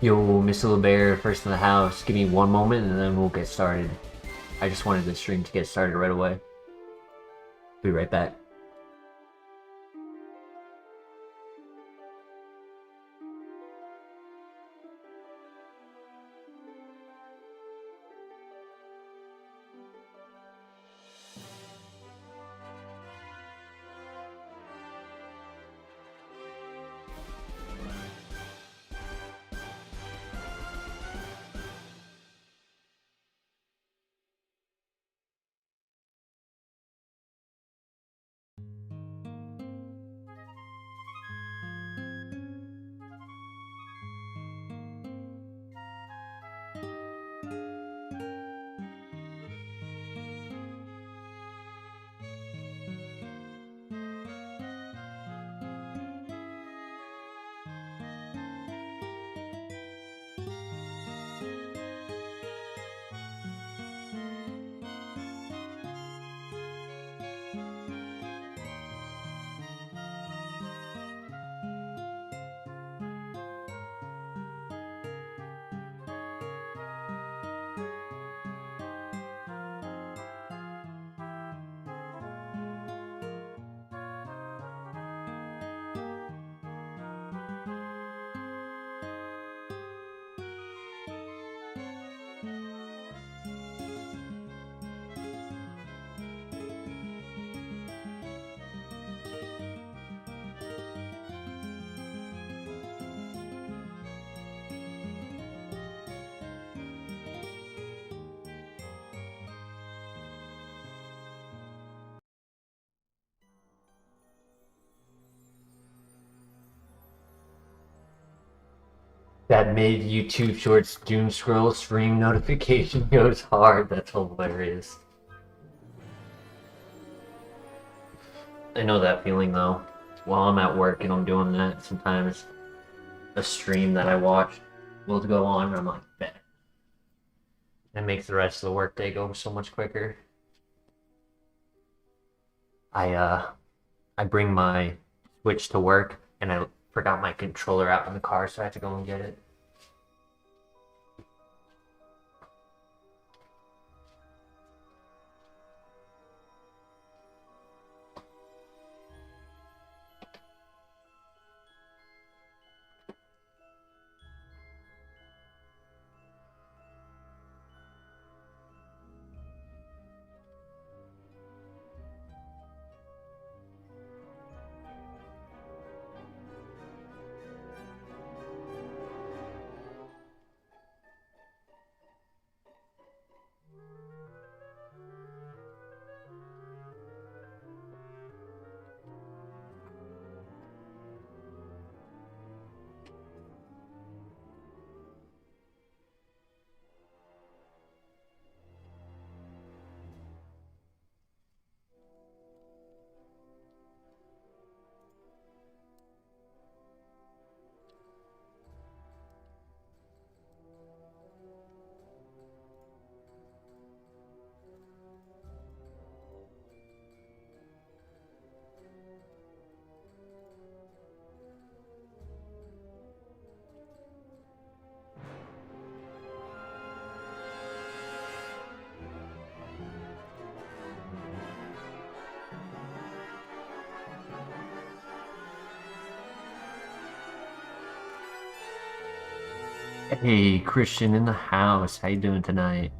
Yo, Mr. LeBear, first in the house. Give me one moment and then we'll get started. I just wanted the stream to get started right away. Be right back. That made YouTube Shorts doom scroll stream notification goes hard. That's hilarious. I know that feeling though. While I'm at work and I'm doing that, sometimes a stream that I watch will go on and I'm like, bet. It makes the rest of the workday go so much quicker. I bring my Switch to work and I forgot my controller out in the car, so I had to go and get it. Hey, Christian in the house. How you doing tonight?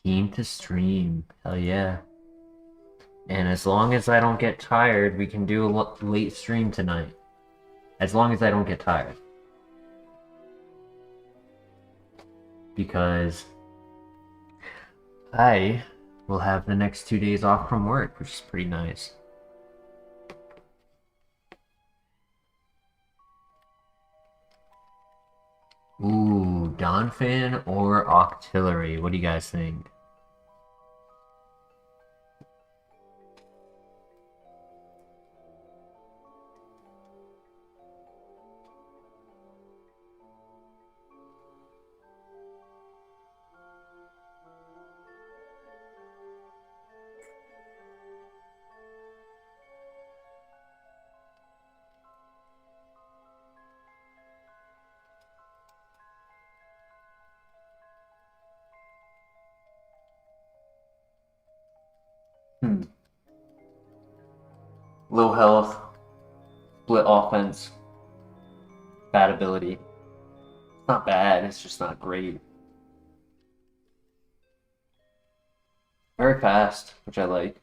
Keen to stream. Hell yeah. And as long as I don't get tired, we can do a late stream tonight. As long as I don't get tired. Because I will have the next 2 days off from work, which is pretty nice. Ooh, Donphan or Octillery? What do you guys think? Low health, split offense, bad ability. It's not bad, it's just not great. Very fast, which I like.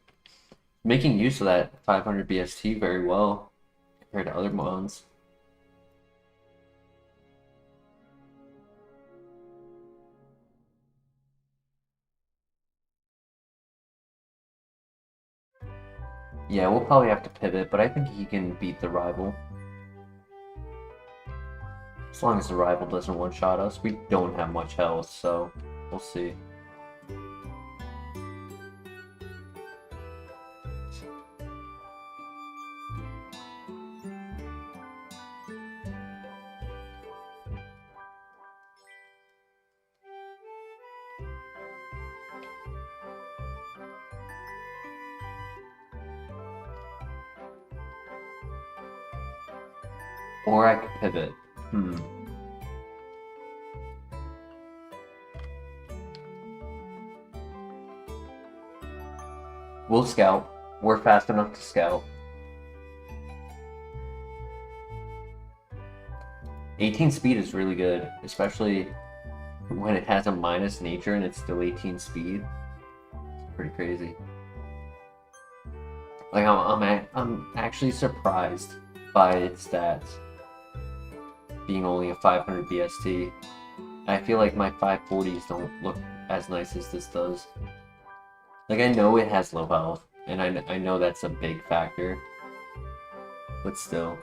Making use of that 500 BST very well compared to other mons. Yeah, we'll probably have to pivot, but I think he can beat the rival. As long as the rival doesn't one-shot us. We don't have much health, so we'll see. Or I could pivot. We'll scout. We're fast enough to scout. 18 speed is really good, especially when it has a minus nature and it's still 18 speed. It's pretty crazy. Like I'm actually surprised by its stats being only a 500 BST. I feel like my 540s don't look as nice as this does. Like, I know it has low health, and I know that's a big factor, but still.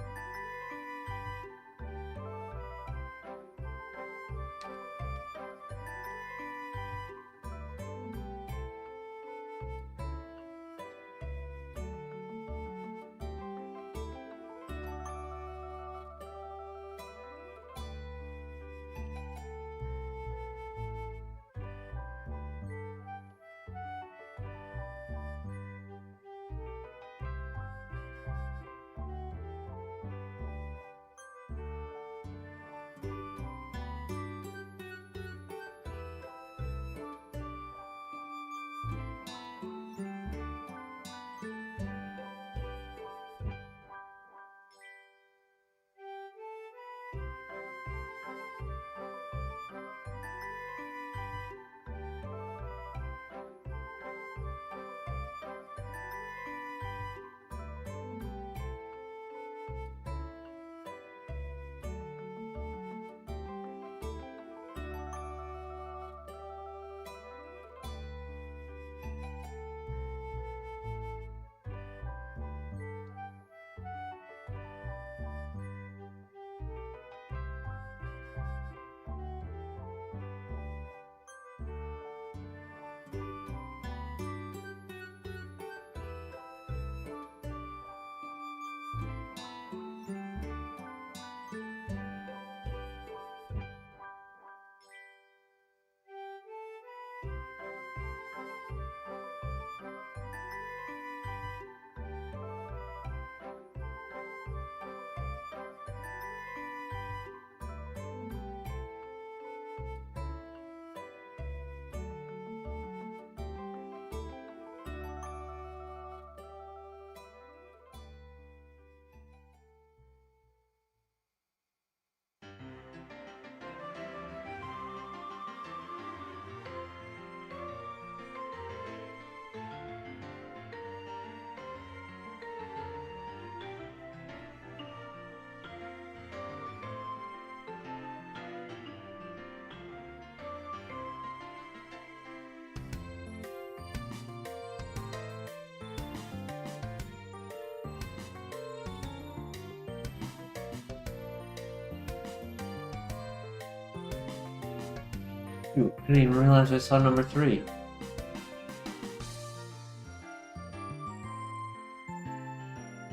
Shoot, I didn't even realize I saw number 3.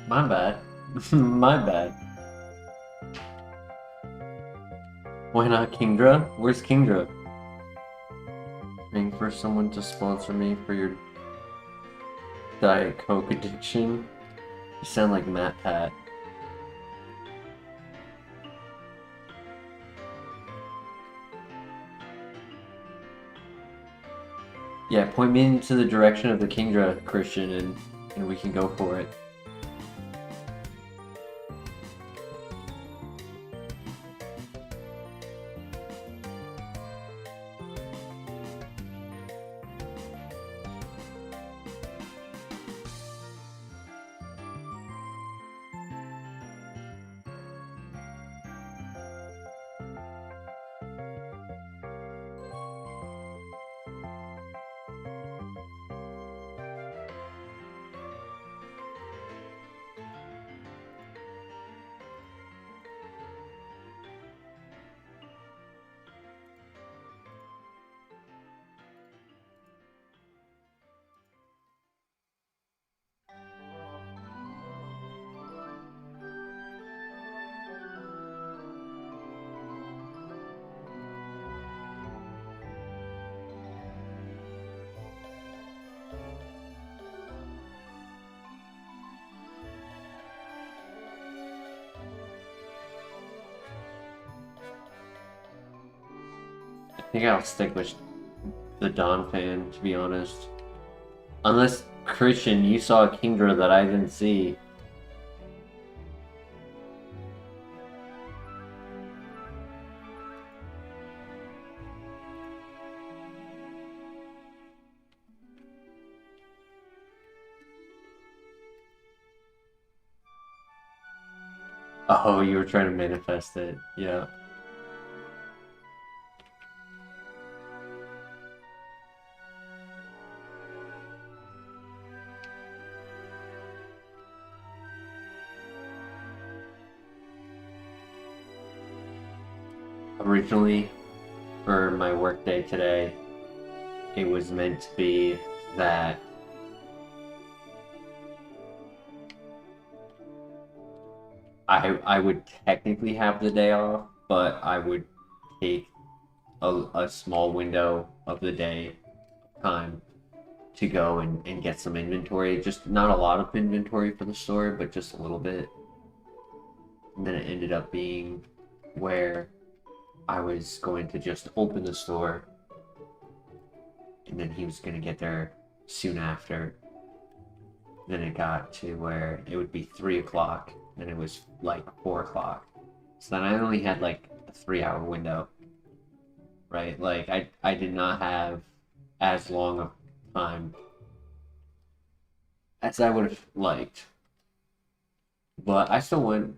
My bad. My bad. Why not Kingdra? Where's Kingdra? Waiting for someone to sponsor me for your Diet Coke addiction. You sound like Matt Pat. Yeah, point me into the direction of the Kingdra, Christian, and we can go for it. think I'll stick with the Dawn fan, to be honest. Unless, Christian, you saw a Kingdra that I didn't see. Oh, you were trying to manifest it. Yeah. Originally, for my workday today, it was meant to be that I would technically have the day off, but I would take a small window of the day time to go and get some inventory. Just not a lot of inventory for the store, but just a little bit. And then it ended up being where I was going to just open the store, and then he was going to get there soon after. Then it got to where it would be 3 o'clock, and it was like 4 o'clock. So then I only had like a 3-hour window, right? Like I did not have as long of time as I would have liked, but I still went.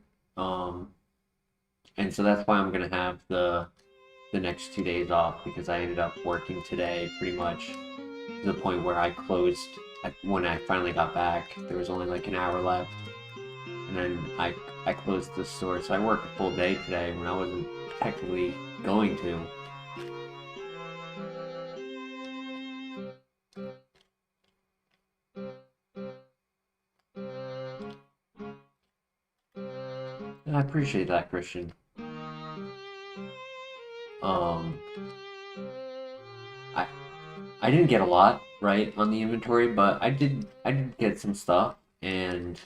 And so that's why I'm gonna have the next 2 days off, because I ended up working today pretty much to the point where I closed when I finally got back. There was only like an hour left, and then I closed the store. So I worked a full day today when I wasn't technically going to. And I appreciate that, Christian. I didn't get a lot right on the inventory, but I did get some stuff, and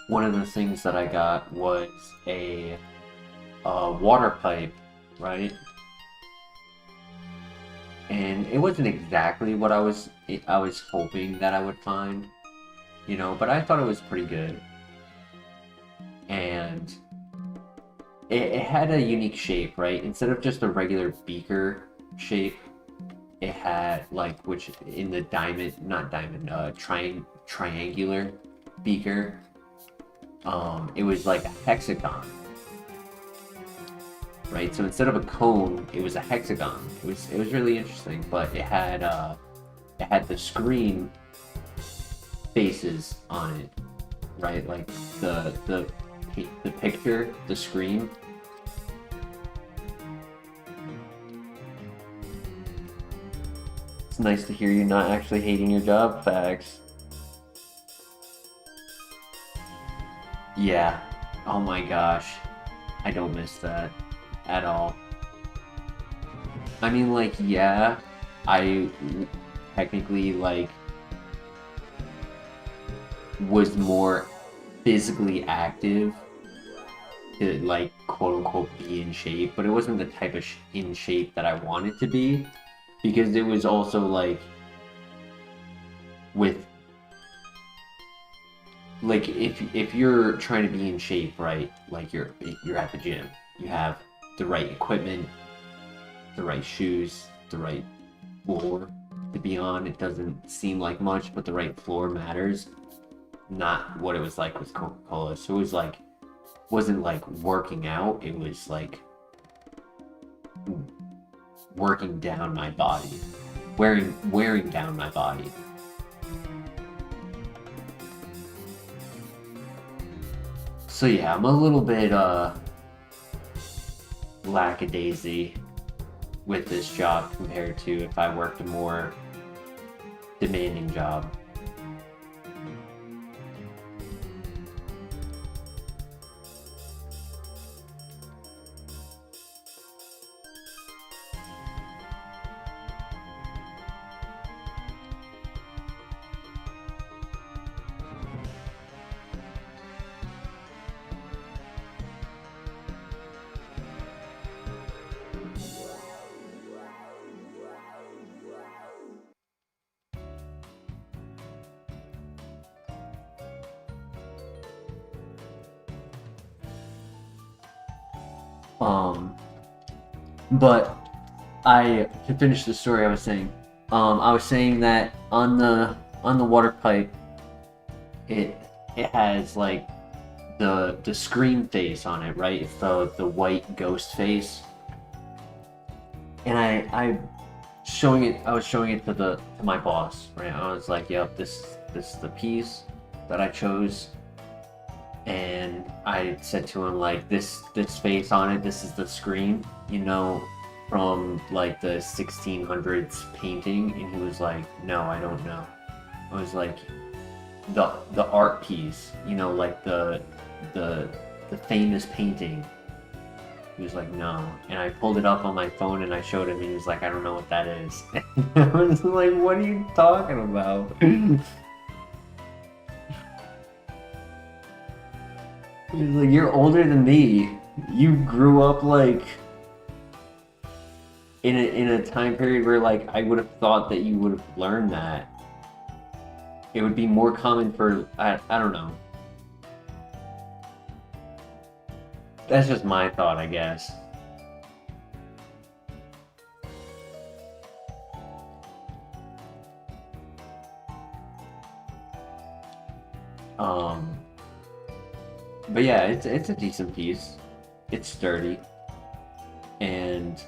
one of the things that I got was a water pipe, right? And it wasn't exactly what I was hoping that I would find, you know, but I thought it was pretty good. And it had a unique shape, right? Instead of just a regular beaker shape, it had like, which in the triangular beaker, it was like a hexagon, right? So instead of a cone, it was a hexagon. It was really interesting, but it had the screen faces on it, right? Like the picture, the screen. It's nice to hear you not actually hating your job, Fags. Yeah. Oh my gosh. I don't miss that at all. I mean, like, yeah, I technically, like, was more physically active to, like, quote-unquote be in shape, but it wasn't the type of in shape that I wanted to be, because it was also, like, with, like, if you're trying to be in shape, right, like, you're at the gym, you have the right equipment, the right shoes, the right floor to be on. It doesn't seem like much, but the right floor matters. Not what it was like with Coca-Cola. So it was like, wasn't like working out, it was like working down my body, wearing down my body. So yeah, I'm a little bit lackadaisy with this job compared to if I worked a more demanding job. But to finish the story, I was saying that on the water pipe, it has like the scream face on it, right? It's the white ghost face. And I was showing it to my boss, right? I was like, yep, this is the piece that I chose. And I said to him, like, this face on it, this is the screen, you know, from like the 1600s painting. And he was like, no, I don't know. I was like, the art piece, you know, like the famous painting. He was like, no. And I pulled it up on my phone and I showed him, and he was like, I don't know what that is. I was like, what are you talking about? He's like, you're older than me. You grew up like in a time period where like I would have thought that you would have learned that. It would be more common for I don't know. That's just my thought, I guess. But yeah, it's a decent piece. It's sturdy. And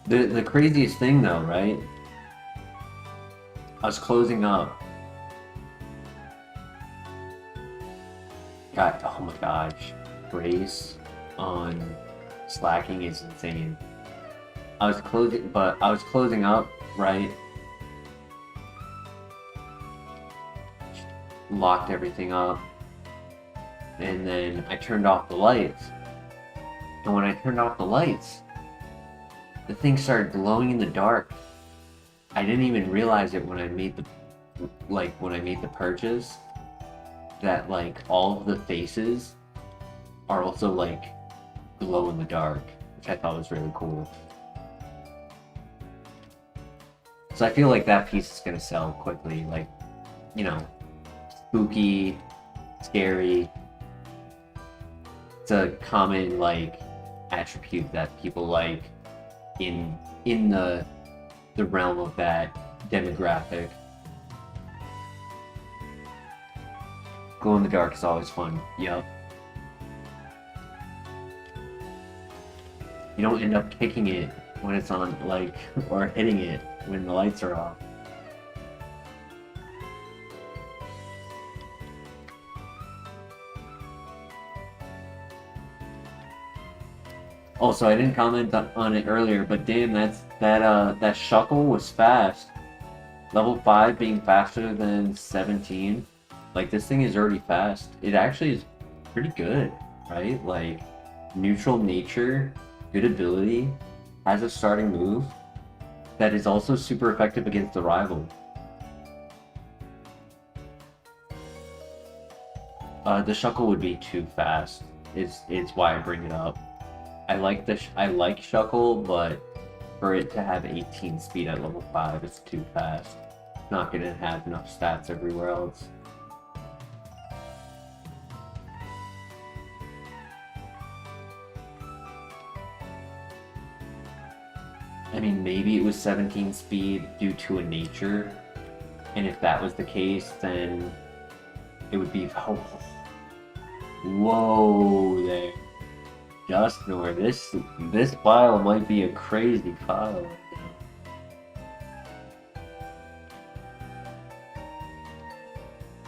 the craziest thing though, right? I was closing up. God, oh my gosh. Grace on slacking is insane. I was closing up, right? Locked everything up. And then I turned off the lights. And when I turned off the lights, the thing started glowing in the dark. I didn't even realize it when I made the purchase, that like all of the faces are also like glow in the dark, which I thought was really cool. So I feel like that piece is gonna sell quickly, like, you know, spooky, scary. It's a common like attribute that people like in the realm of that demographic. Glow in the dark is always fun. Yep. You don't end up kicking it when it's on, like, or hitting it when the lights are off. Also, I didn't comment on it earlier, but damn, that Shuckle was fast. Level 5 being faster than 17. Like, this thing is already fast. It actually is pretty good, right? Like, neutral nature, good ability, has a starting move that is also super effective against the rival. The Shuckle would be too fast. It's why I bring it up. I like Shuckle, but for it to have 18 speed at level 5, it's too fast. It's not gonna have enough stats everywhere else. I mean, maybe it was 17 speed due to a nature, and if that was the case, then it would be... Oh, whoa there. Just Nor, this file might be a crazy file right now.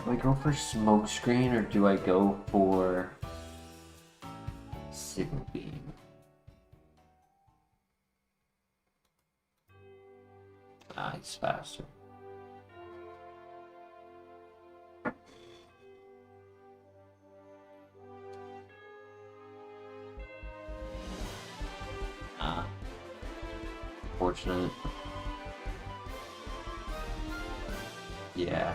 Do I go for smoke screen or do I go for signal beam? Ah, it's faster. Unfortunate. Yeah.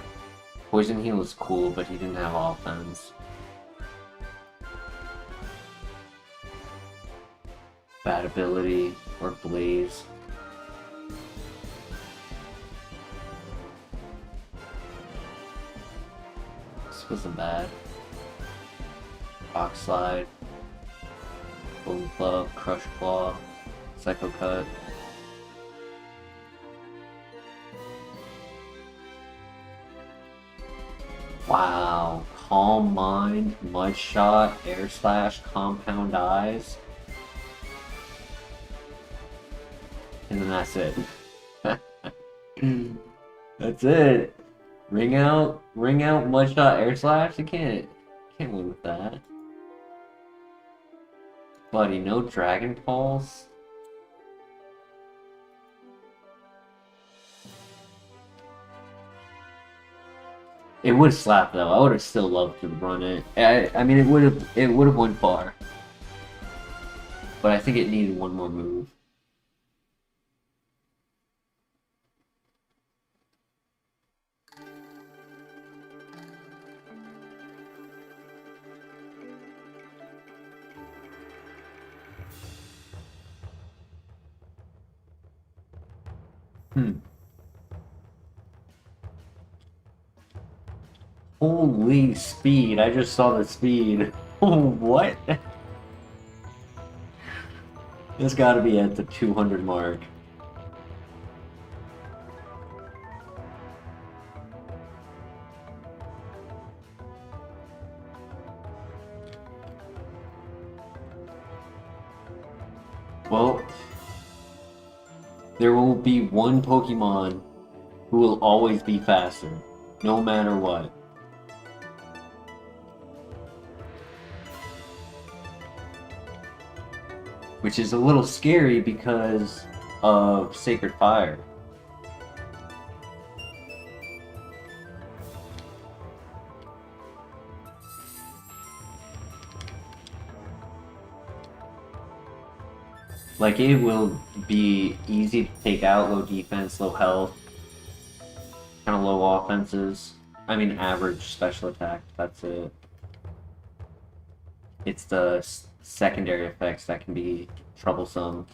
Poison Heal is cool, but he didn't have offense. Bad ability or Blaze. This wasn't bad. Rock Slide. Bone Club, Crush Claw, Psycho Cut. Wow. Calm Mind, Mud Shot, Air Slash, Compound Eyes. And then that's it. That's it. Ring out, Mud Shot, Air Slash. You can't win with that. Buddy, no Dragon Pulse. It would slap though. I would have still loved to run it. I mean, it would have went far. But I think it needed one more move. Holy speed, I just saw the speed. What? This gotta be at the 200 mark. Well, there will be one Pokemon who will always be faster, no matter what. Which is a little scary because of Sacred Fire. Like, it will be easy to take out, low defense, low health, kind of low offenses. I mean, average special attack, that's it. It's the secondary effects that can be troublesome.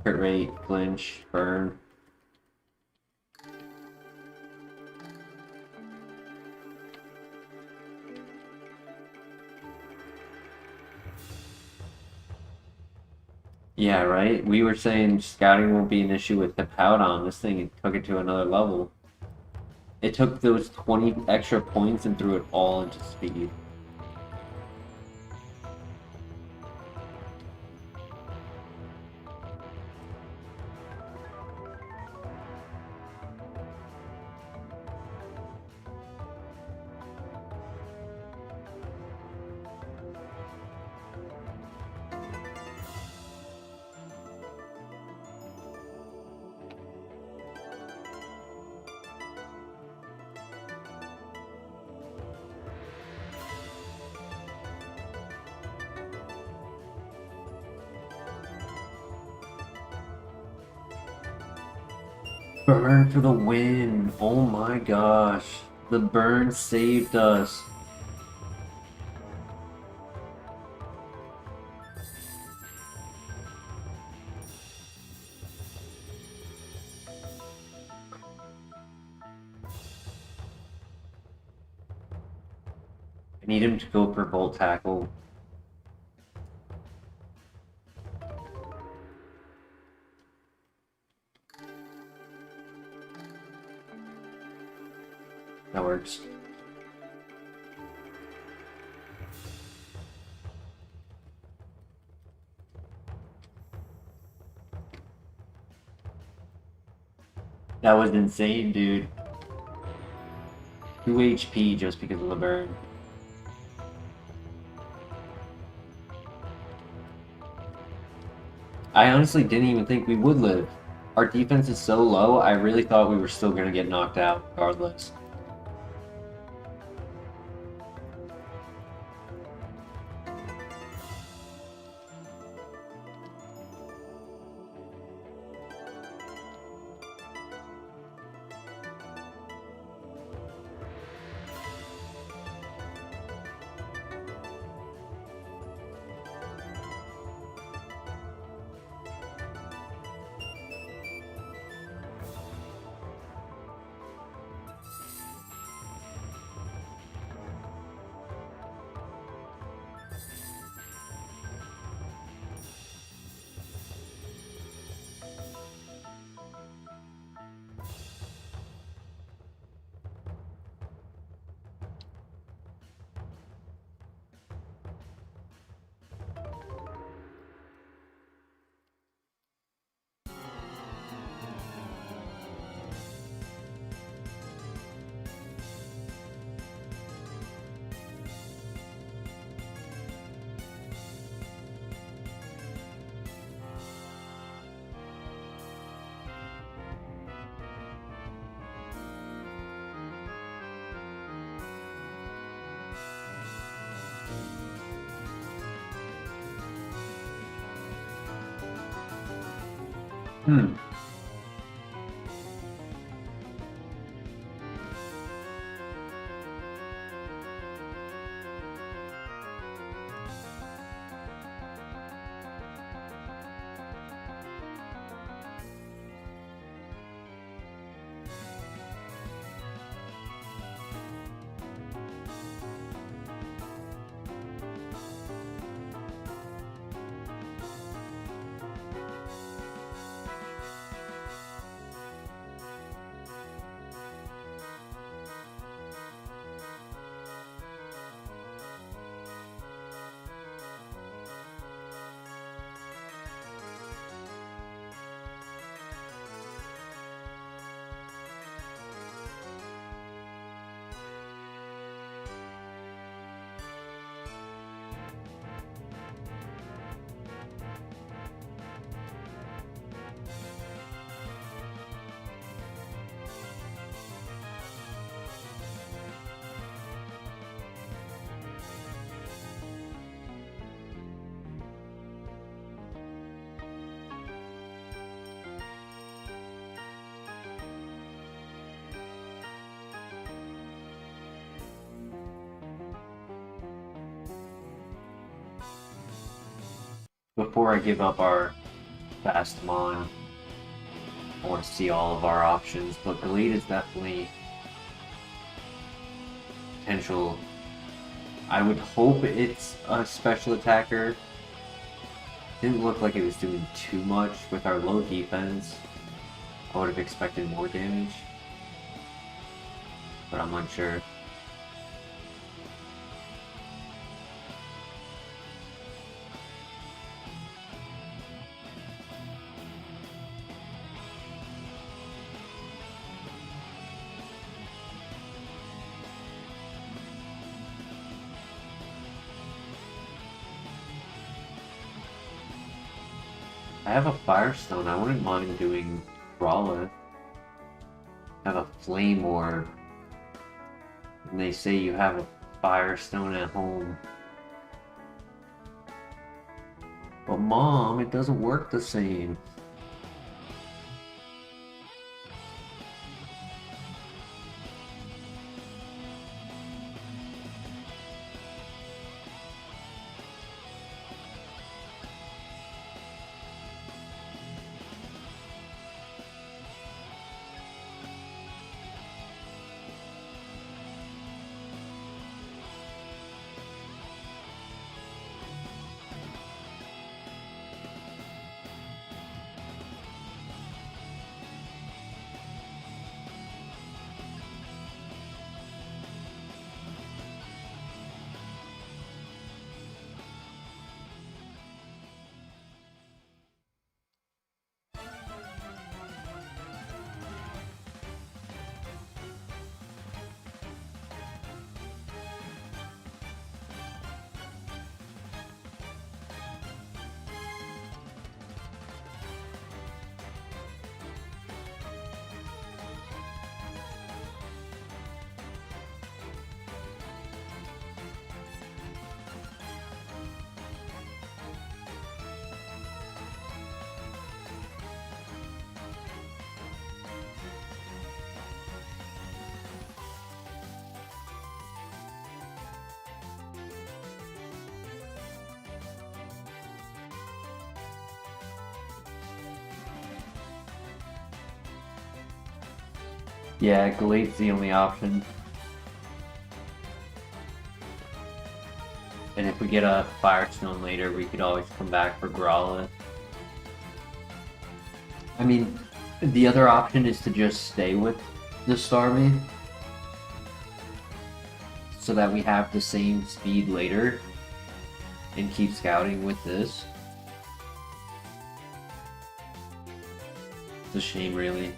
Crit rate, flinch, burn. Yeah, right? We were saying scouting won't be an issue with the Powdon. This thing took it to another level. It took those 20 extra points and threw it all into speed. Burn for the win! Oh my gosh. The burn saved us. I need him to go for Volt Tackle. That works. That was insane, dude. 2 HP just because of the burn. I honestly didn't even think we would live. Our defense is so low, I really thought we were still gonna get knocked out regardless. Hmm. Before I give up our fast mon, I want to see all of our options, but Galate is definitely potential. I would hope it's a special attacker. Didn't look like it was doing too much with our low defense. I would have expected more damage, but I'm unsure. I have a Firestone. I wouldn't mind doing Brawler. I have a Flame Orb. And they say you have a Firestone at home. But Mom, it doesn't work the same. Yeah, Galate's the only option. And if we get a Firestone later, we could always come back for Growlithe. I mean, the other option is to just stay with the Starmie, so that we have the same speed later, and keep scouting with this. It's a shame, really.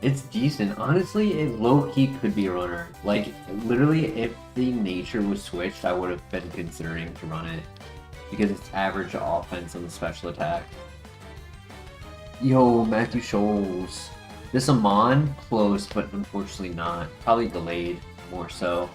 It's decent. Honestly, it low-key could be a runner. Like, literally, if the nature was switched, I would have been considering to run it. Because it's average offense on the special attack. Yo, Matthew Scholes. This Amon, close, but unfortunately not. Probably delayed, more so.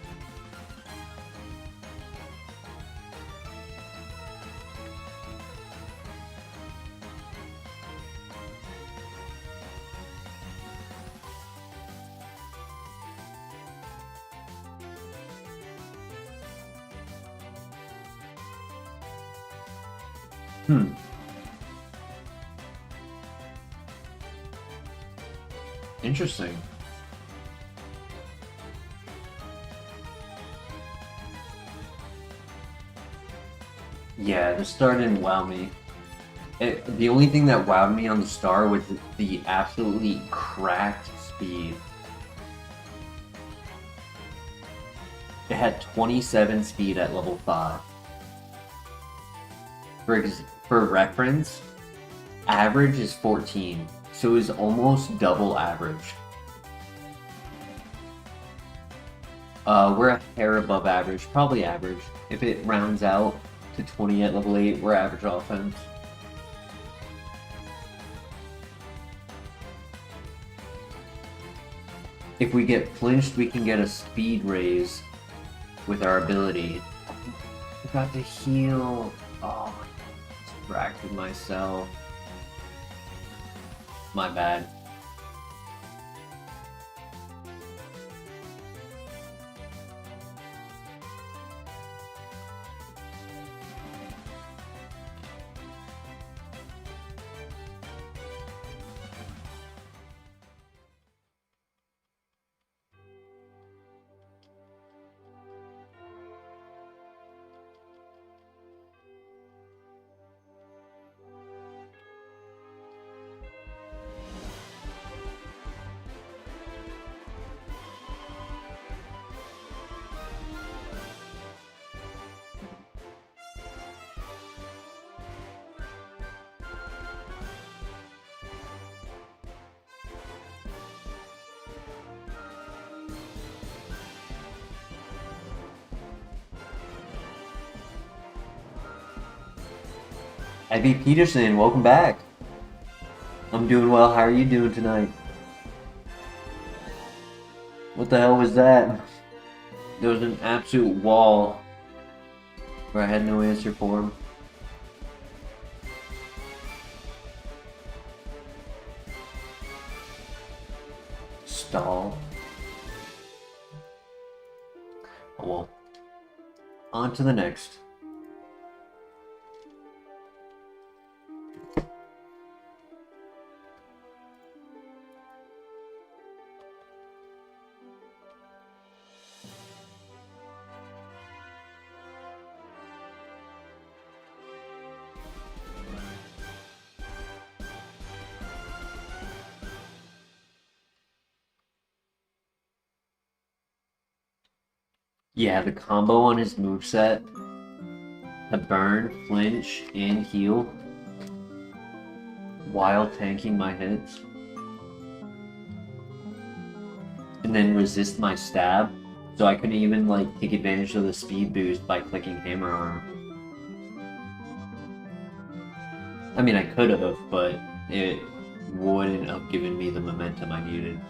Interesting. Yeah, the star didn't wow me. The only thing that wowed me on the star was the absolutely cracked speed. It had 27 speed at level 5. For reference, average is 14, so it was almost double average. We're a hair above average, probably average. If it rounds out to 20 at level 8, we're average offense. If we get flinched, we can get a speed raise with our ability. I got to heal. Oh, I distracted myself. My bad. Abby Peterson, welcome back. I'm doing well. How are you doing tonight? What the hell was that? There was an absolute wall where I had no answer for him. Stall. Oh well. On to the next. Yeah, the combo on his moveset, the burn, flinch, and heal, while tanking my hits, and then resist my stab, so I couldn't even like take advantage of the speed boost by clicking Hammer Arm. I mean, I could have, but it wouldn't have given me the momentum I needed.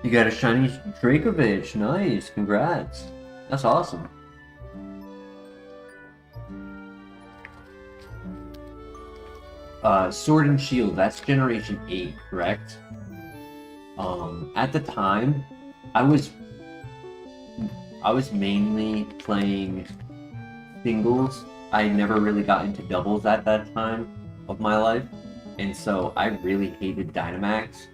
You got a shiny Dracovic, nice, congrats. That's awesome. Sword and Shield, that's Generation 8, correct? At the time, I was mainly playing singles. I never really got into doubles at that time of my life, and so I really hated Dynamax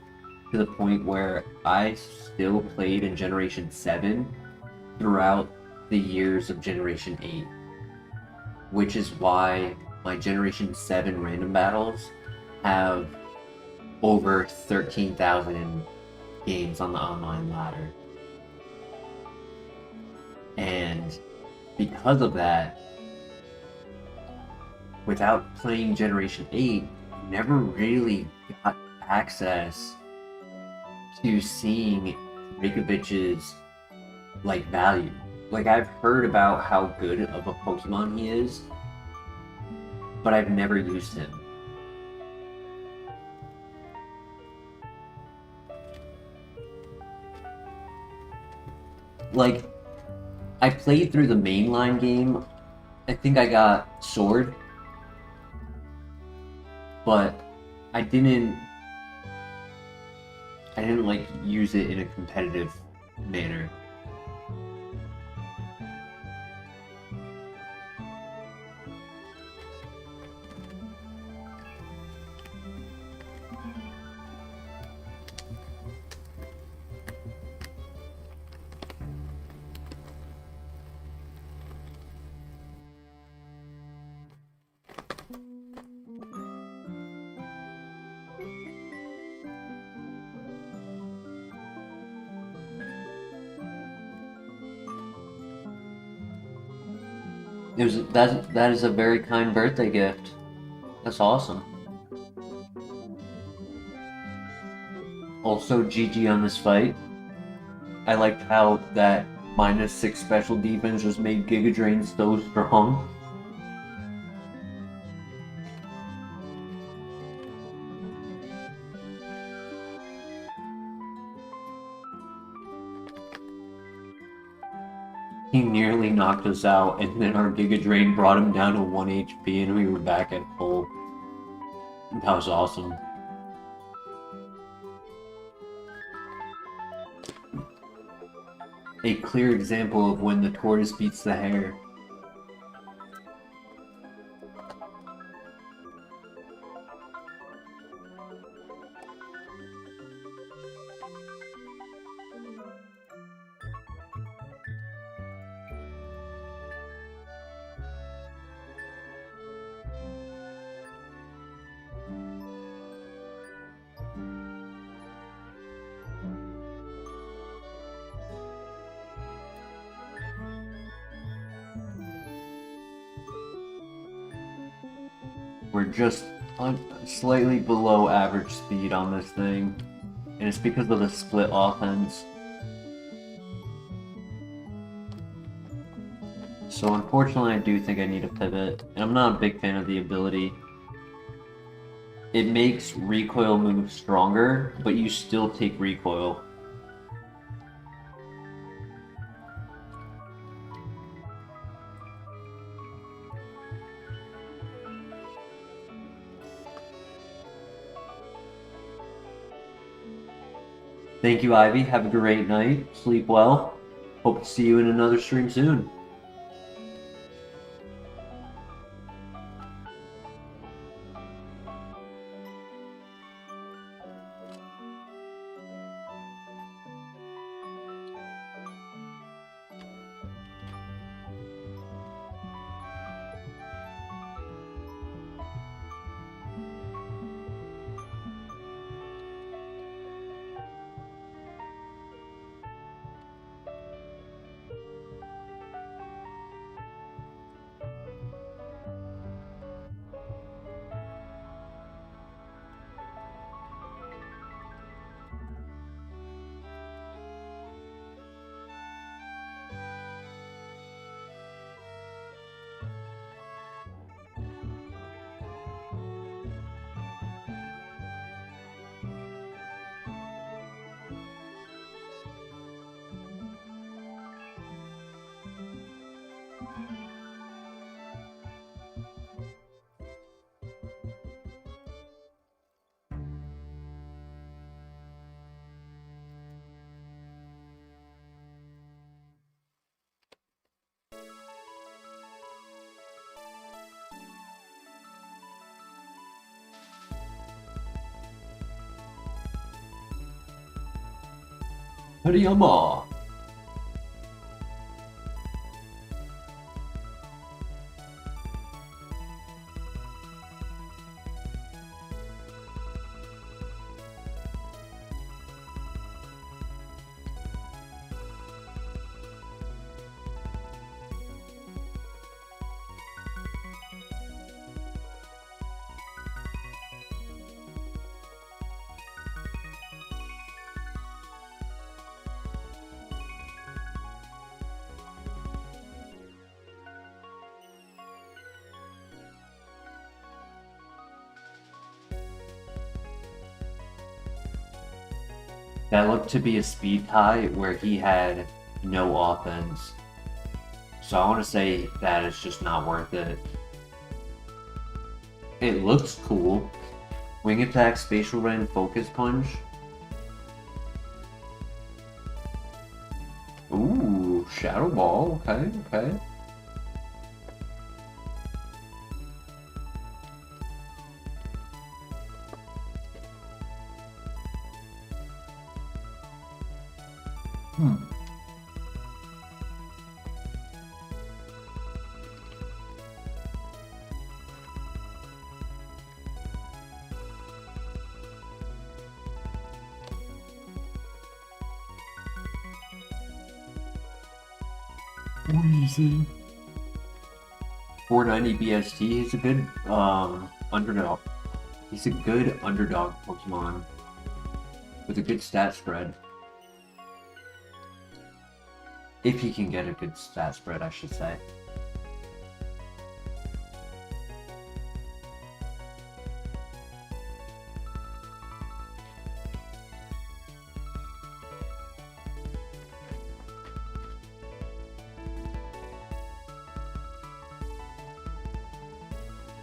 to the point where I still played in Generation 7 throughout the years of Generation 8, which is why my Generation 7 random battles have over 13,000 games on the online ladder. And because of that, without playing Generation 8, I never really got access to seeing Drakovic's like value. like, I've heard about how good of a Pokemon he is, but I've never used him. Like, I played through the mainline game. I think I got Sword, but I didn't like use it in a competitive manner. That is a very kind birthday gift. That's awesome. Also, GG on this fight. I liked how that -6 special defense just made Giga Drain so strong. He nearly knocked us out, and then our Giga Drain brought him down to 1 HP, and we were back at full. That was awesome. A clear example of when the tortoise beats the hare. We're just slightly below average speed on this thing, and it's because of the split offense. So unfortunately I do think I need a pivot, and I'm not a big fan of the ability. It makes recoil moves stronger, but you still take recoil. Thank you, Ivy. Have a great night. Sleep well. Hope to see you in another stream soon. Hariyama! That looked to be a speed tie where he had no offense. So I want to say that it's just not worth it. It looks cool. Wing attack, spatial rend, focus punch. Ooh, shadow ball. Okay, okay. Easy. 490 BST. He's a good underdog. He's a good underdog Pokemon with a good stat spread. If he can get a good stat spread, I should say.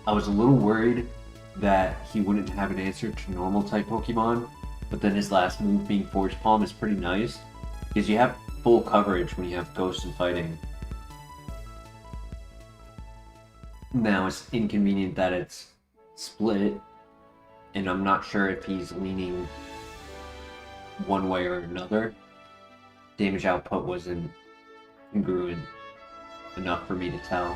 I was a little worried that he wouldn't have an answer to normal type Pokemon, but then his last move being Force Palm is pretty nice, because you have full coverage when you have Ghost and Fighting. Now it's inconvenient that it's split, and I'm not sure if he's leaning one way or another. Damage output wasn't congruent enough for me to tell.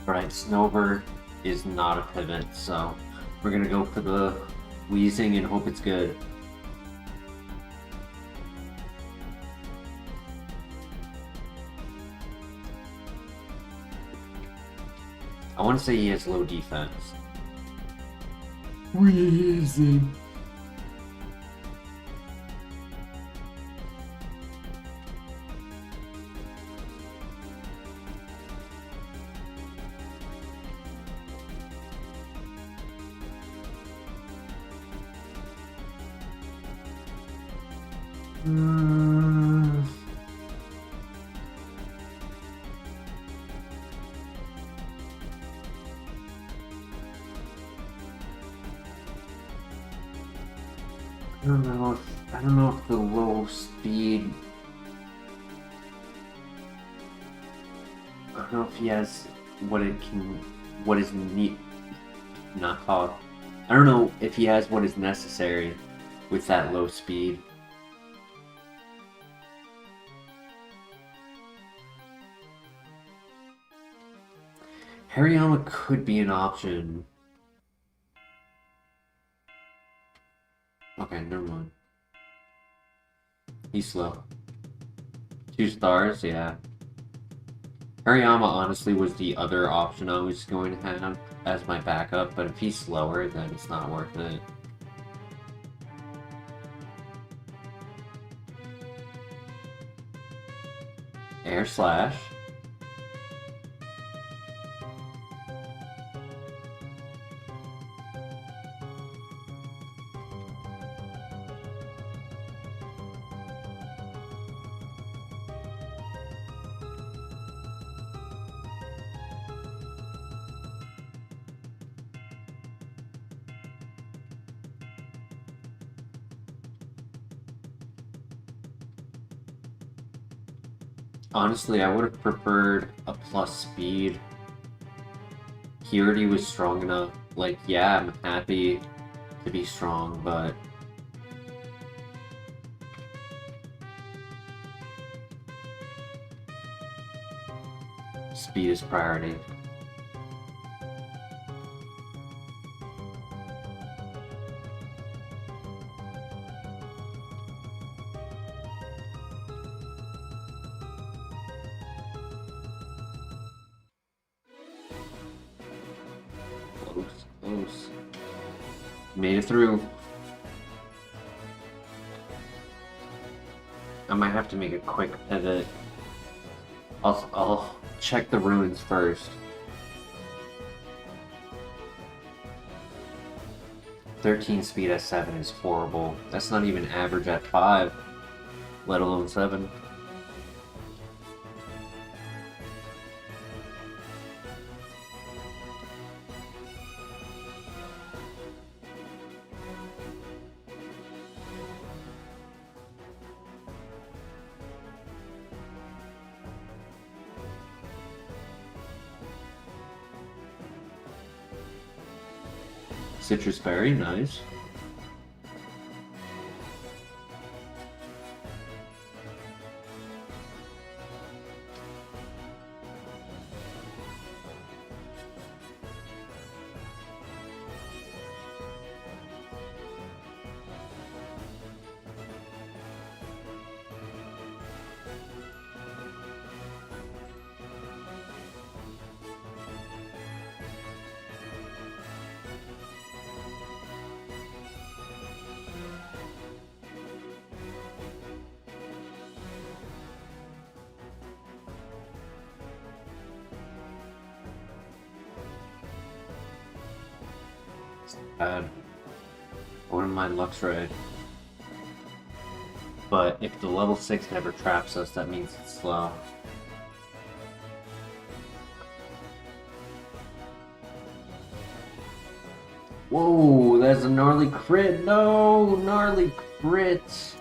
Alright, Snover is not a pivot, so we're gonna go for the wheezing and hope it's good. I want to say he has low defense. Wheezing. I don't know if the low speed. I don't know if he has what is not called. I don't know if he has what is necessary with that low speed. Hariyama could be an option. Okay, never mind. He's slow. 2 stars, yeah. Hariyama honestly was the other option I was going to have as my backup, but if he's slower, then it's not worth it. Air Slash. Honestly, I would have preferred a plus speed. He already was strong enough. Like, yeah, I'm happy to be strong, but speed is priority. Close. Made it through. I might have to make a quick pivot. I'll check the ruins first. 13 speed at 7 is horrible. That's not even average at 5, let alone 7. Citrus berry, nice. Bad. I wouldn't mind Luxray. But if the level 6 never traps us, that means it's slow. Whoa, that's a gnarly crit! No! Gnarly crit!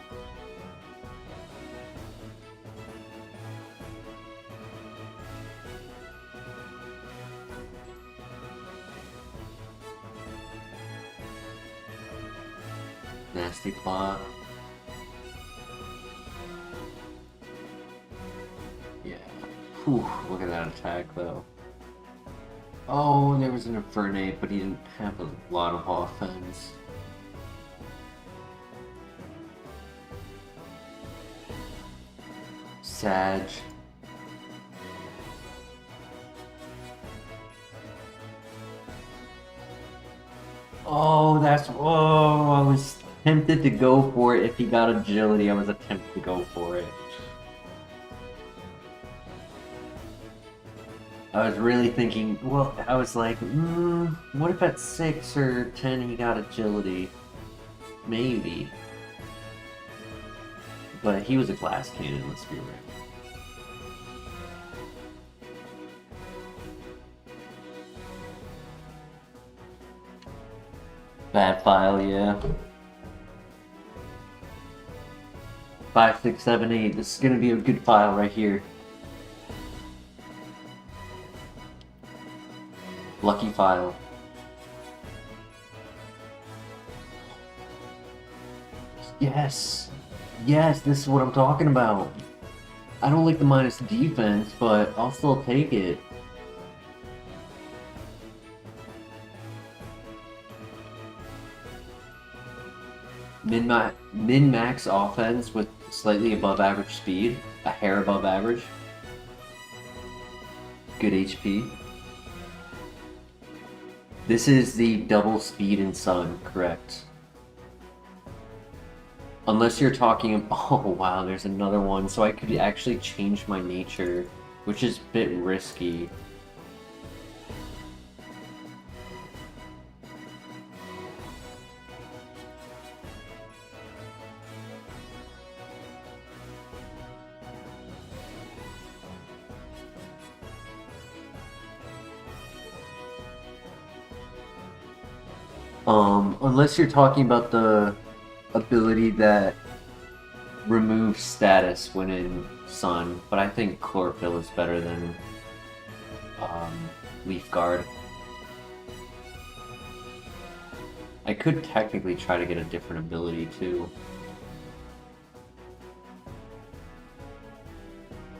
Nasty plot. Yeah. Whew, look at that attack though. Oh, there was an Infernape, but he didn't have a lot of offense. Sag. Oh, I was tempted to go for it. If he got agility, I was tempted to go for it. I was really thinking, well, I was like, what if at 6 or 10 he got agility? Maybe. But he was a glass cannon, let's be real. Bad file, yeah. 5, 6, 7, 8. This is gonna be a good file right here. Lucky file. Yes! Yes, this is what I'm talking about. I don't like the minus defense, but I'll still take it. Min-max offense with slightly above average speed, a hair above average. Good HP. This is the double speed and sun, correct? Unless you're talking, oh wow, there's another one, so I could actually change my nature, which is a bit risky. Unless you're talking about the ability that removes status when in Sun, but I think Chlorophyll is better than Leaf Guard. I could technically try to get a different ability too.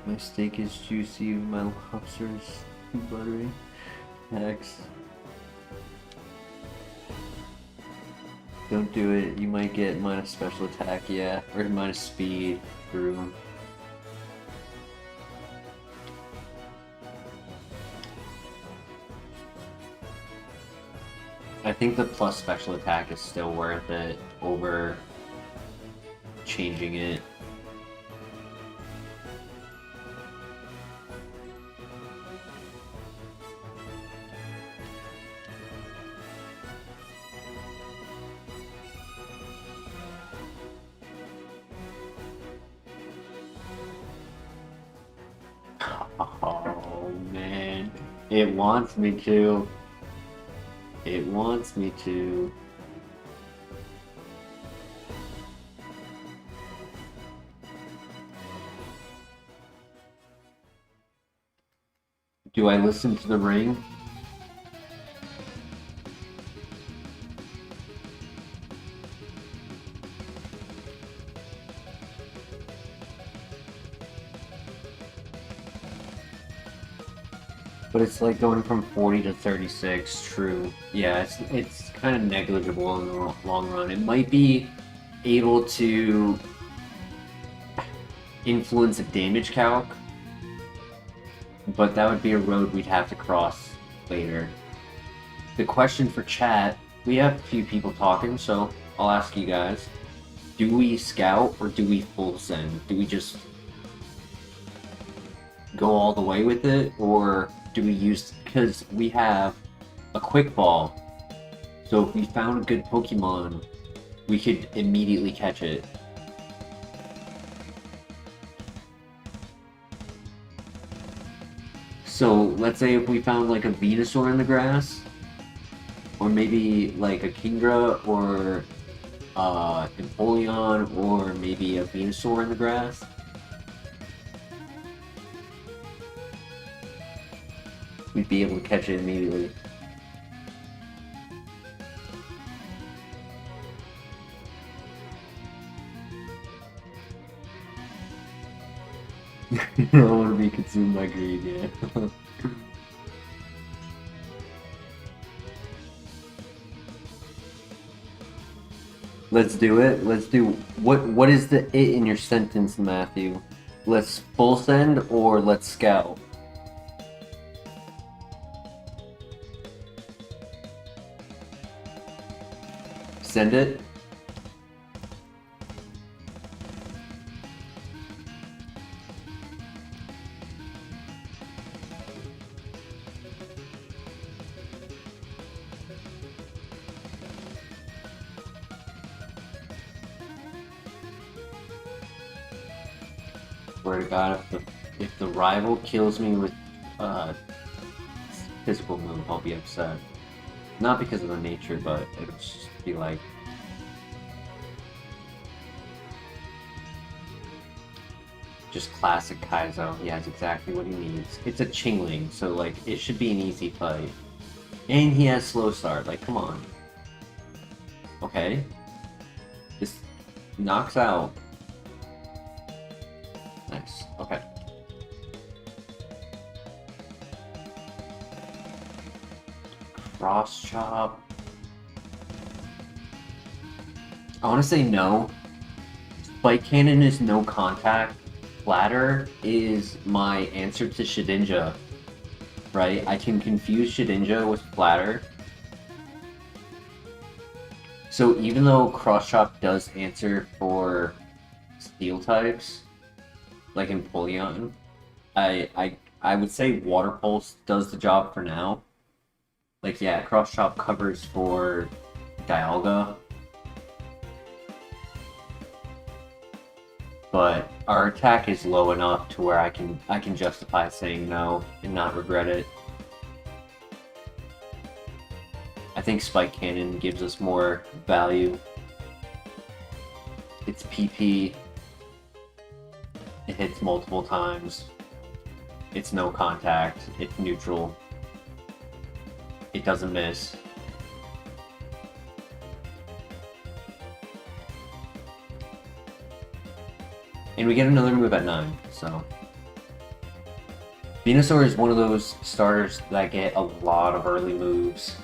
My steak is juicy, my lobster is too buttery. X. Don't do it, you might get minus special attack, yeah, or minus speed through. I think the plus special attack is still worth it over changing it. Oh man, it wants me to. It wants me to. Do I listen to the ring? But it's like going from 40 to 36, true. Yeah, it's kind of negligible in the long run. It might be able to influence a damage calc, but that would be a road we'd have to cross later. The question for chat, we have a few people talking, so I'll ask you guys. Do we scout or do we full send? Do we just go all the way with it, or do we use, because we have a quick ball, so if we found a good Pokemon, we could immediately catch it. So let's say if we found like a Venusaur in the grass, or maybe like a Kingdra, or Empoleon, or maybe a Venusaur in the grass, we'd be able to catch it immediately. I don't want to be consumed by greed, yeah. Let's do it. Let's do... What is the it in your sentence, Matthew? Let's full send or let's scout? Send it? Swear to God, if the rival kills me with physical move, I'll be upset. Not because of the nature, but it'll just be like... Just classic Kaizo. He has exactly what he needs. It's a Chingling, so like, it should be an easy fight. And he has slow start, like, come on. Okay. This knocks out. Nice, okay. Cross chop. I want to say no. Spike Cannon is no contact. Flatter is my answer to Shedinja. Right? I can confuse Shedinja with Flatter. So even though Cross Chop does answer for Steel types, like in Polion, I would say Water Pulse does the job for now. Like, yeah, Cross Chop covers for Dialga. But our attack is low enough to where I can justify saying no and not regret it. I think Spike Cannon gives us more value. It's PP. It hits multiple times. It's no contact. It's neutral. It doesn't miss. And we get another move at 9, so... Venusaur is one of those starters that get a lot of early moves.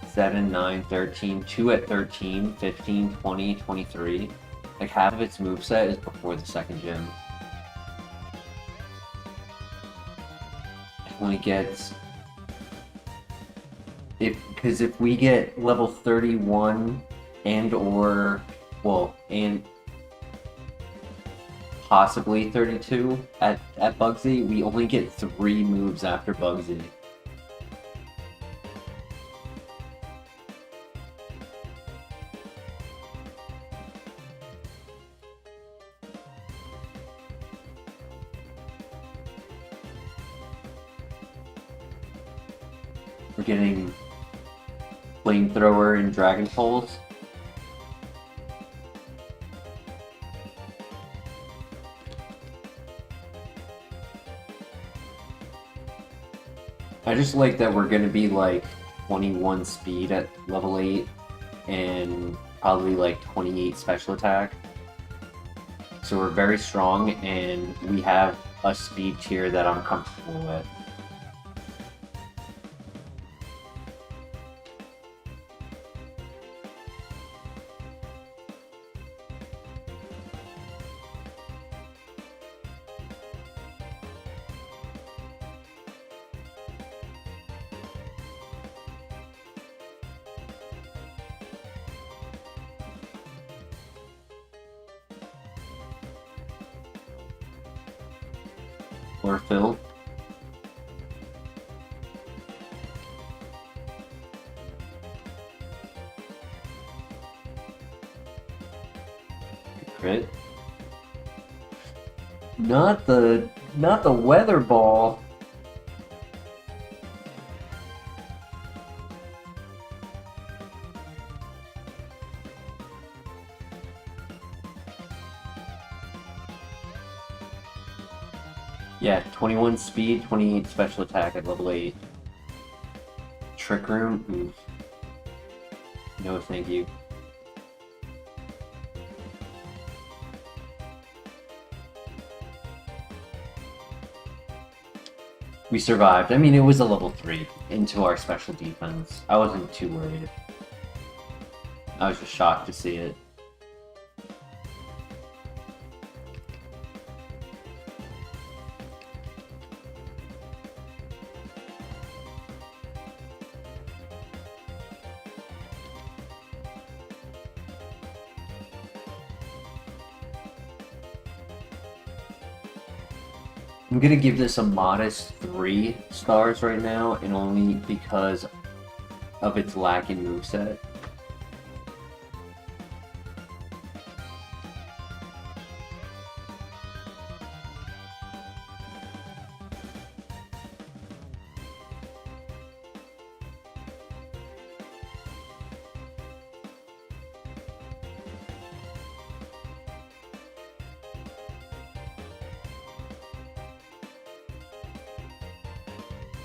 7, 9, 13, 2 at 13, 15, 20, 23. Like, half of its moveset is before the second gym. It only gets... Because if we get level 31 and or... Well, and... possibly 32 at Bugsy, we only get 3 moves after Bugsy. We're getting Flamethrower and Dragon Pulse. I just like that we're going to be like 21 speed at level 8 and probably like 28 special attack. So we're very strong and we have a speed tier that I'm comfortable with. Or Phil. Crit. Not the weather ball. Yeah, 21 speed, 28 special attack at level 8. Trick Room? Oof. No, thank you. We survived. I mean, it was a level 3 into our special defense. I wasn't too worried. I was just shocked to see it. I'm gonna give this a modest 3 stars right now, and only because of its lacking moveset.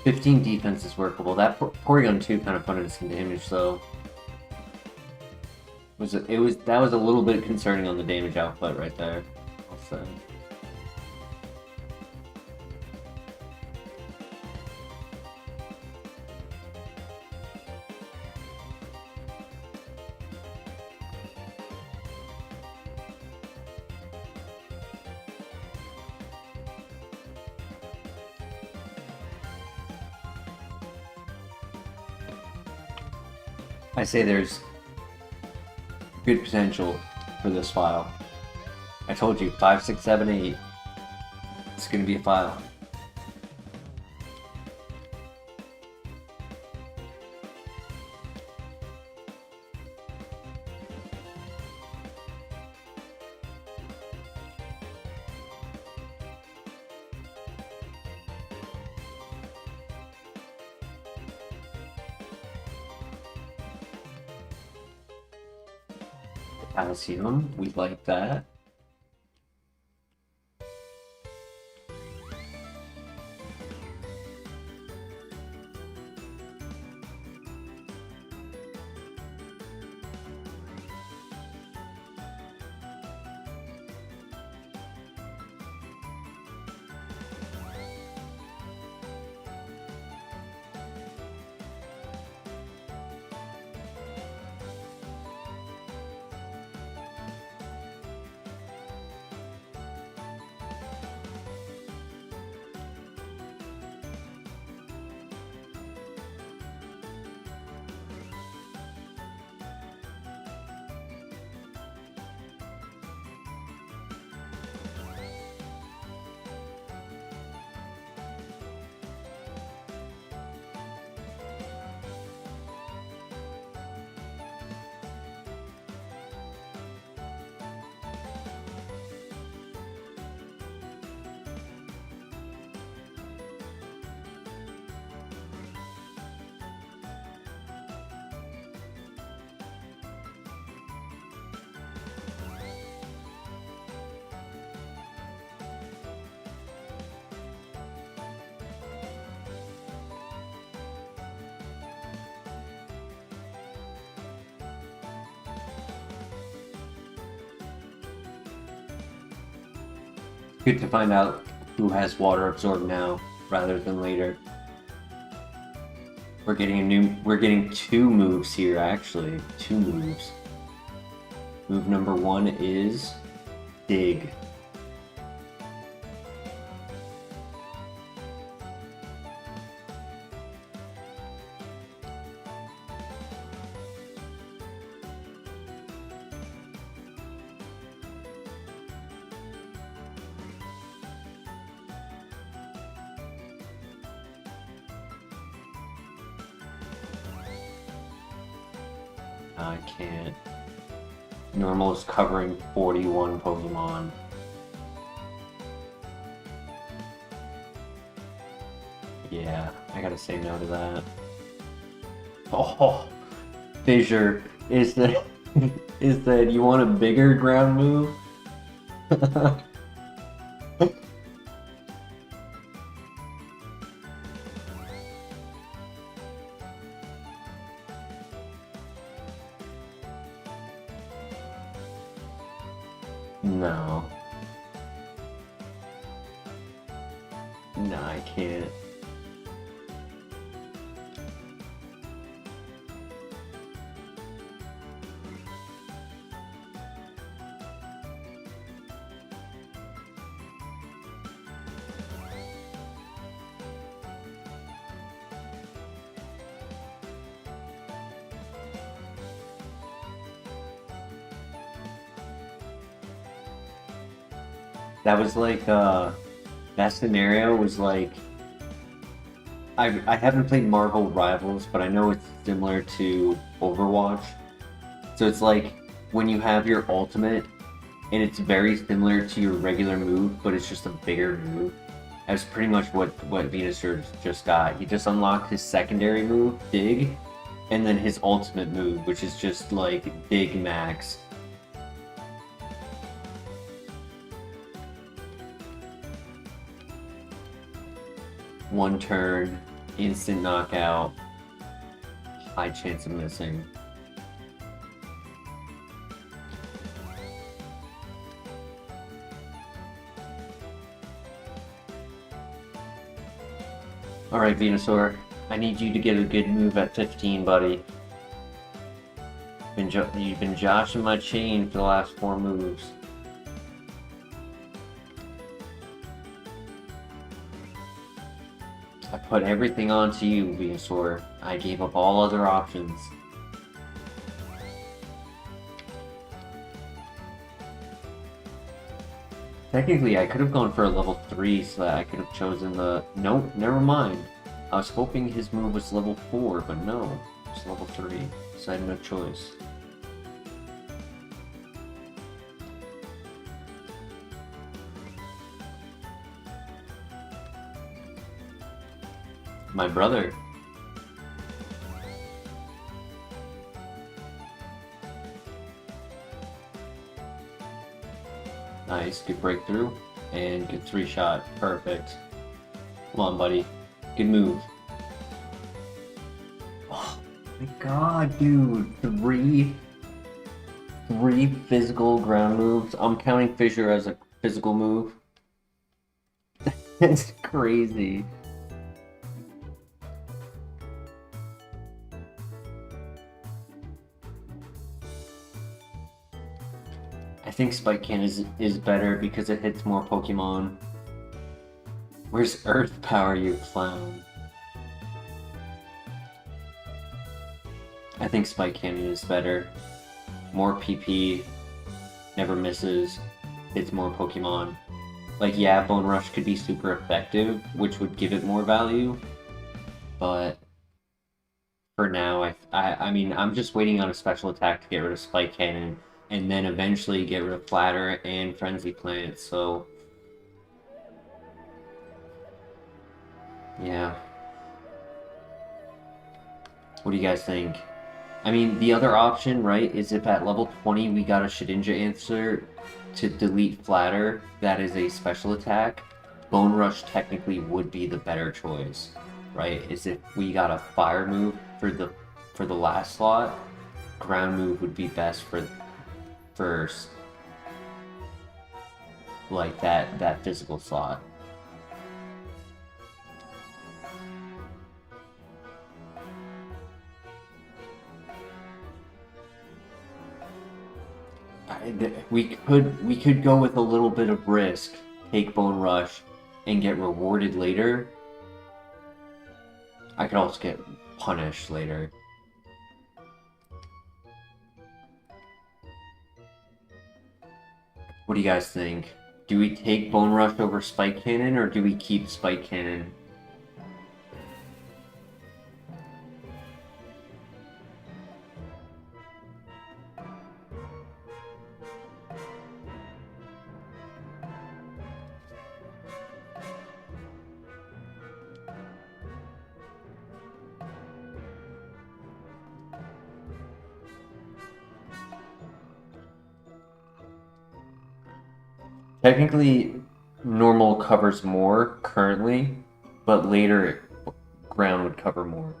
"15 defense is workable." That Porygon 2 kind of put in some damage, though. That was a little bit concerning on the damage output right there. I'll say. I say there's good potential for this file. I told you, 5, 6, 7, 8. It's gonna be a file. Calcium, we like that. Good to find out who has water absorb now rather than later. We're getting 2 moves here, actually. 2 moves. Move number 1 is Dig. I can't. Normal is covering 41 Pokemon. Yeah, I gotta say no to that. Oh, Fissure, is that you want a bigger ground move? No. No, I can't. That was like, that scenario was like, I haven't played Marvel Rivals, but I know it's similar to Overwatch. So it's like when you have your ultimate, and it's very similar to your regular move, but it's just a bigger move. That's pretty much what Venusaur just got. He just unlocked his secondary move, Dig, and then his ultimate move, which is just like Dig Max. One turn, instant knockout, high chance of missing. Alright, Venusaur, I need you to get a good move at 15, buddy. You've been joshing my chain for the last 4 moves. I put everything onto you, Venusaur. I gave up all other options. Technically, I could have gone for a level 3 so that I could have chosen the... Nope, never mind. I was hoping his move was level 4, but no. It's level 3, so I had no choice. My brother. Nice, good breakthrough, and good 3-shot, perfect. Come on, buddy, good move. Oh my god, dude, three physical ground moves. I'm counting Fissure as a physical move. That's crazy. I think Spike Cannon is better because it hits more Pokemon. Where's Earth Power, you clown? I think Spike Cannon is better. More PP, never misses, hits more Pokemon. Like, yeah, Bone Rush could be super effective, which would give it more value, but for now, I mean, I'm just waiting on a special attack to get rid of Spike Cannon, and then eventually get rid of Flatter and Frenzy Plant, so... yeah. What do you guys think? I mean, the other option, right, is if at level 20 we got a Shedinja answer to delete Flatter, that is a special attack, Bone Rush technically would be the better choice, right? Is if we got a Fire move for the last slot, Ground move would be best for first, like that physical slot. We could go with a little bit of risk, take Bone Rush, and get rewarded later. I could also get punished later. What do you guys think? Do we take Bone Rush over Spike Cannon, or do we keep Spike Cannon? Technically, normal covers more currently, but later ground would cover more.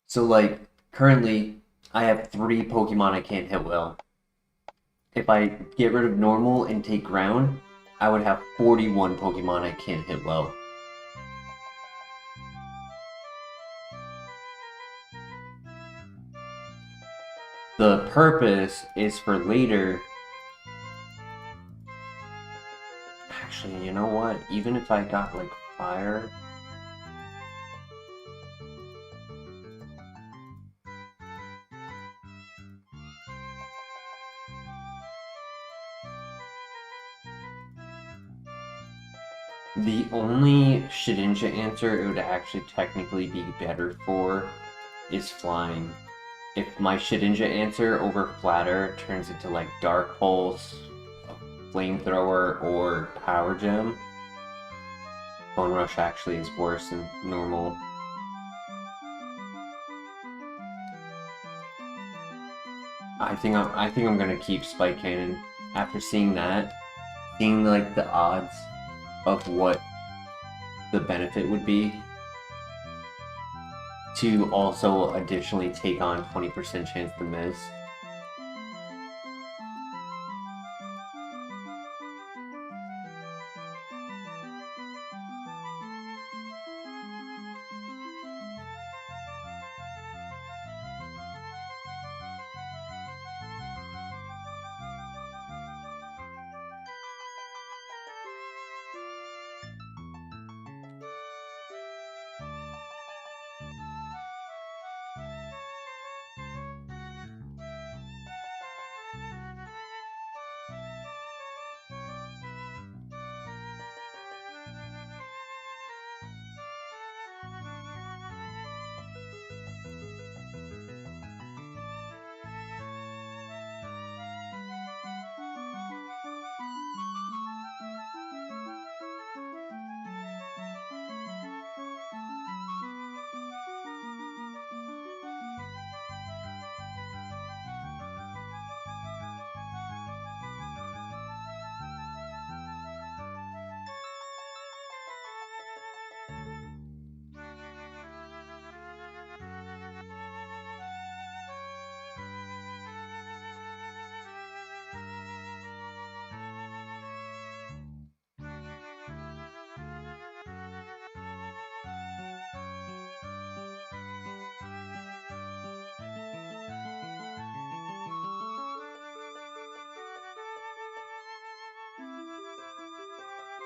So, like, currently, I have 3 Pokemon I can't hit well. If I get rid of normal and take ground, I would have 41 Pokemon I can't hit well. The purpose is for later Actually, you know what? Even if I got like fire. The only Shedinja answer it would actually technically be better for is flying. If my Shedinja answer over Flatter turns into like Dark Pulse, Flamethrower, or Power Gem, Bone Rush actually is worse than normal. I think I'm gonna keep Spike Cannon. After seeing that, seeing like the odds of what the benefit would be to also additionally take on 20% chance to miss.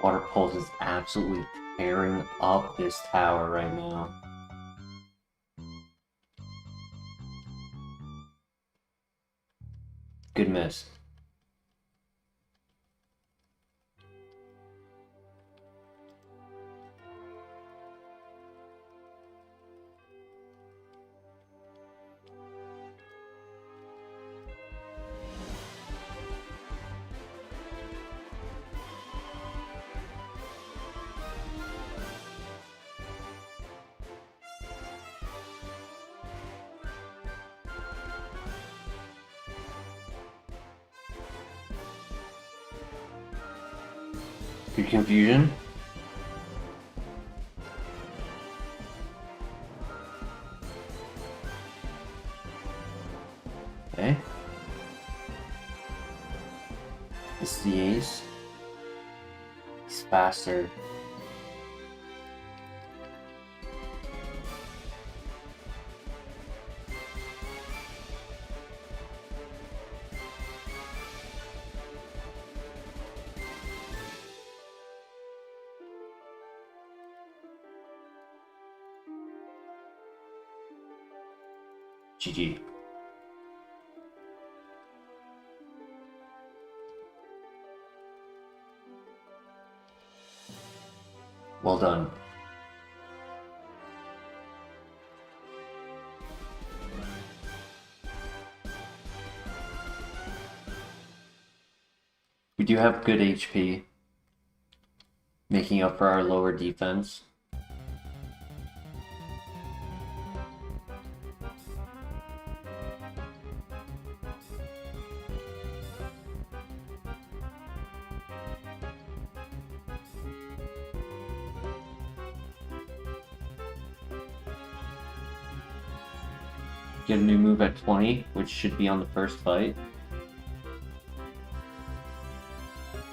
Water Pulse is absolutely tearing up this tower right now. Good miss. Good confusion. Okay. This is the ace. He's faster. GG. Well done. We do have good HP, making up for our lower defense. Get a new move at 20, which should be on the first fight.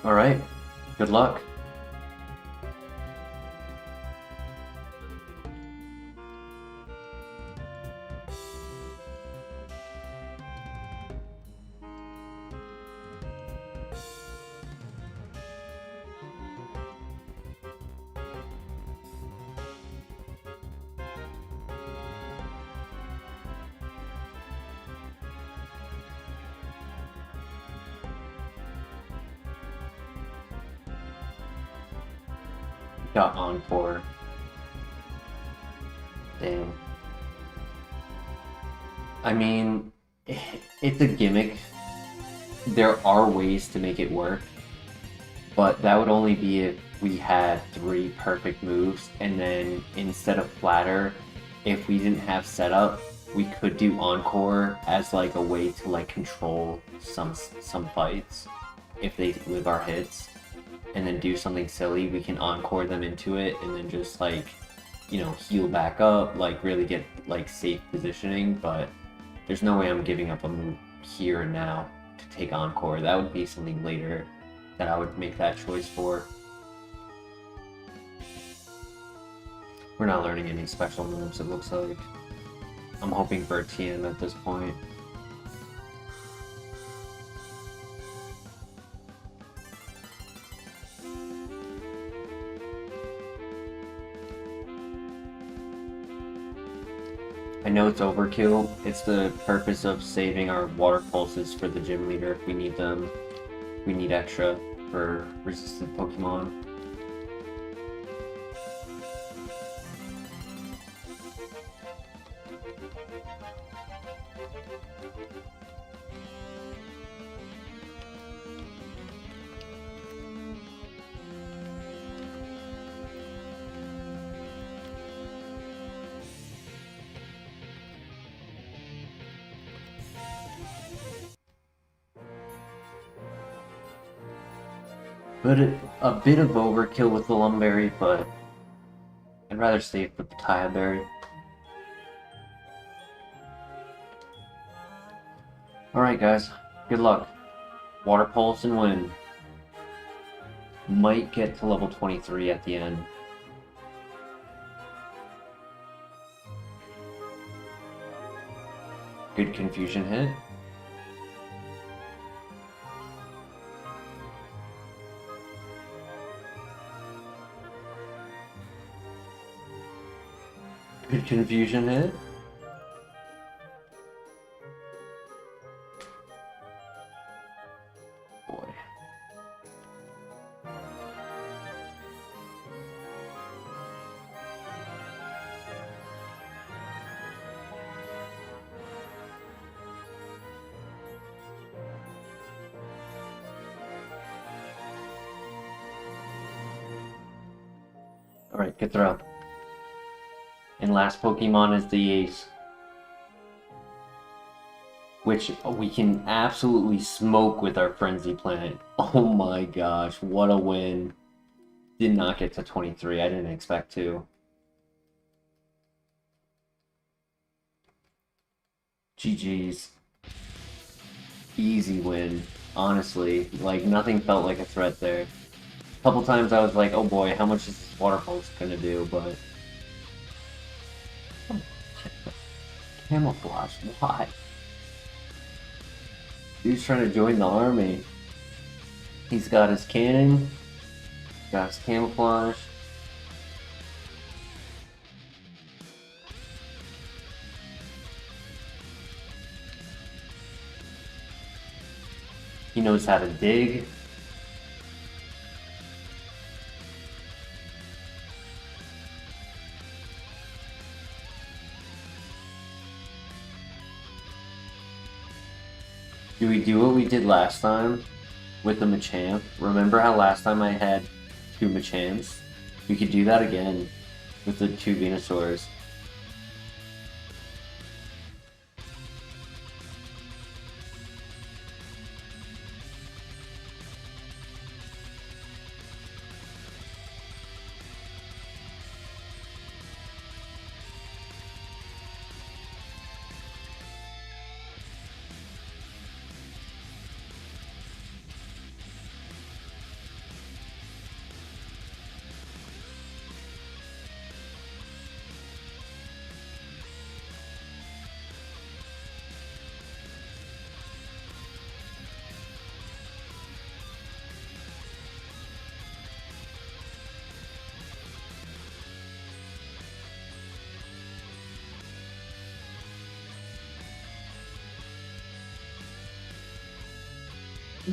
Alright, good luck. Got Encore. Damn. I mean, it's a gimmick. There are ways to make it work, but that would only be if we had 3 perfect moves, and then instead of Flatter, if we didn't have setup, we could do Encore as like a way to like control some fights if they live our hits, and then do something silly. We can Encore them into it, and then just like, you know, heal back up, like really get like safe positioning. But there's no way I'm giving up a move here and now to take Encore. That would be something later that I would make that choice for. We're not learning any special moves, it looks like. I'm hoping for a TM at this point. I know it's overkill. It's the purpose of saving our water pulses for the gym leader if we need them. We need extra for resistant Pokemon. But a bit of overkill with the Lumberry, but I'd rather save the Pataya Berry. Alright guys, good luck. Water Pulse and win. Might get to level 23 at the end. Good confusion hit. Good confusion hit. Boy. Alright, good throw. And last Pokemon is the Ace, which we can absolutely smoke with our Frenzy Plant. Oh my gosh, what a win. Did not get to 23, I didn't expect to. GG's. Easy win, honestly. Like, nothing felt like a threat there. A couple times I was like, oh boy, how much is this Water Pulse gonna do, but... Camouflage, why? Dude's trying to join the army. He's got his cannon, got his camouflage. He knows how to dig. Do we do what we did last time with the Machamp? Remember how last time I had 2 Machamps? We could do that again with the 2 Venusaurs.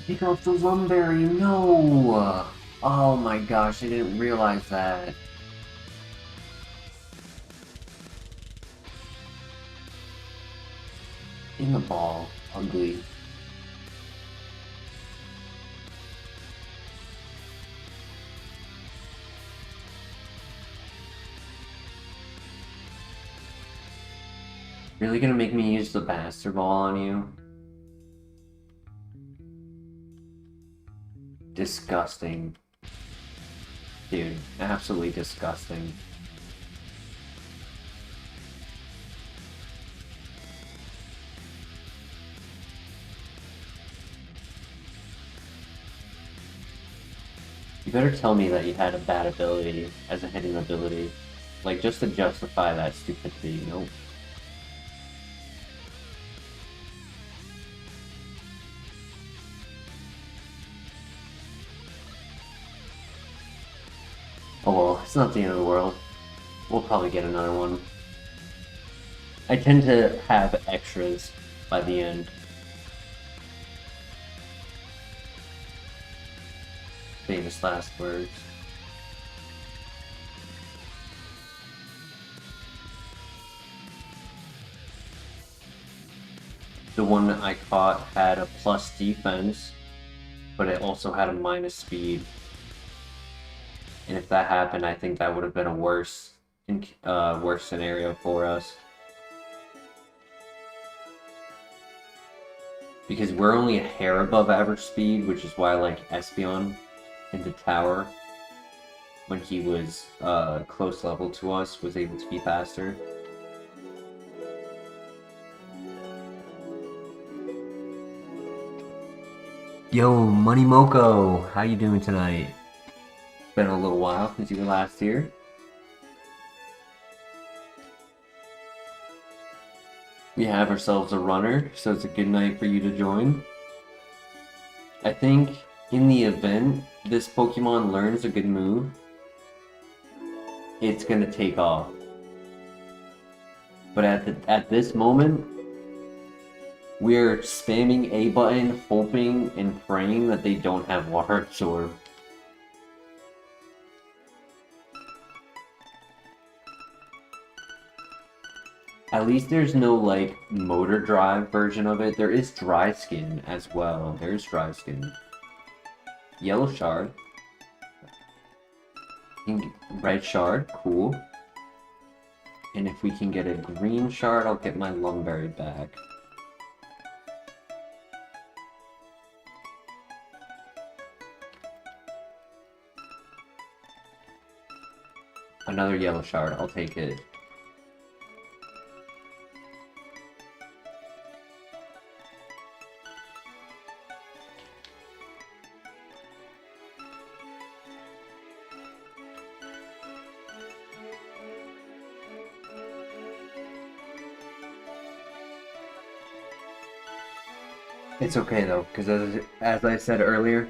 Pick off the Lumberry, no! Oh my gosh, I didn't realize that. In the ball. Ugly. Really gonna make me use the Master Ball on you? Disgusting. Dude, absolutely disgusting. You better tell me that you had a bad ability as a hitting ability. Like, just to justify that stupidity. Nope. Oh well, it's not the end of the world. We'll probably get another one. I tend to have extras by the end. Famous last words. The one that I caught had a plus defense, but it also had a minus speed. And if that happened, I think that would have been a worse scenario for us. Because we're only a hair above average speed, which is why I like Espeon in the tower, when he was close level to us, was able to be faster. Yo, Money Moko, how you doing tonight? Been a little while since you were last here. We have ourselves a runner, so it's a good night for you to join. I think in the event this Pokemon learns a good move, it's gonna take off. But at this moment, we're spamming A button, hoping and praying that they don't have Water Absorb. At least there's no, like, motor drive version of it. There is Dry Skin as well. There's Dry Skin. Yellow Shard. Red Shard, cool. And if we can get a Green Shard, I'll get my Lumberry back. Another Yellow Shard, I'll take it. It's okay though, because as I said earlier,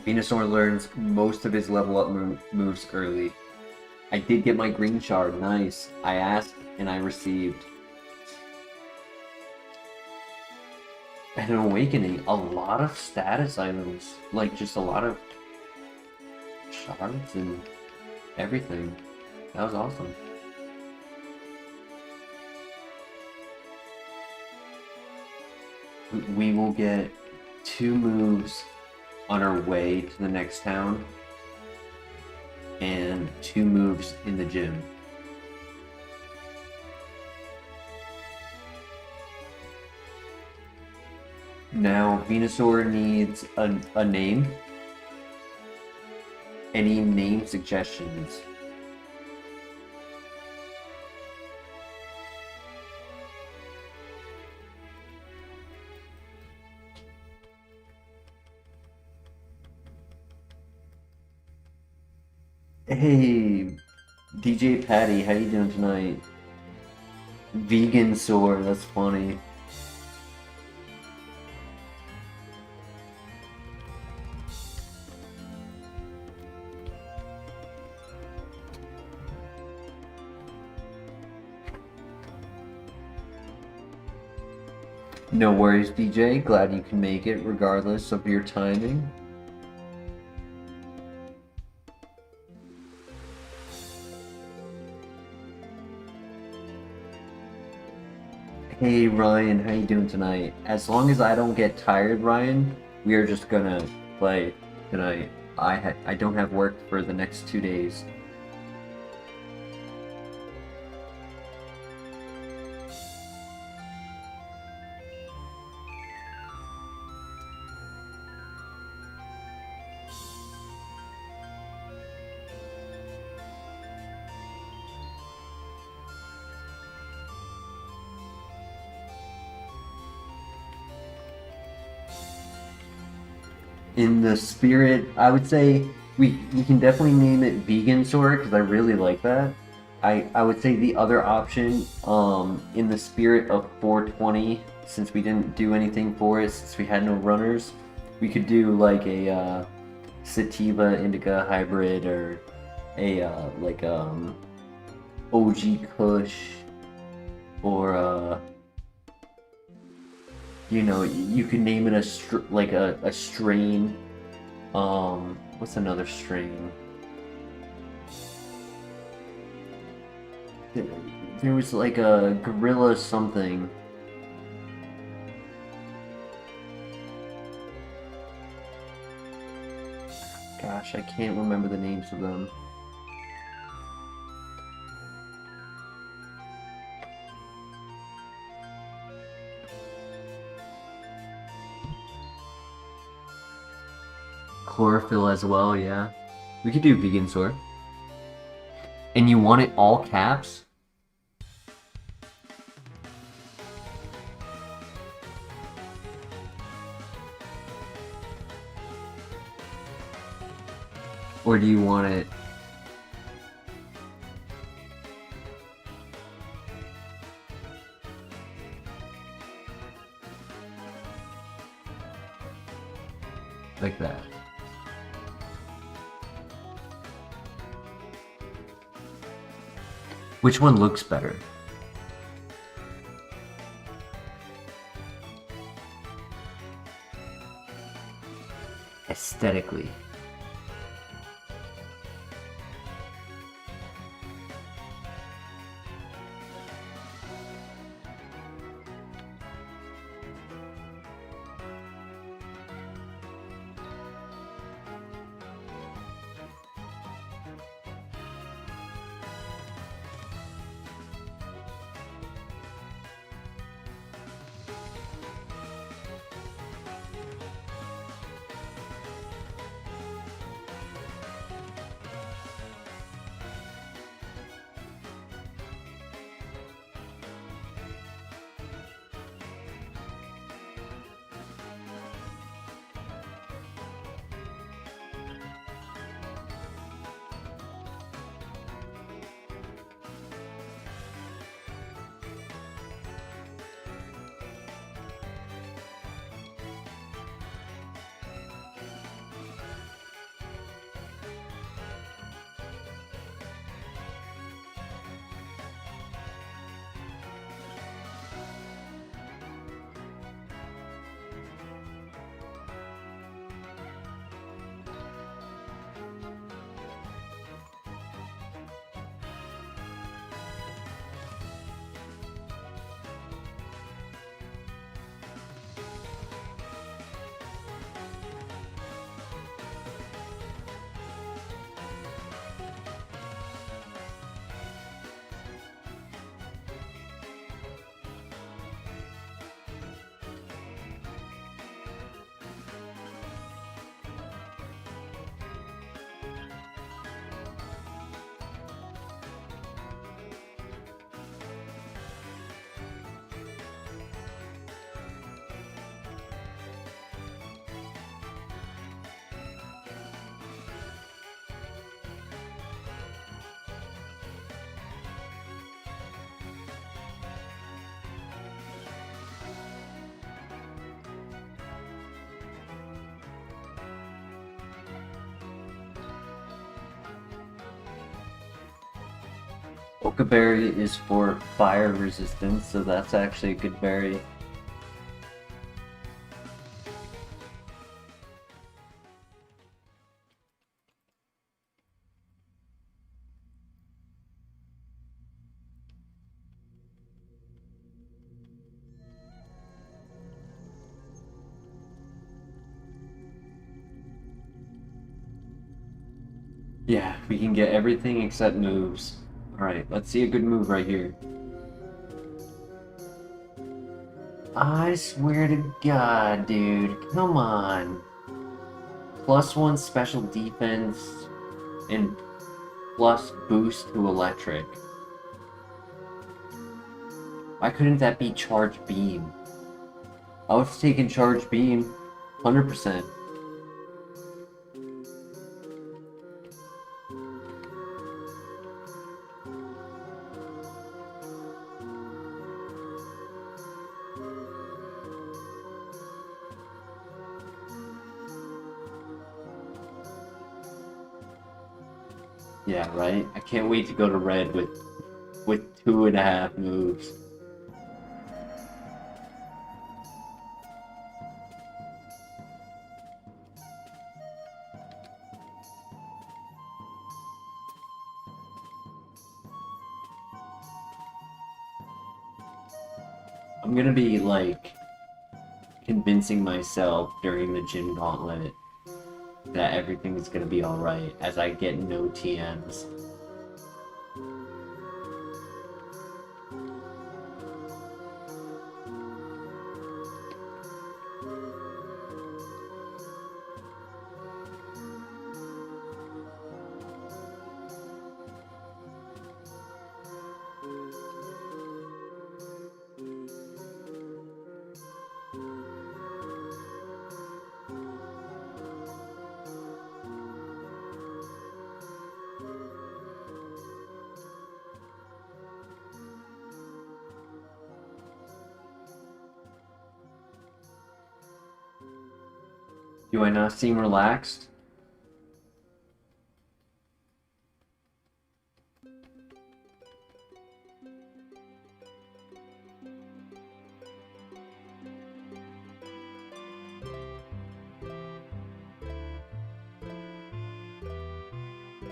Venusaur learns most of his level up moves early. I did get my Green Shard, nice. I asked and I received. And an Awakening, a lot of status items, like just a lot of shards and everything. That was awesome. We will get 2 moves on our way to the next town and 2 moves in the gym. Now Venusaur needs a name. Any name suggestions? Hey, DJ Patty, how you doing tonight? Vegan Soar, that's funny. No worries, DJ. Glad you can make it regardless of your timing. Hey Ryan, how you doing tonight? As long as I don't get tired, Ryan, we are just gonna play tonight. I don't have work for the next 2 days. In the spirit, I would say we can definitely name it Vegan Sword because I really like that. I would say the other option, in the spirit of 420, since we didn't do anything for it, since we had no runners, we could do like a sativa indica hybrid or a like OG Kush or you know, you could name it like a strain. What's another strain? There was like a gorilla something. Gosh, I can't remember the names of them. Chlorophyll as well, yeah. We could do vegan sword. And you want it all caps? Or do you want it like that? Which one looks better? Aesthetically. Okaberry is for fire resistance, so that's actually a good berry. Yeah, we can get everything except moves. Alright, let's see a good move right here. I swear to God, dude. Come on. +1 special defense and plus boost to electric. Why couldn't that be charge beam? I would have taken charge beam. 100%. Yeah, right? I can't wait to go to red with 2.5 moves. I'm gonna be like convincing myself during the gym gauntlet that everything's gonna be alright as I get no TMs. Do I not seem relaxed?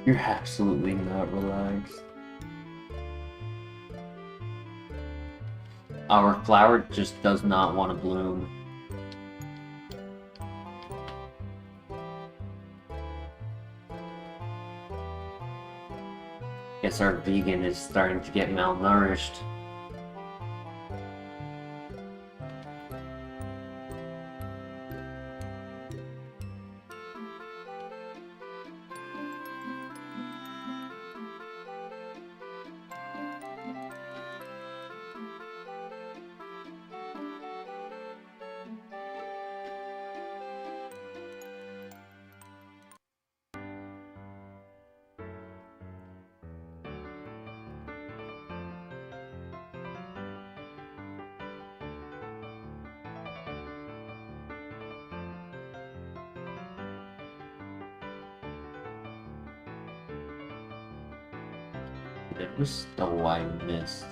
You're absolutely not relaxed. Our flower just does not want to bloom. Guess our vegan is starting to get malnourished. It was so I missed.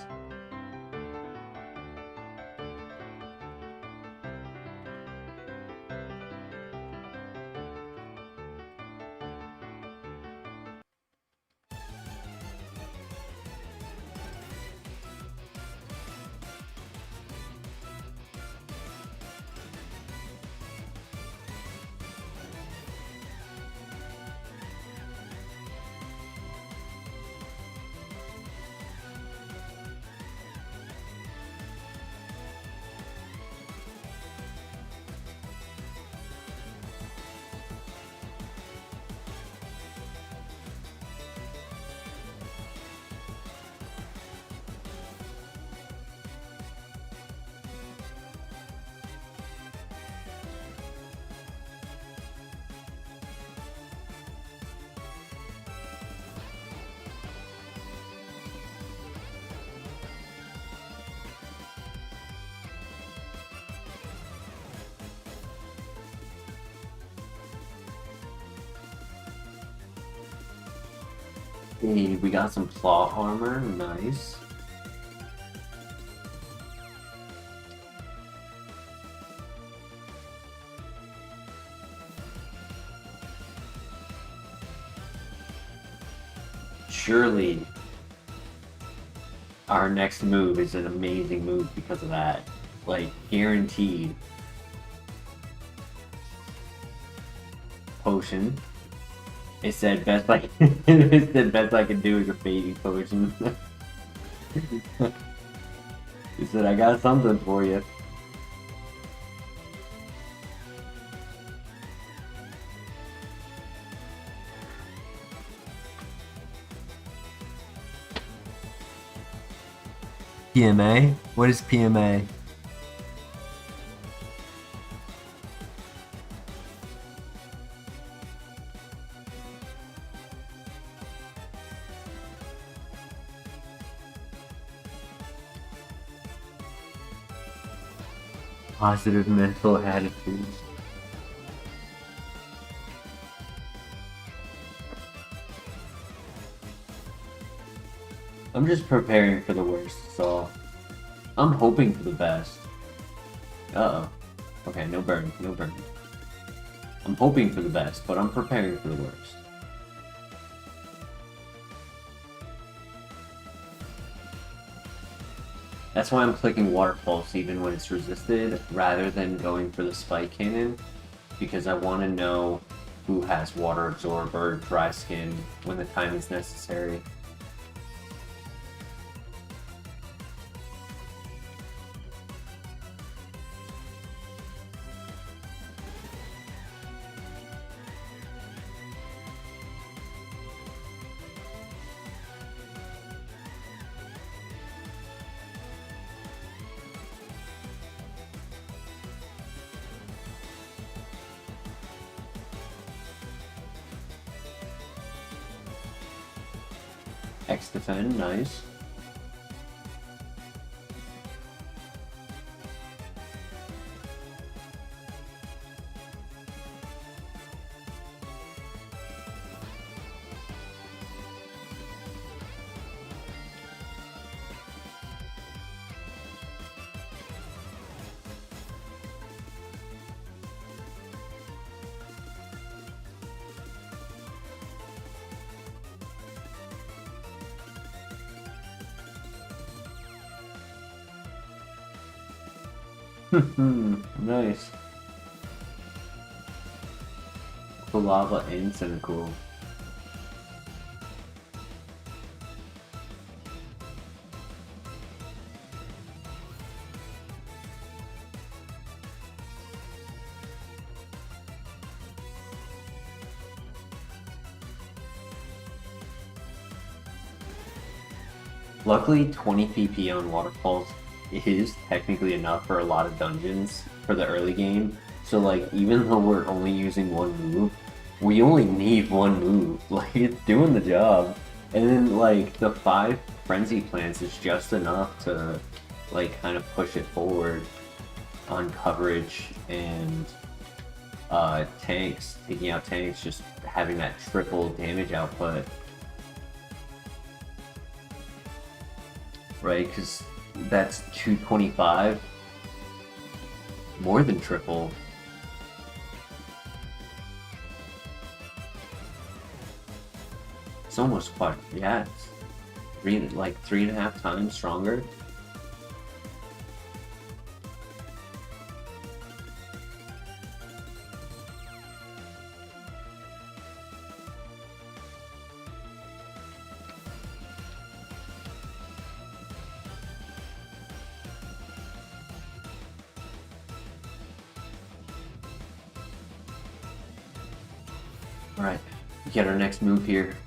Hey, we got some plot armor, nice. Surely our next move is an amazing move because of that. Like, guaranteed. Potion. It said best I it said best I could do is a baby potion. It said I got something for you. PMA? What is PMA? Positive mental attitude. I'm just preparing for the worst, so I'm hoping for the best. Uh-oh. Okay, no burn, no burn. I'm hoping for the best, but I'm preparing for the worst. That's why I'm clicking Water Pulse even when it's resisted, rather than going for the Spike Cannon, because I want to know who has Water Absorb or Dry Skin when the time is necessary. X defend, nice. Nice. The lava and Cynical. Luckily, 20 PP on Waterfalls is technically enough for a lot of dungeons for the early game. So like, even though we're only using one move, we only need one move. Like, it's doing the job. And then like, the 5 Frenzy Plants is just enough to like, kind of push it forward on coverage and tanks, taking out tanks, just having that triple damage output. Right, because that's 225, more than triple. It's almost quite, yeah, it's like 3.5 times stronger. Alright, we get our next move here.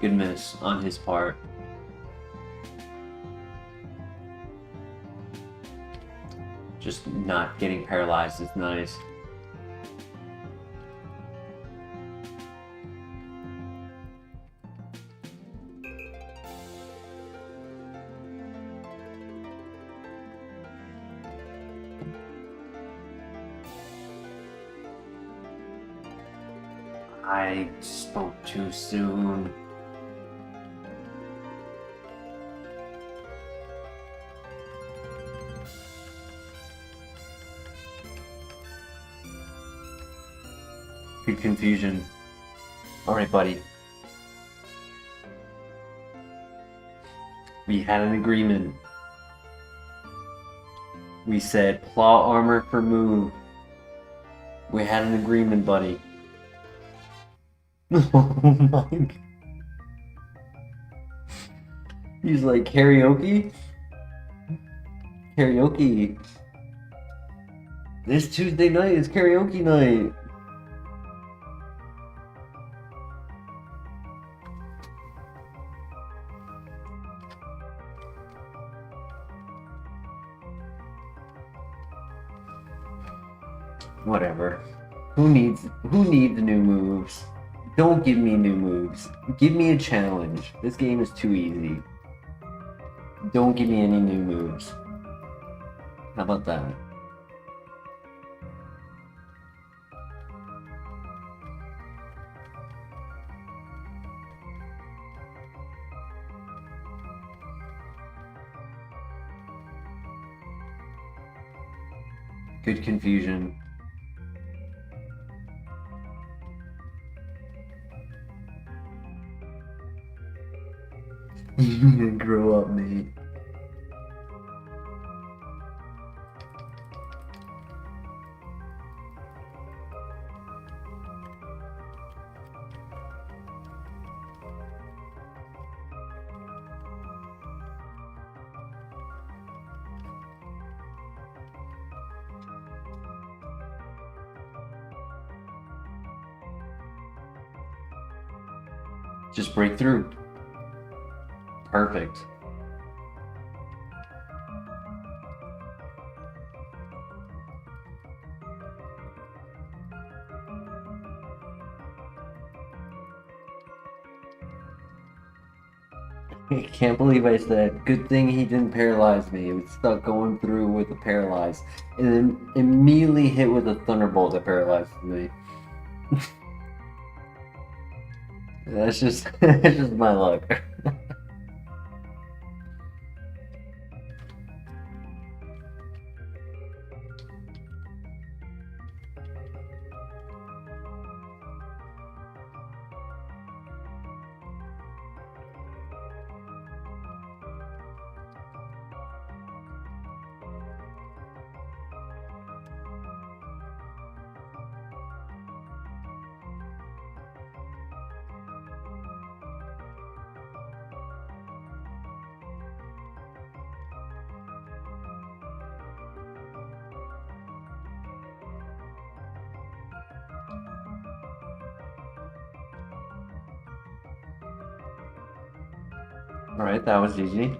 Good miss on his part. Just not getting paralyzed is nice. I spoke too soon. Good confusion. Alright, buddy. We had an agreement. We said plot armor for move. We had an agreement, buddy. Oh my god. He's like, karaoke? Karaoke. This Tuesday night is karaoke night. Whatever. Who needs new moves? Don't give me new moves. Give me a challenge. This game is too easy. Don't give me any new moves. How about that? Good confusion. You need to grow up, mate. Just break through. Perfect. I can't believe I said, good thing he didn't paralyze me. It was stuck going through with a paralyze. And then immediately hit with a thunderbolt that paralyzed me. That's just my luck. Alright, that was easy.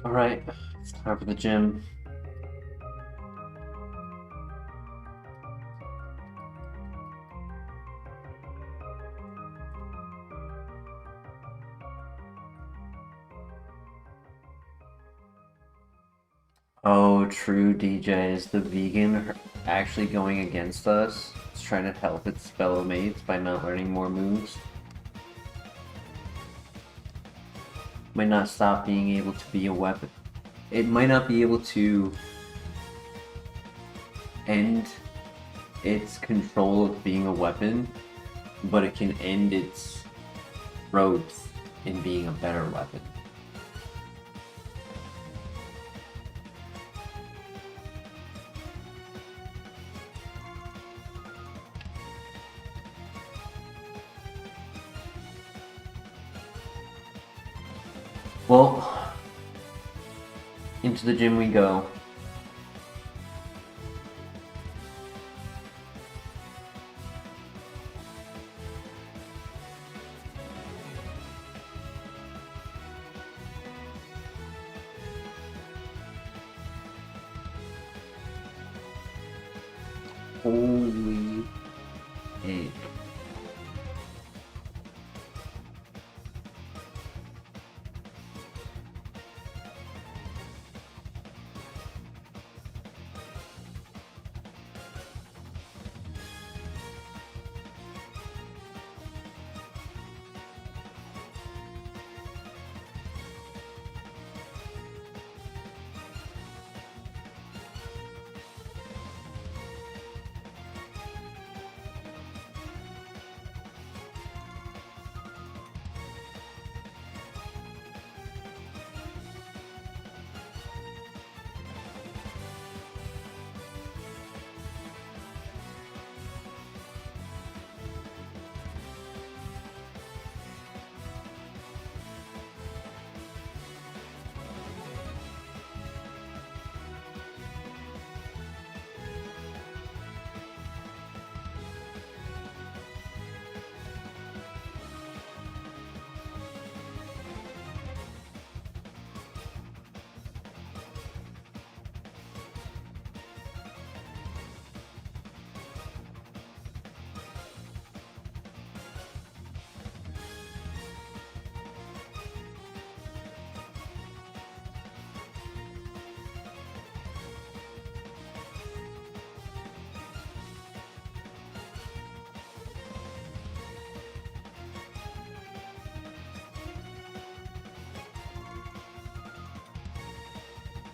Alright, it's time for the gym. Oh, true, DJ. Is the vegan actually going against us? It's trying to help its fellow mates by not learning more moves? Might not stop being able to be a weapon. It might not be able to end its control of being a weapon, but it can end its growth in being a better weapon. Well, into the gym we go. Holy egg.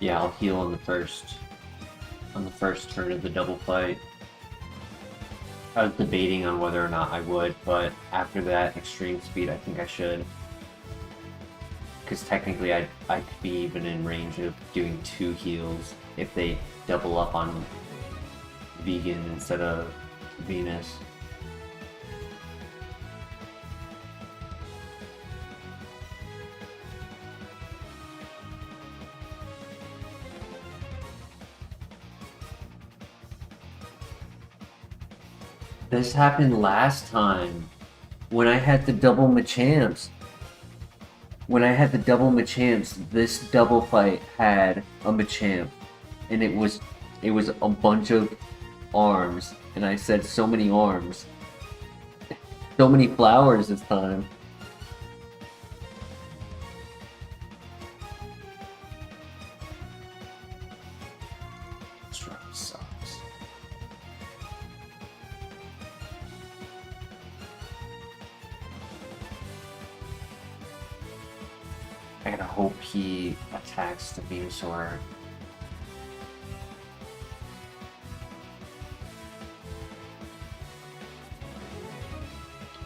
Yeah, I'll heal on the first turn of the double fight. I was debating on whether or not I would, but after that extreme speed, I think I should. Because technically, I could be even in range of doing 2 heals if they double up on Vegan instead of Venus. This happened last time when I had the double Machamps. When I had the double Machamps, this double fight had a Machamp, and it was a bunch of arms, and I said so many arms, so many flowers this time. This run sucks. I gotta hope he attacks the Venusaur.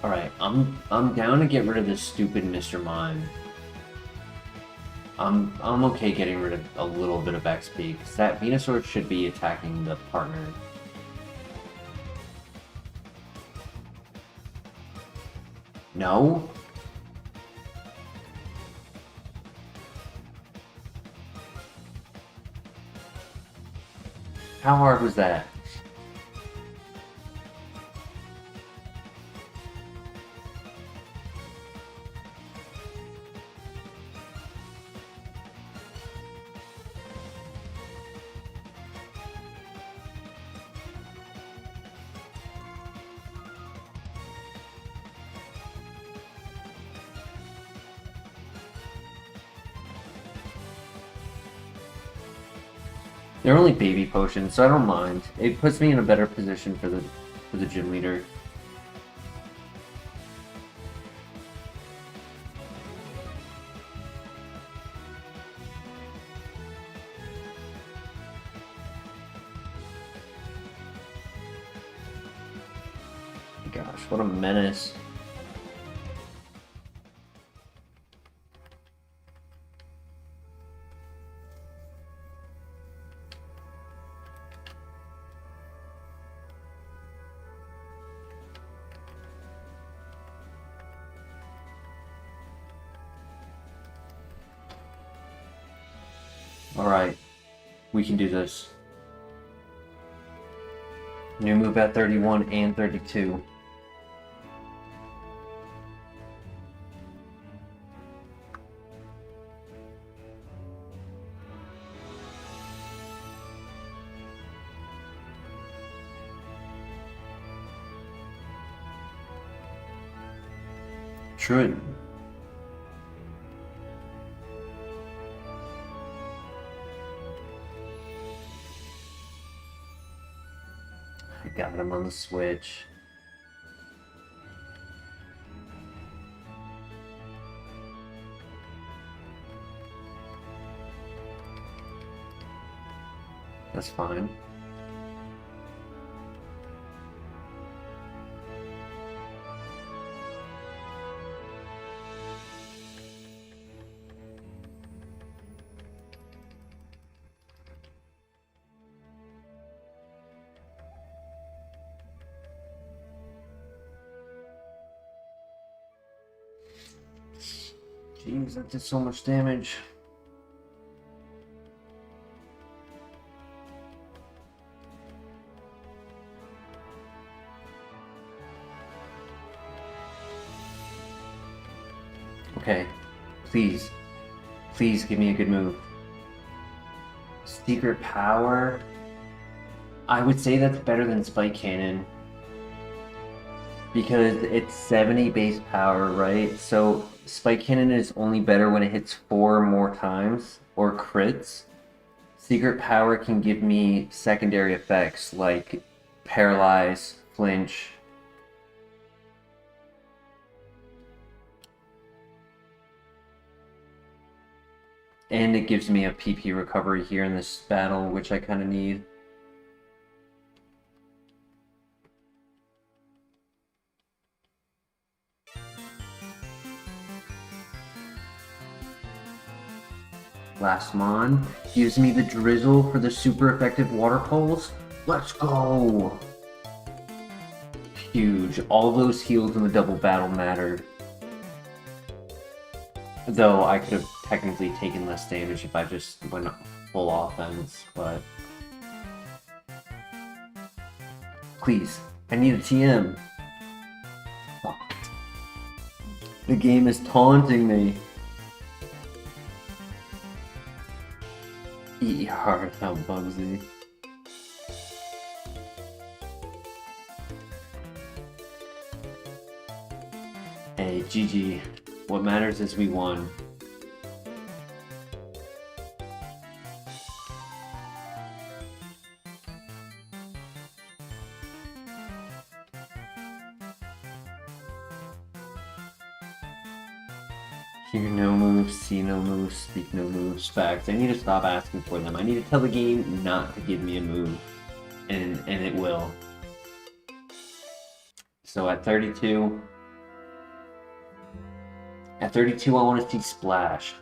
Alright, I'm down to get rid of this stupid Mr. Mime. I'm okay getting rid of a little bit of XP, because that Venusaur should be attacking the partner. No? How hard was that? They're only baby potions, so I don't mind. It puts me in a better position for the gym leader. Gosh, what a menace. Alright, we can do this. New move at 31 and 32. True. I got him on the Switch. That's fine. Jeez, that did so much damage. Okay, please. Please give me a good move. Secret Power? I would say that's better than Spike Cannon. Because it's 70 base power, right? So Spike Cannon is only better when it hits 4 more times, or crits. Secret Power can give me secondary effects like Paralyze, Flinch. And it gives me a PP recovery here in this battle, which I kind of need. Last Mon gives me the drizzle for the super effective water pulse. Let's go! Huge. All those heals in the double battle mattered. Though I could have technically taken less damage if I just went full offense, but... Please, I need a TM. The game is taunting me. Eat hard out, Bugsy. Hey, GG. What matters is we won. Hear no moves, see no moves, speak no moves. Facts. I need to stop asking for them. I need to tell the game not to give me a move. And it will. So at 32... At 32, I want to see Splash.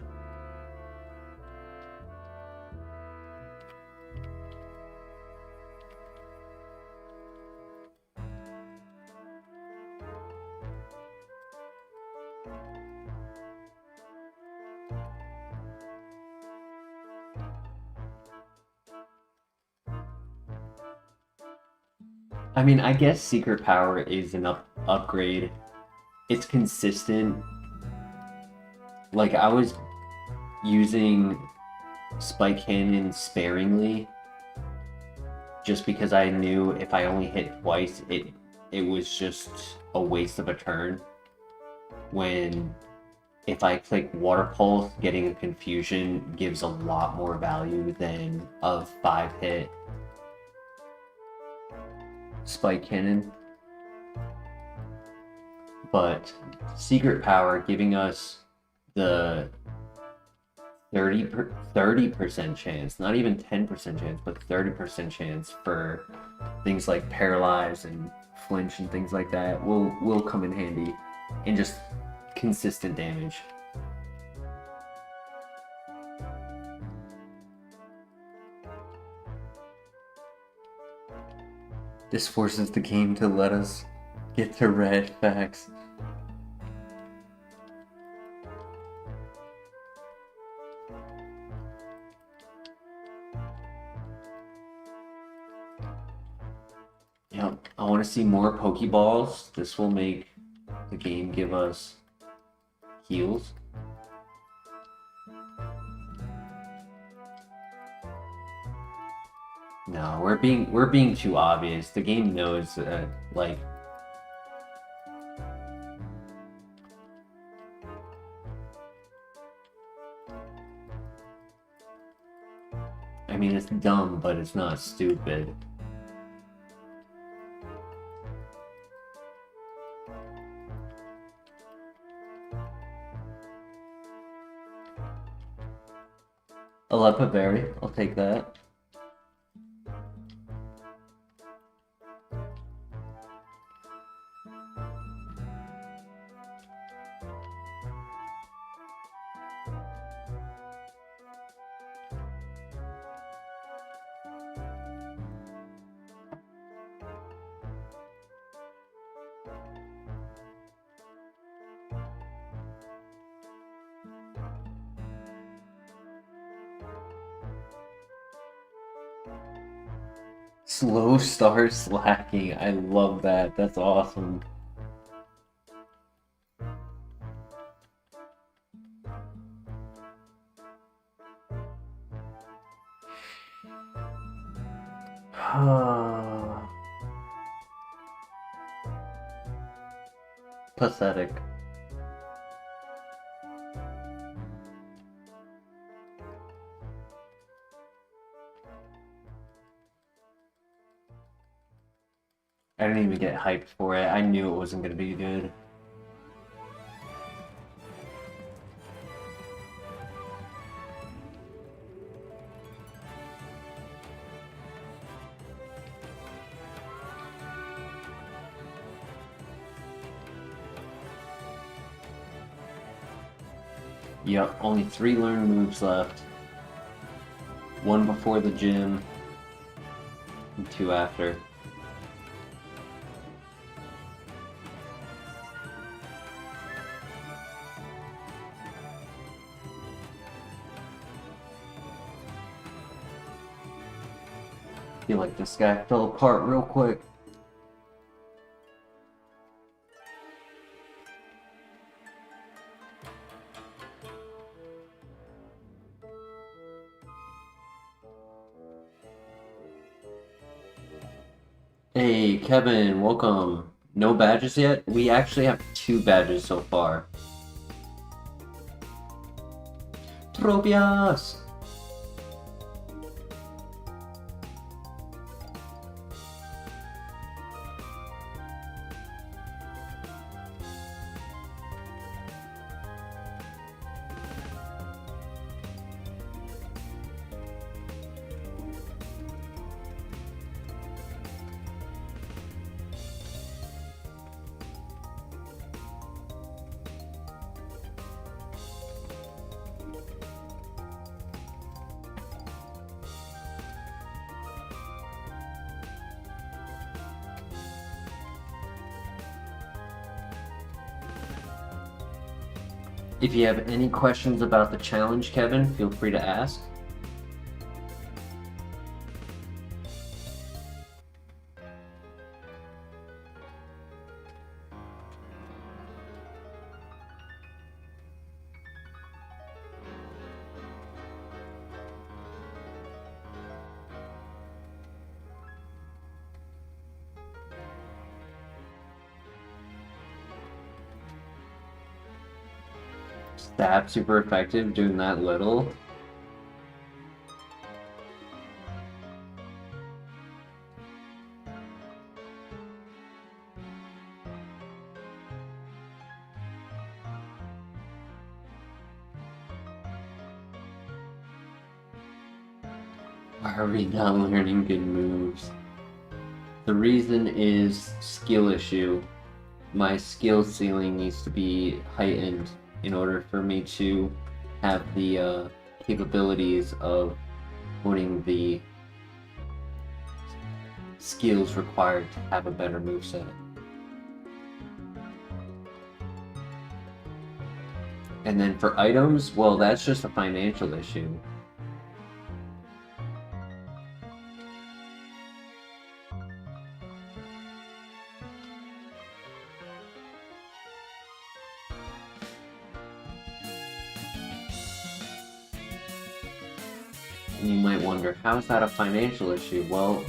I mean, I guess Secret Power is an upgrade. It's consistent. Like, I was using Spike Cannon sparingly just because I knew if I only hit twice, it was just a waste of a turn. When if I click Water Pulse, getting a Confusion gives a lot more value than a 5-hit Spike Cannon. But Secret Power giving us the 30% chance, not even 10% chance, but 30% chance for things like Paralyze and Flinch and things like that will come in handy in just consistent damage. This forces the game to let us get to red. Facts. Yep, I want to see more Pokeballs. This will make the game give us heals. No, we're being too obvious. The game knows that, like, I mean, it's dumb, but it's not stupid. Alepa Berry, I'll take that. Slow start slacking. I love that. That's awesome. Pathetic. I didn't even get hyped for it. I knew it wasn't going to be good. Yep, only 3 learned moves left. 1 before the gym, and 2 after. Feel like this guy fell apart real quick. Hey, Kevin, welcome. No badges yet? We actually have 2 badges so far. Tropius! If you have any questions about the challenge, Kevin, feel free to ask. Stab super effective doing that little. Why are we not learning good moves? The reason is skill issue. My skill ceiling needs to be heightened in order for me to have the capabilities of putting the skills required to have a better moveset. And then for items, well, that's just a financial issue. You might wonder, how is that a financial issue? Well,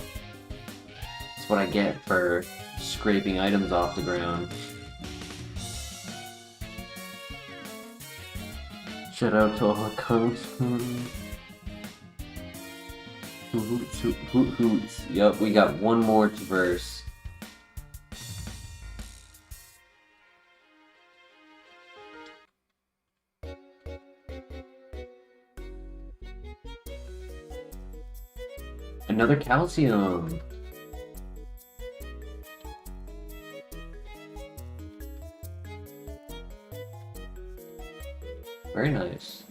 it's what I get for scraping items off the ground. Shout out to all accounts. Hoots. Yup, we got one more to verse. Another calcium. Very nice.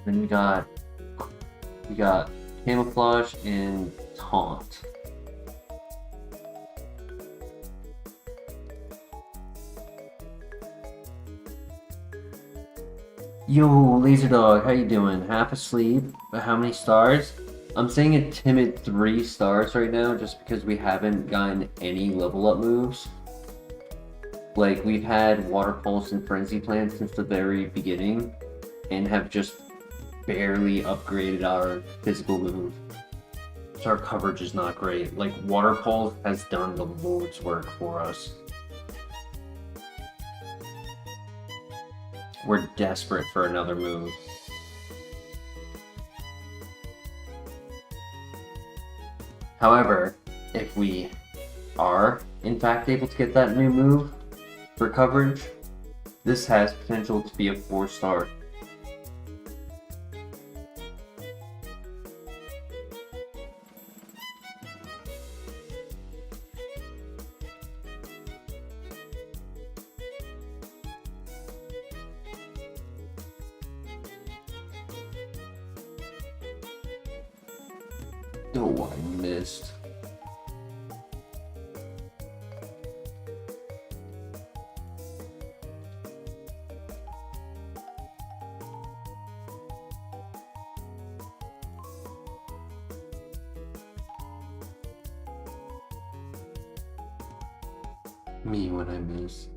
Then we got camouflage and taunt. Yo, Laser Dog, how you doing? Half asleep? How many stars? I'm saying a timid 3 stars right now just because we haven't gotten any level up moves. Like, we've had Water Pulse and Frenzy Plant since the very beginning and have just barely upgraded our physical move. So our coverage is not great. Like, Water Pulse has done the Lord's work for us. We're desperate for another move. However, if we are, in fact, able to get that new move for coverage, this has potential to be a 4-star. Oh, I missed. Me when I miss.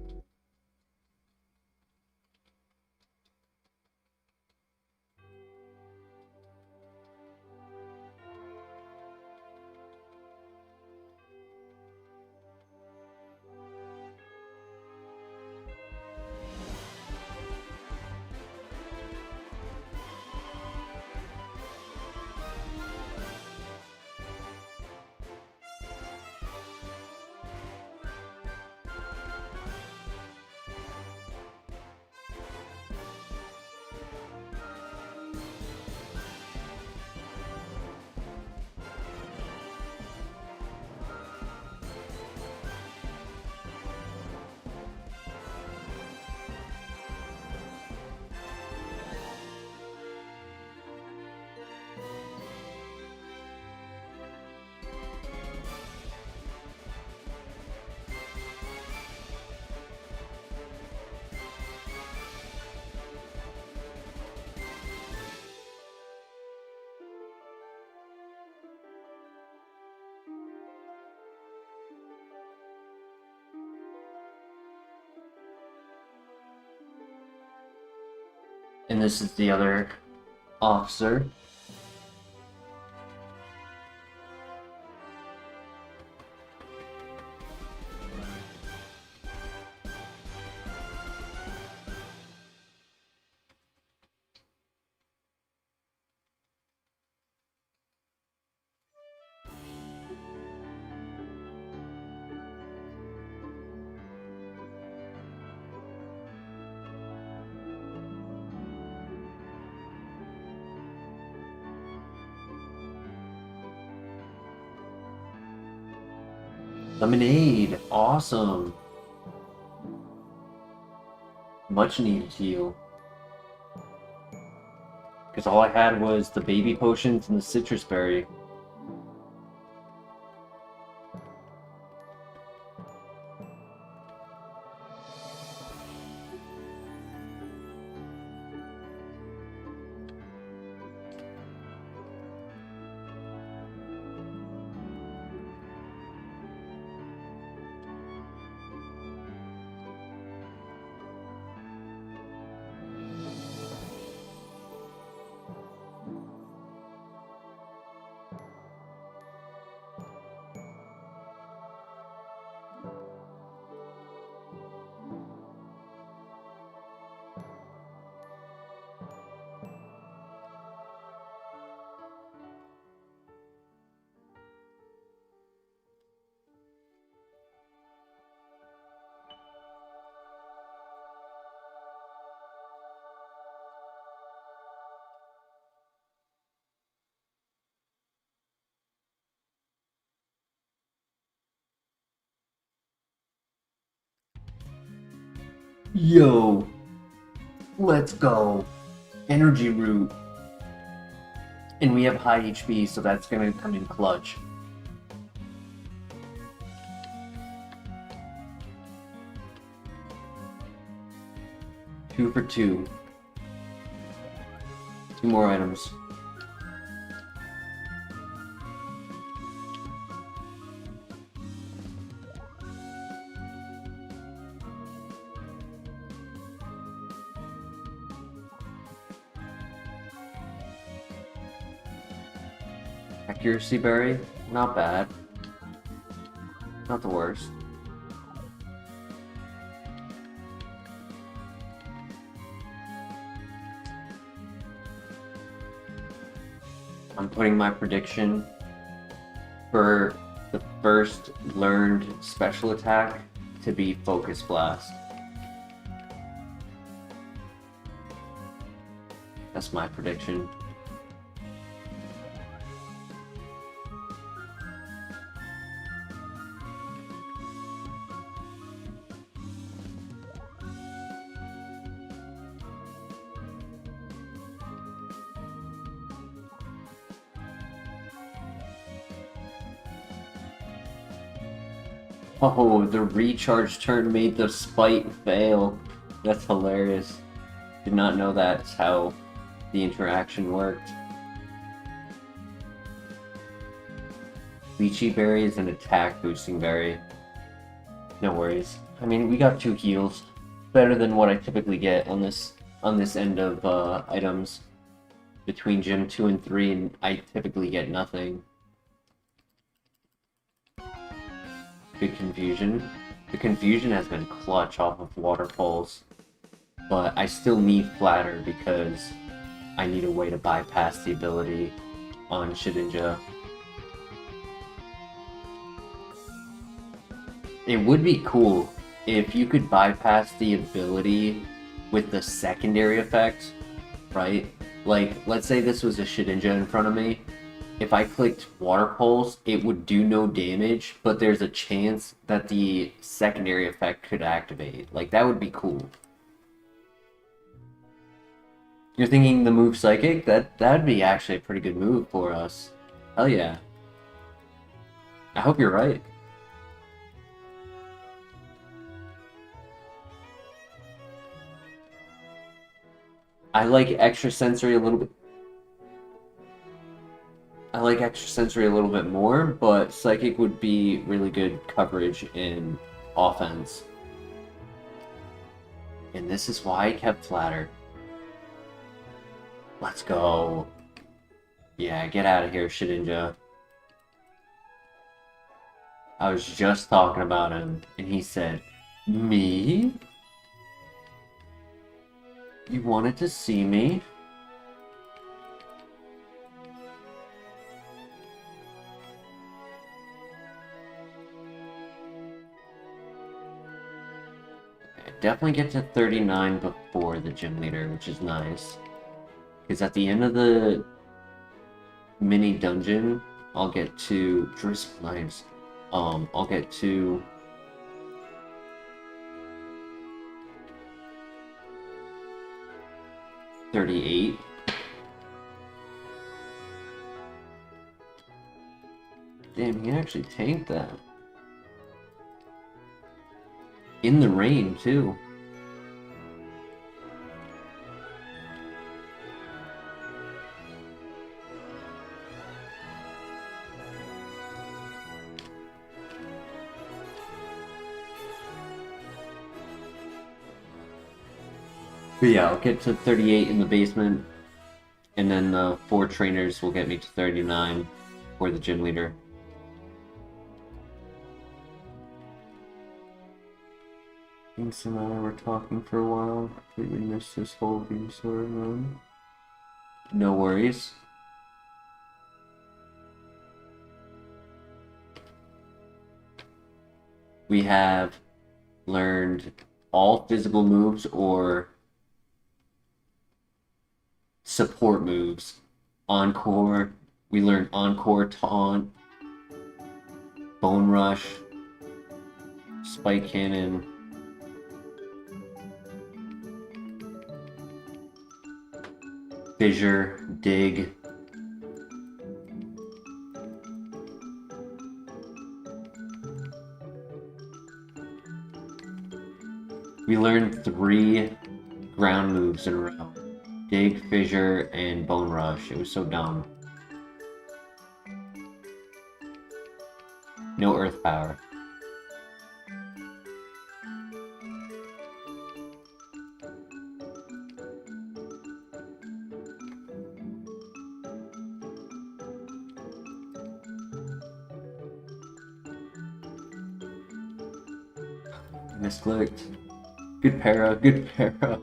And this is the other officer. Lemonade, awesome. Much needed heal. Because all I had was the baby potions and the citrus berry. Yo, let's go. Energy root. And we have high HP, so that's gonna come in clutch. Two for two. Two more items. Accuracy berry, not bad. Not the worst. I'm putting my prediction for the first learned special attack to be Focus Blast. That's my prediction. Oh, the recharge turn made the spite fail. That's hilarious. Did not know that's how the interaction worked. Lychee berry is an attack boosting berry. No worries. I mean, we got 2 heals. Better than what I typically get on this end of items. Between gym 2 and 3, and I typically get nothing. Good confusion. The confusion has been clutch off of waterfalls, but I still need flatter because I need a way to bypass the ability on Shedinja. It would be cool if you could bypass the ability with the secondary effect, right? Like, let's say this was a Shedinja in front of me. If I clicked Water Pulse, it would do no damage, but there's a chance that the secondary effect could activate. Like, that would be cool. You're thinking the move Psychic? That'd be actually a pretty good move for us. Hell yeah. I hope you're right. I like extrasensory a little bit. I like extrasensory a little bit more, but Psychic would be really good coverage in offense. And this is why I kept flatter. Let's go. Yeah, get out of here, Shedinja. I was just talking about him, and he said, "Me? You wanted to see me?" Definitely get to 39 before the gym leader, which is nice. Because at the end of the mini dungeon, I'll get to Drizzle Knives. I'll get to 38. Damn, he actually tanked that. In the rain, too. But yeah, I'll get to 38 in the basement, and then the 4 trainers will get me to 39 for the gym leader. Thanks, and I were talking for a while. Completely missed this whole Venusaur run. No worries. We have learned all physical moves or support moves. Encore. We learned Encore, Taunt, Bone Rush, Spike Cannon, Fissure, Dig, We learned 3 ground moves in a row. Dig, Fissure, and Bone Rush. It was so dumb. No Earth Power. Misclicked. Good para, good para.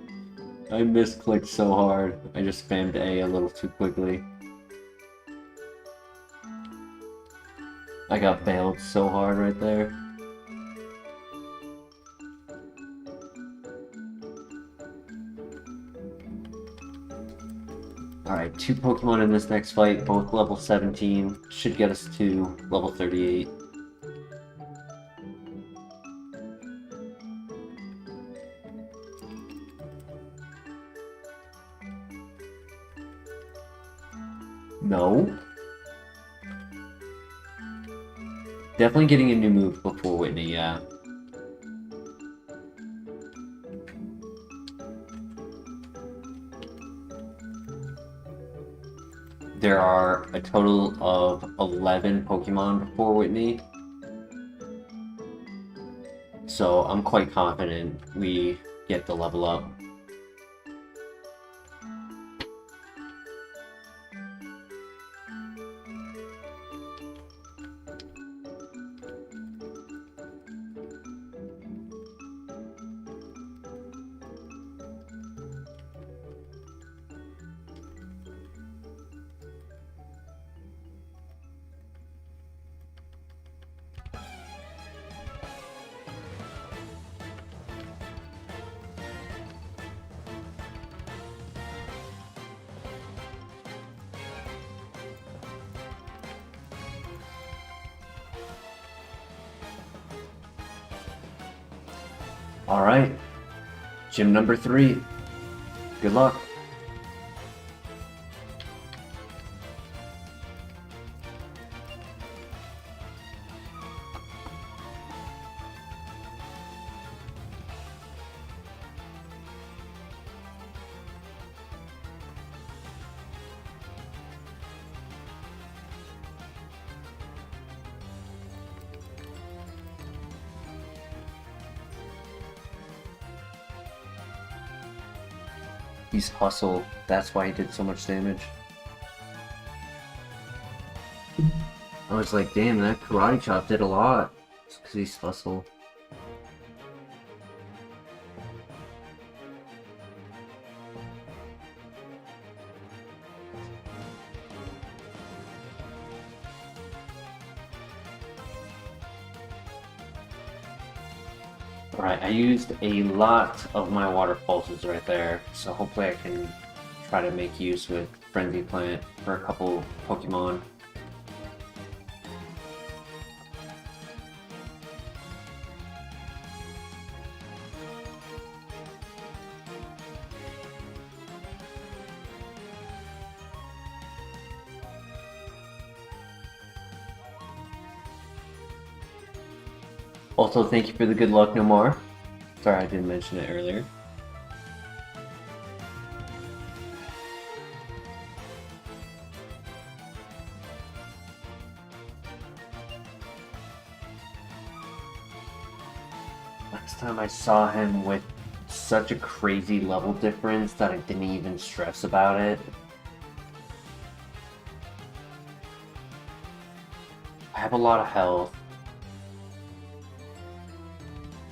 I misclicked so hard. I just spammed A a little too quickly. I got bailed so hard right there. Alright, 2 Pokemon in this next fight, both level 17. Should get us to level 38. No. Definitely getting a new move before Whitney, yeah. There are a total of 11 Pokemon before Whitney. So I'm quite confident we get the level up. Alright, gym number 3. Good luck. He's hustle. That's why he did so much damage. I was like, damn, that karate chop did a lot. It's because he's hustle. Alright, I used a lot of my water pulses right there, so hopefully I can try to make use with Frenzy Plant for a couple Pokemon. Also, thank you for the good luck, no more. Sorry I didn't mention it earlier. Last time I saw him with such a crazy level difference that I didn't even stress about it. I have a lot of health.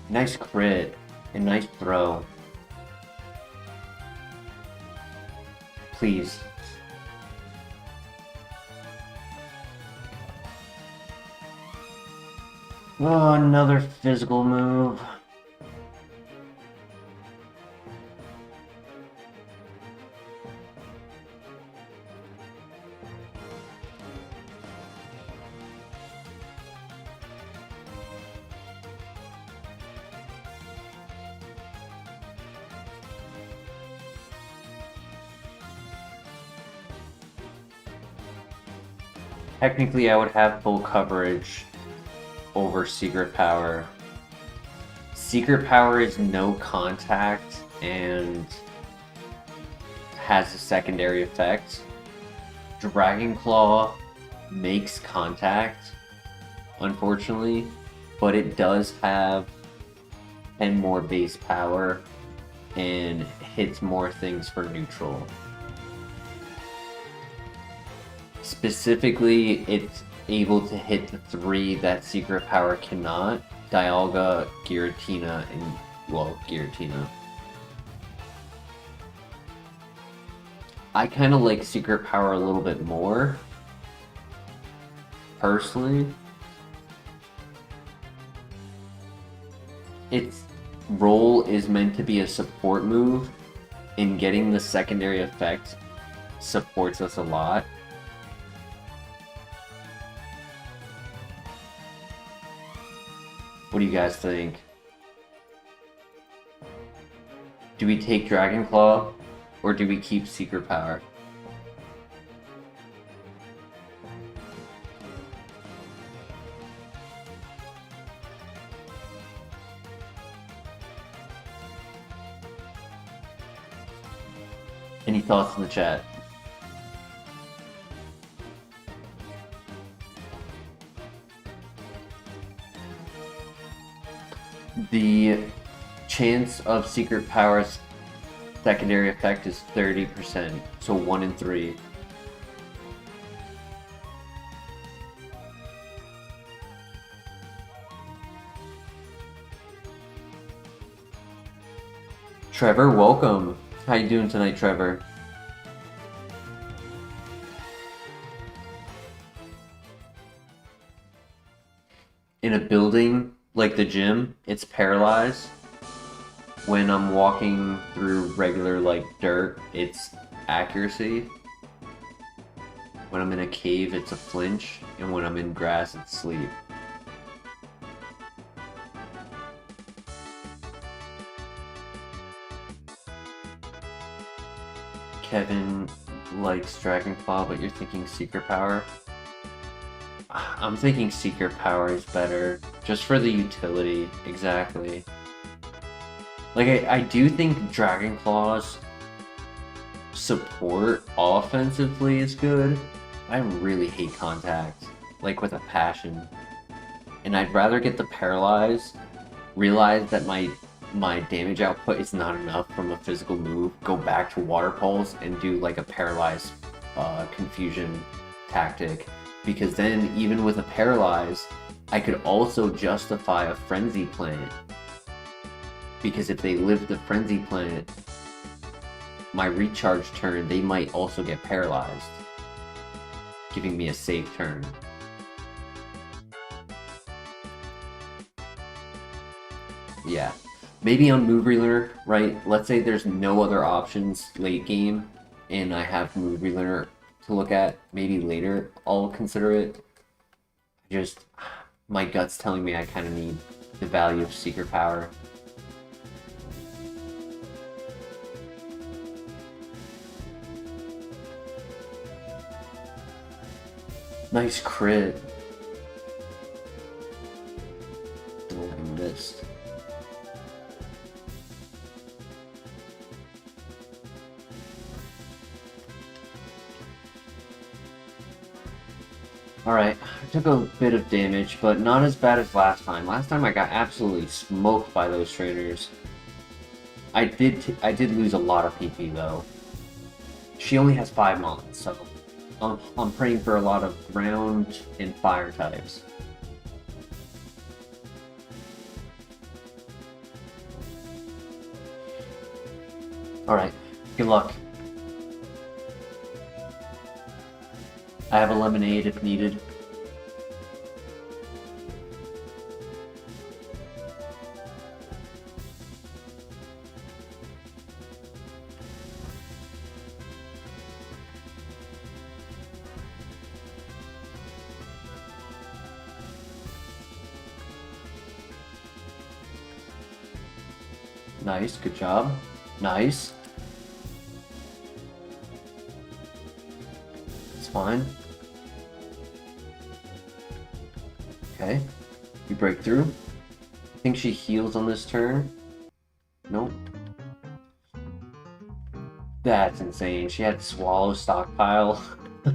Nice crit, and nice throw. Please. Oh, another physical move. Technically, I would have full coverage over Secret Power. Secret power is no contact and has a secondary effect. Dragon Claw makes contact, unfortunately, but it does have 10 more base power and hits more things for neutral. Specifically, it's able to hit the 3 that Secret Power cannot: Dialga, Giratina, and, well, Giratina. I kind of like Secret Power a little bit more, personally. Its role is meant to be a support move, and getting the secondary effect supports us a lot. What do you guys think? Do we take Dragon Claw, or do we keep Secret Power? Any thoughts in the chat? The chance of Secret Power's secondary effect is 30%, so 1 in 3. Trevor, welcome. How you doing tonight, Trevor? In a building like the gym, it's paralyzed. When I'm walking through regular, like, dirt, it's accuracy. When I'm in a cave, it's a flinch. And when I'm in grass, it's sleep. Kevin likes Dragon Claw, but you're thinking Secret Power? I'm thinking Secret Power is better, just for the utility, exactly. Like, I do think Dragon Claw's support offensively is good. I really hate contact, like with a passion. And I'd rather get the Paralyze, realize that my damage output is not enough from a physical move, go back to Water Pulse, and do like a Paralyze confusion tactic. Because then, even with a Paralyze, I could also justify a Frenzy Plant. Because if they live the Frenzy Plant, my recharge turn, they might also get paralyzed, giving me a safe turn. Yeah. Maybe on Move Relearner, right? Let's say there's no other options late game, and I have Move Relearner to look at. Maybe later I'll consider it. Just, my gut's telling me I kind of need the value of Secret Power. Nice crit. Oh, I missed. Alright, I took a bit of damage, but not as bad as last time. Last time I got absolutely smoked by those trainers. I did lose a lot of PP though. She only has 5 mons, so I'm praying for a lot of ground and fire types. Alright, good luck. I have a lemonade if needed. Nice, good job. Nice. It's fine. Okay, you break through. think she heals on this turn. Nope. That's insane. She had swallow stockpile.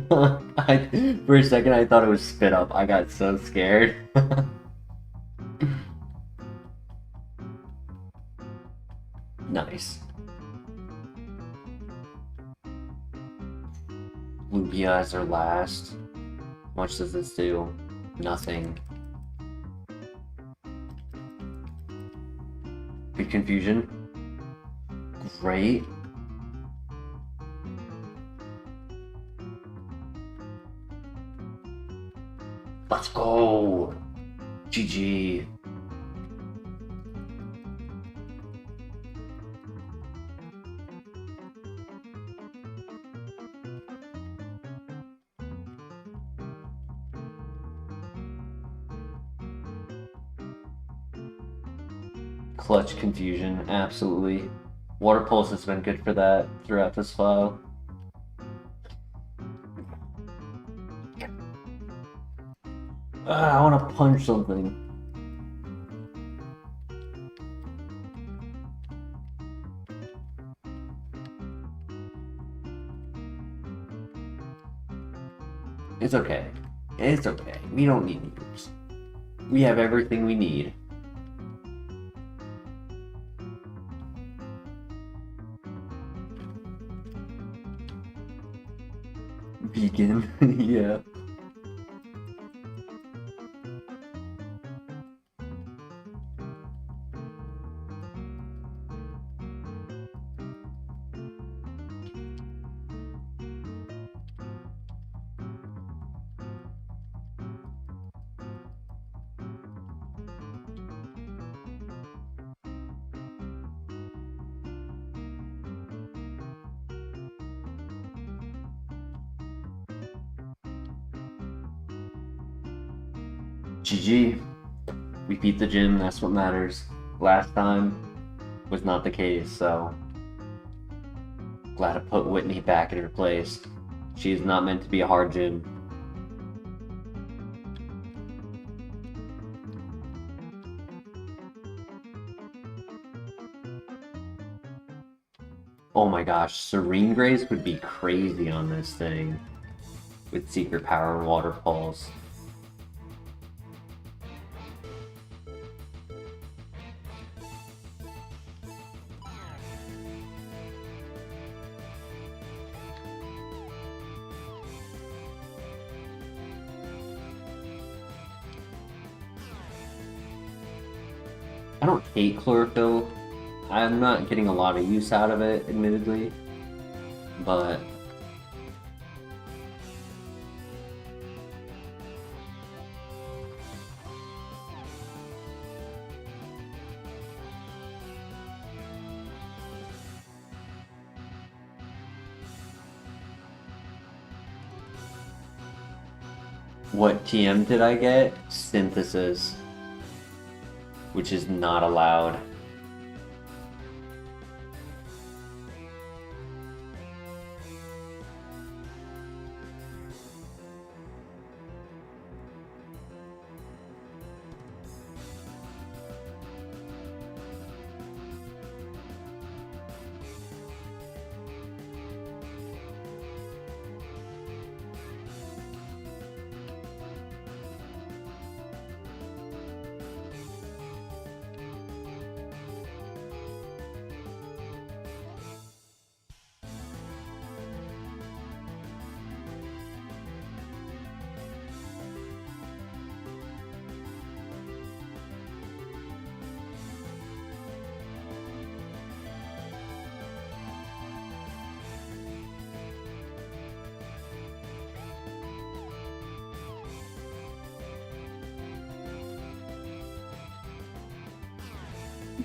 For a second I thought it was spit up. I got so scared. Nice. Lugia as her last. How much does this do? Nothing. Good confusion. Great. Let's go! GG. Clutch confusion, absolutely. Water Pulse has been good for that throughout this file. I want to punch something. It's okay. It's okay. We don't need moves. We have everything we need. Vegan, yeah. GG. We beat the gym, that's what matters. Last time was not the case, so glad to put Whitney back in her place. She is not meant to be a hard gym. Oh my gosh, Serene Grace would be crazy on this thing with Secret Power and Water Pulse. I don't hate chlorophyll. I'm not getting a lot of use out of it, admittedly, but what TM did I get? Synthesis, which is not allowed.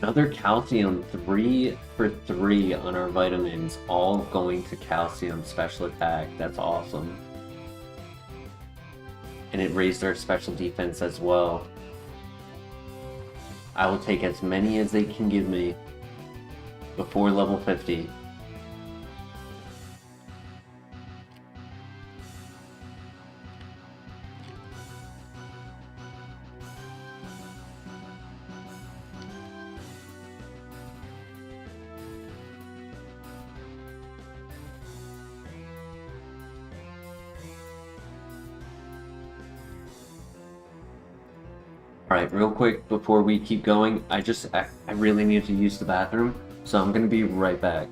Another calcium, 3 for 3 on our vitamins, all going to calcium special attack. That's awesome. And it raised our special defense as well. I will take as many as they can give me before level 50. Alright, real quick before we keep going, I really need to use the bathroom, so I'm gonna be right back.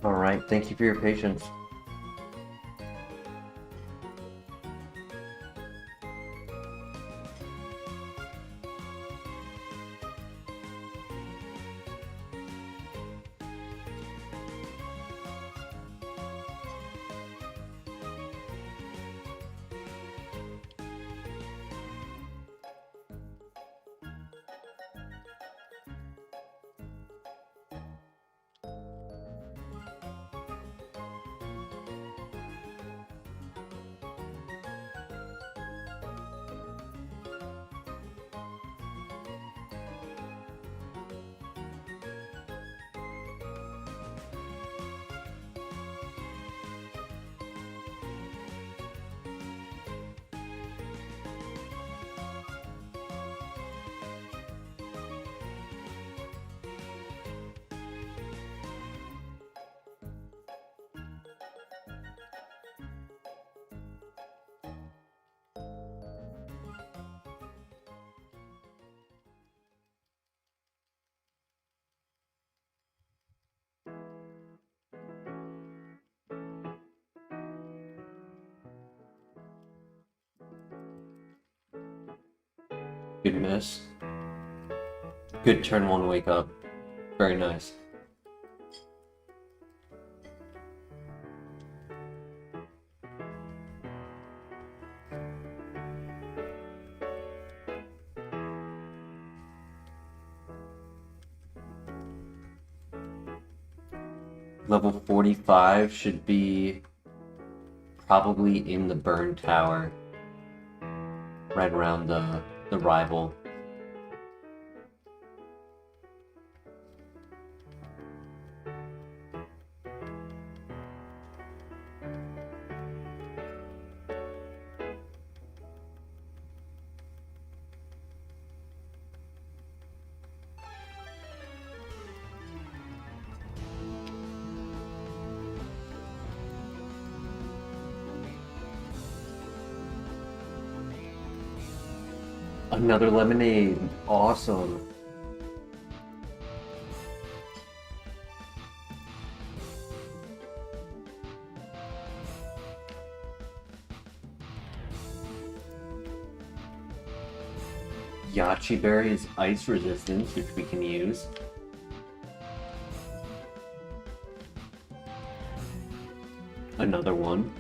Alright, thank you for your patience. Good miss. Good turn 1 wake up. Very nice. Level 45 should be probably in the burn tower, right around the rival. Another lemonade. Awesome. Yachi berry is ice resistance, which we can use. Another one.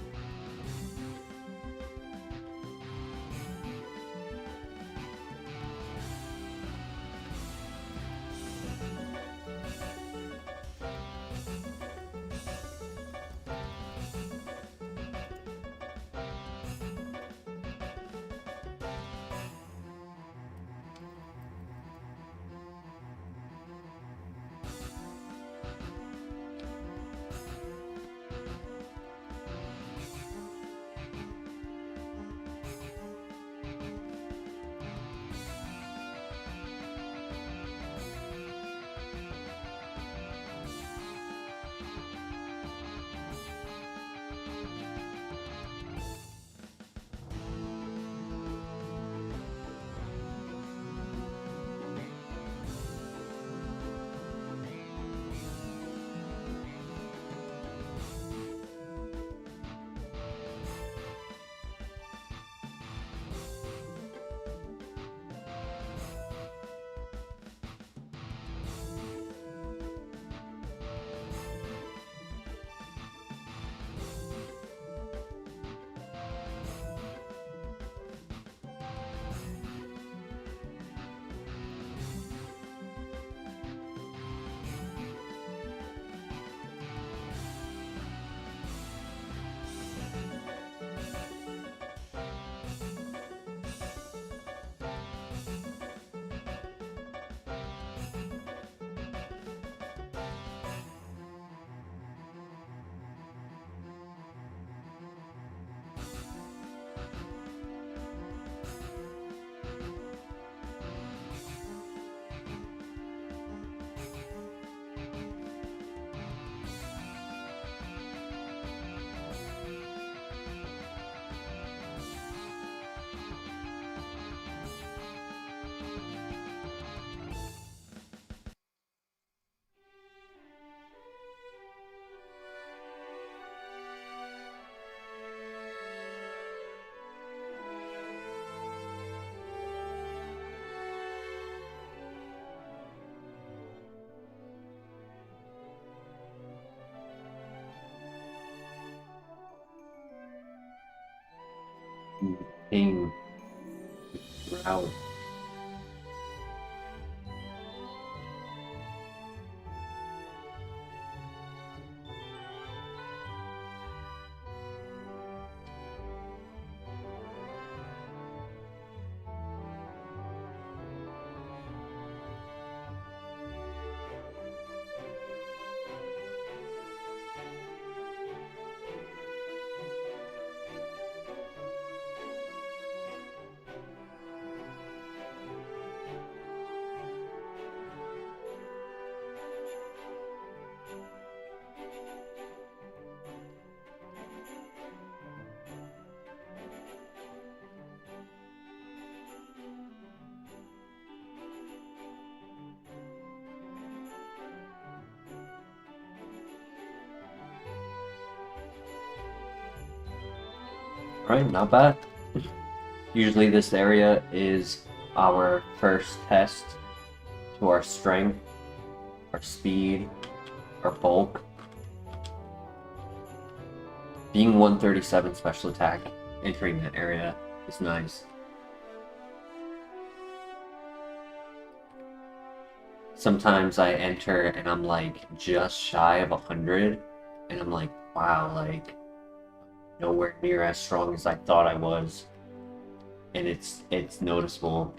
Ping. Route. Alright, not bad. Usually this area is our first test to our strength, our speed, our bulk. Being 137 special attack, entering that area is nice. Sometimes I enter and I'm like just shy of 100, and I'm like, wow, like nowhere near as strong as I thought I was. And it's noticeable.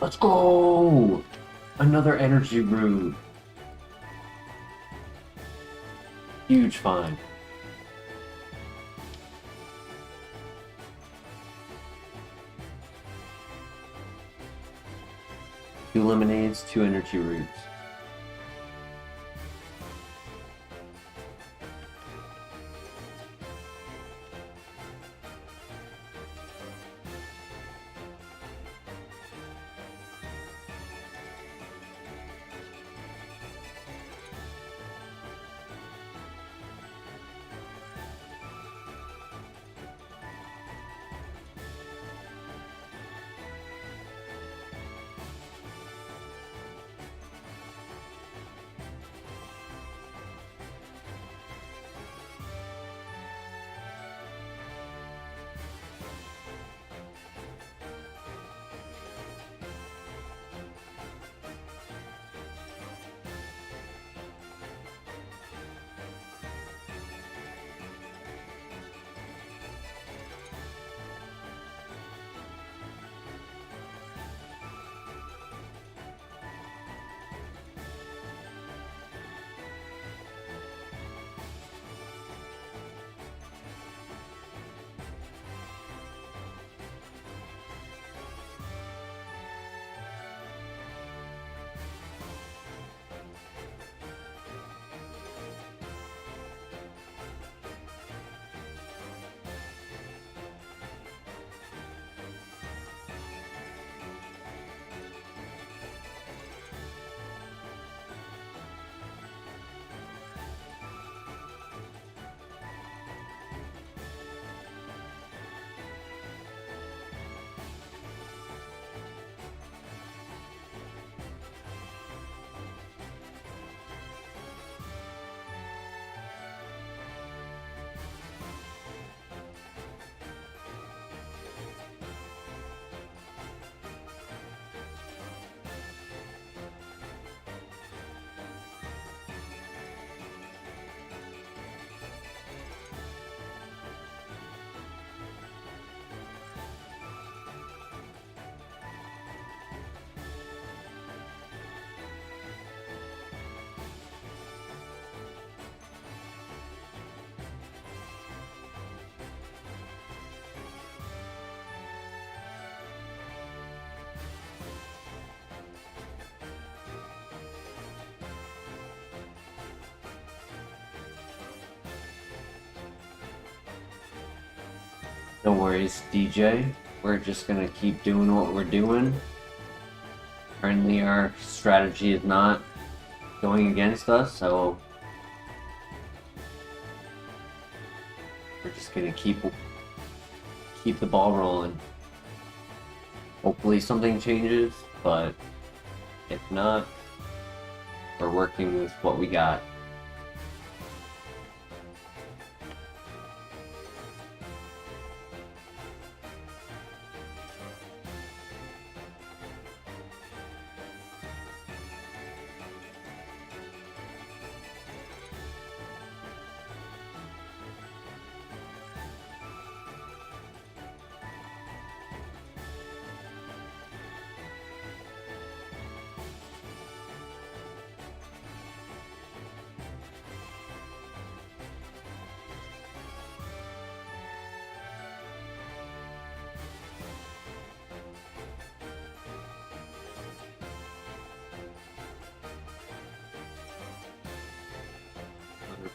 Let's go! Another energy root. Huge find. 2 lemonades, 2 energy roots. No worries, DJ. We're just gonna keep doing what we're doing. currently our strategy is not going against us, so we're just gonna keep the ball rolling. Hopefully something changes, but if not, we're working with what we got.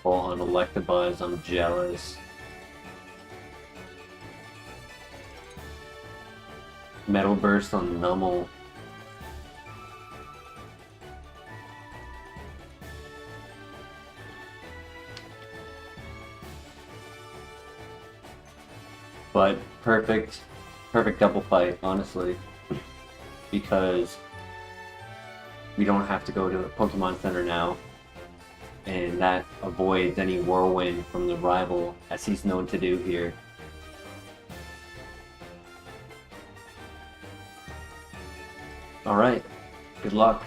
On Electabuzz, I'm jealous. Metal Burst on Nummel. But perfect double fight, honestly, because we don't have to go to a Pokemon Center now. And that avoids any whirlwind from the rival, as he's known to do here. Alright, good luck.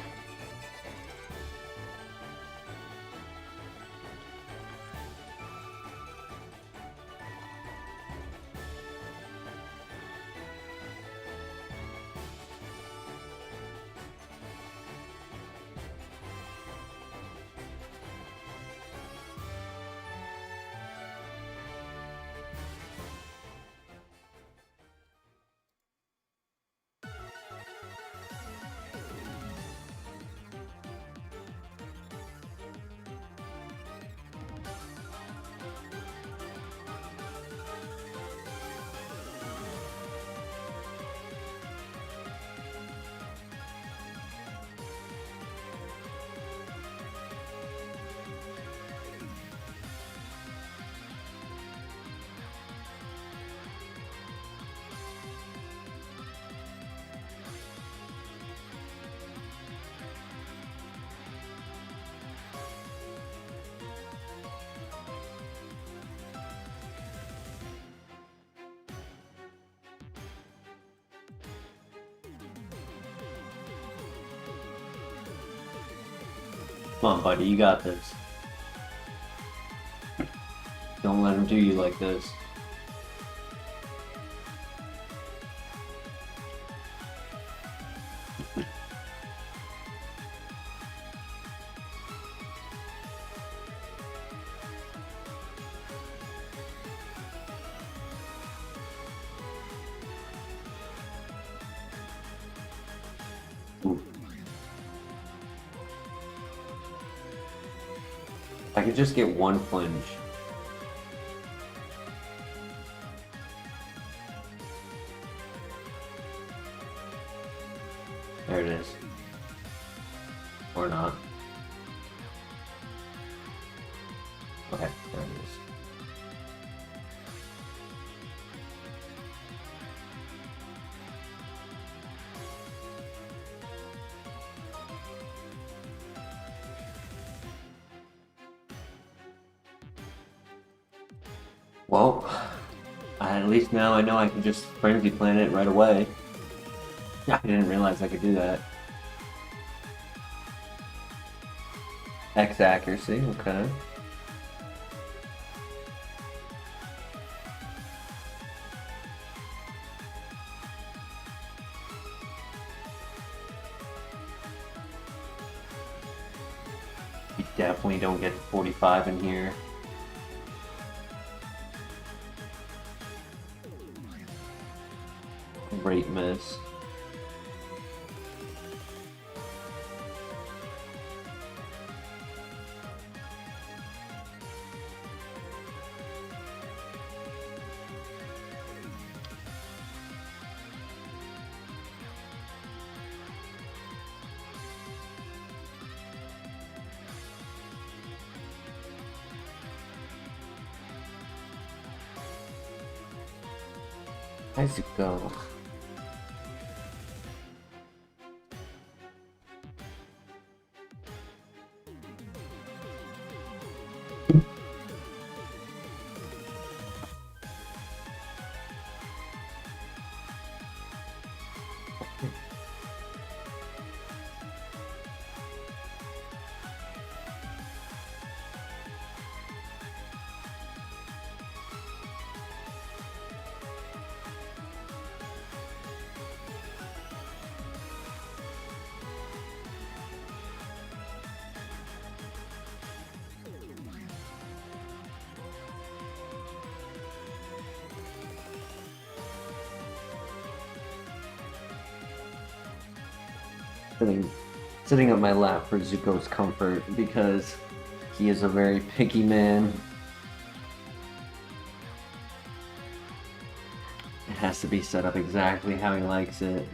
Come on, buddy, you got this. Don't let him do you like this. I could just get one flinch. There it is. Or not. Okay, there it is. Well, at least now I know I can just Frenzy Plant it right away. I didn't realize I could do that. X accuracy, okay. You definitely don't get 45 in here. Great miss. Kaizo. Sitting on my lap for Zuko's comfort because he is a very picky man. It has to be set up exactly how he likes it.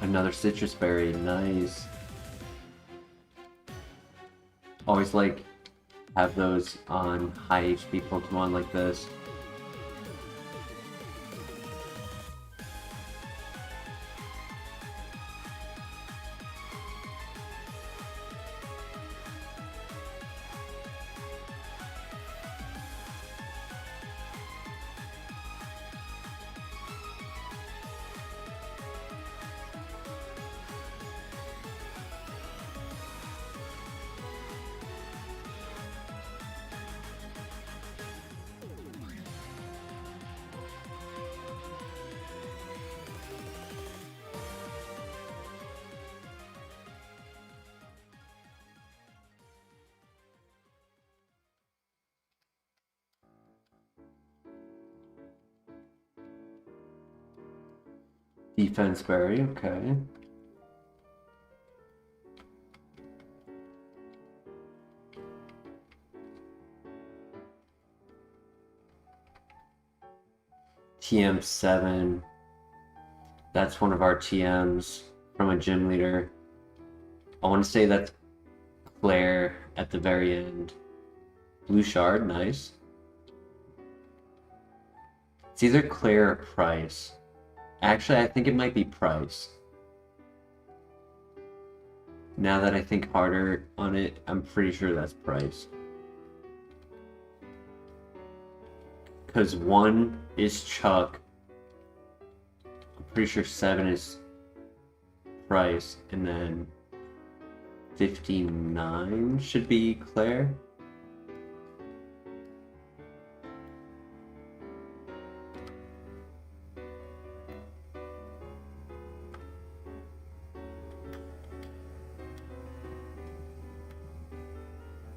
Another citrus berry, nice. Always like have those on high HP Pokemon like this. Defense berry, okay. TM7. That's one of our TMs from a gym leader. I want to say that's Claire at the very end. Blue Shard, nice. It's either Claire or Price. Actually, I think it might be Price. Now that I think harder on it, I'm pretty sure that's Price. Because 1 is Chuck. I'm pretty sure 7 is Price. And then 59 should be Claire.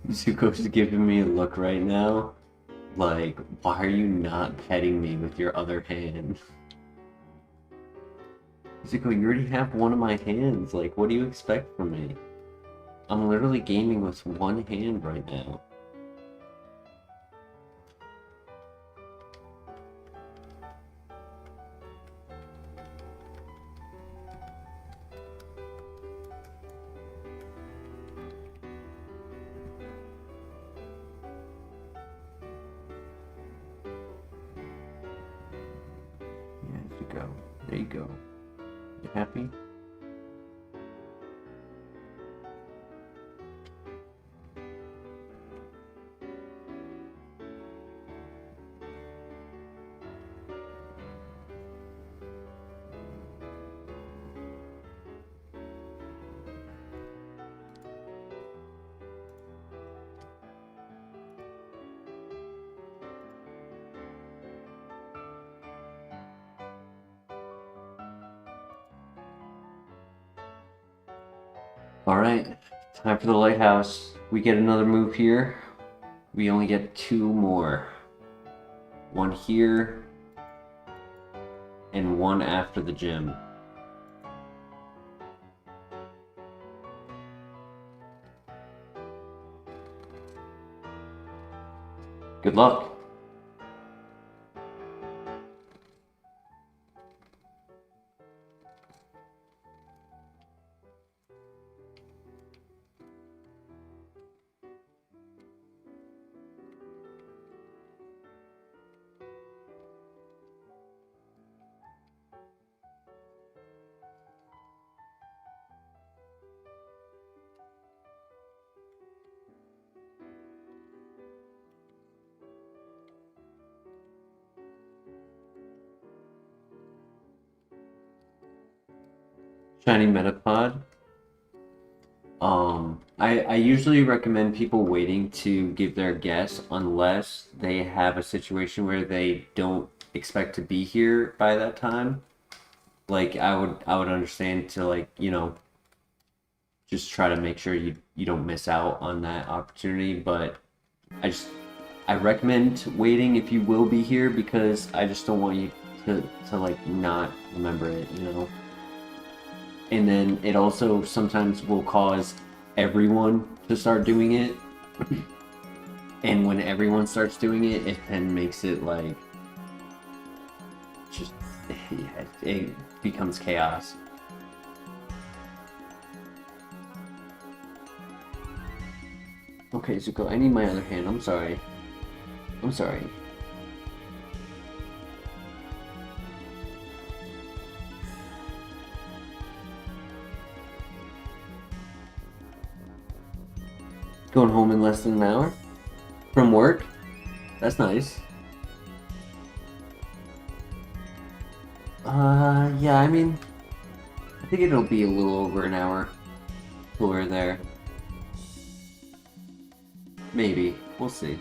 Zuko's giving me a look right now. Like, why are you not petting me with your other hand? Zuko, you already have one of my hands. Like, what do you expect from me? I'm literally gaming with one hand right now. There you go. You happy? Alright, time for the lighthouse. We get another move here. We only get 2 more. 1 here, and 1 after the gym. Good luck. Shiny Metapod. I usually recommend people waiting to give their guess unless they have a situation where they don't expect to be here by that time. Like I would understand to, like, just try to make sure you don't miss out on that opportunity, but I recommend waiting if you will be here, because I just don't want you to like not remember it. And then it also sometimes will cause everyone to start doing it. And when everyone starts doing it, it then makes it like just yeah, it becomes chaos. Okay, Zuko, I need my other hand. I'm sorry. I'm sorry. Going home in less than an hour? From work? That's nice. Yeah, I mean, I think it'll be a little over an hour till we're there. Maybe. We'll see.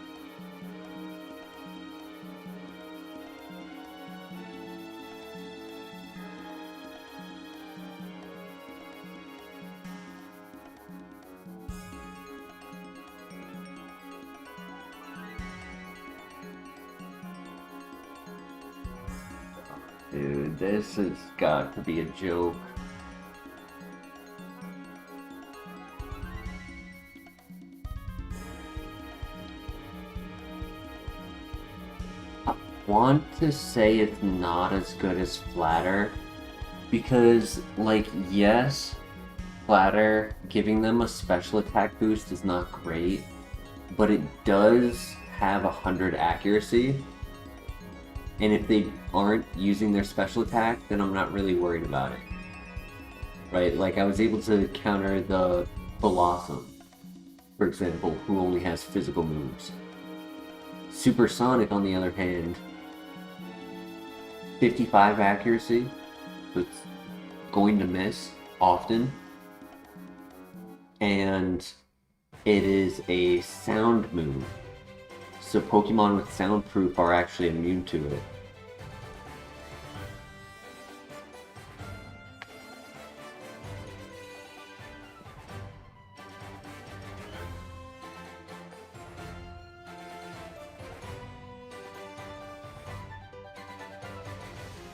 Dude, this has got to be a joke. I want to say it's not as good as Flatter, because, like, yes, Flatter giving them a special attack boost is not great, but it does have 100 accuracy. And if they aren't using their special attack, then I'm not really worried about it. Right? Like, I was able to counter the Blossom, for example, who only has physical moves. Supersonic, on the other hand, 55 accuracy, so it's going to miss often. And it is a sound move. So Pokemon with soundproof are actually immune to it.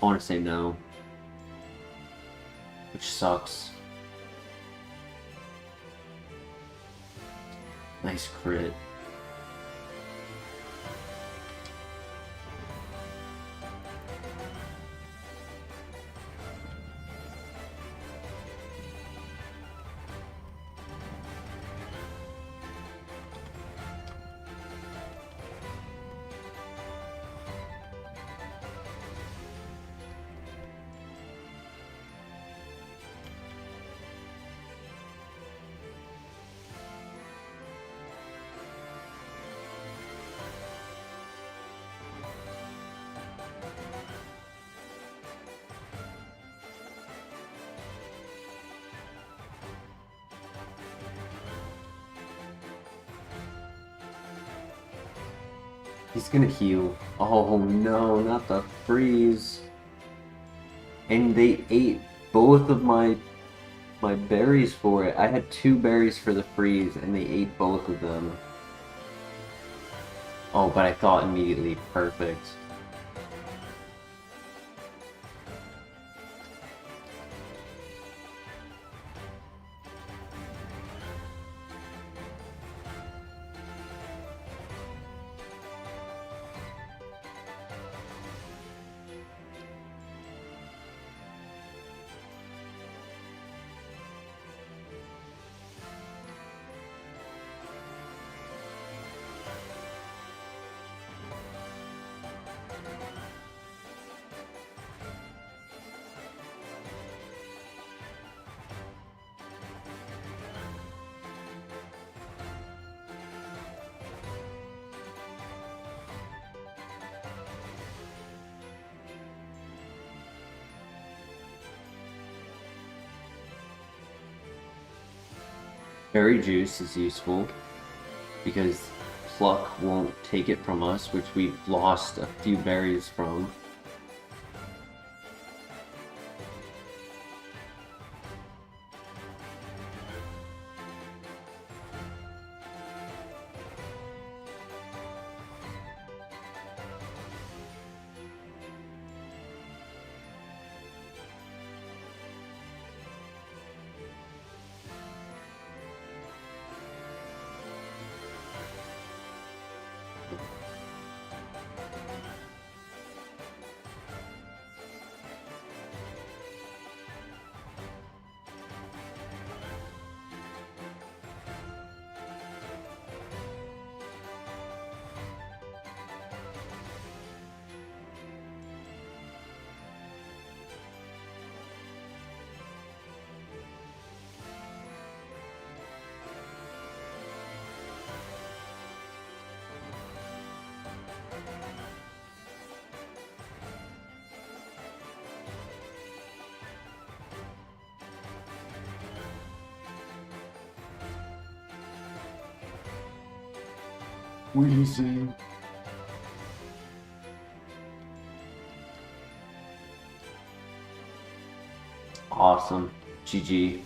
I want to say no, which sucks. Nice crit. He's gonna heal. Oh no, not the freeze. And they ate both of my berries for it. I had 2 berries for the freeze, and they ate both of them. Oh, but I thought immediately, perfect. Berry juice is useful because Pluck won't take it from us, which we've lost a few berries from. Wheezing. Awesome. GG.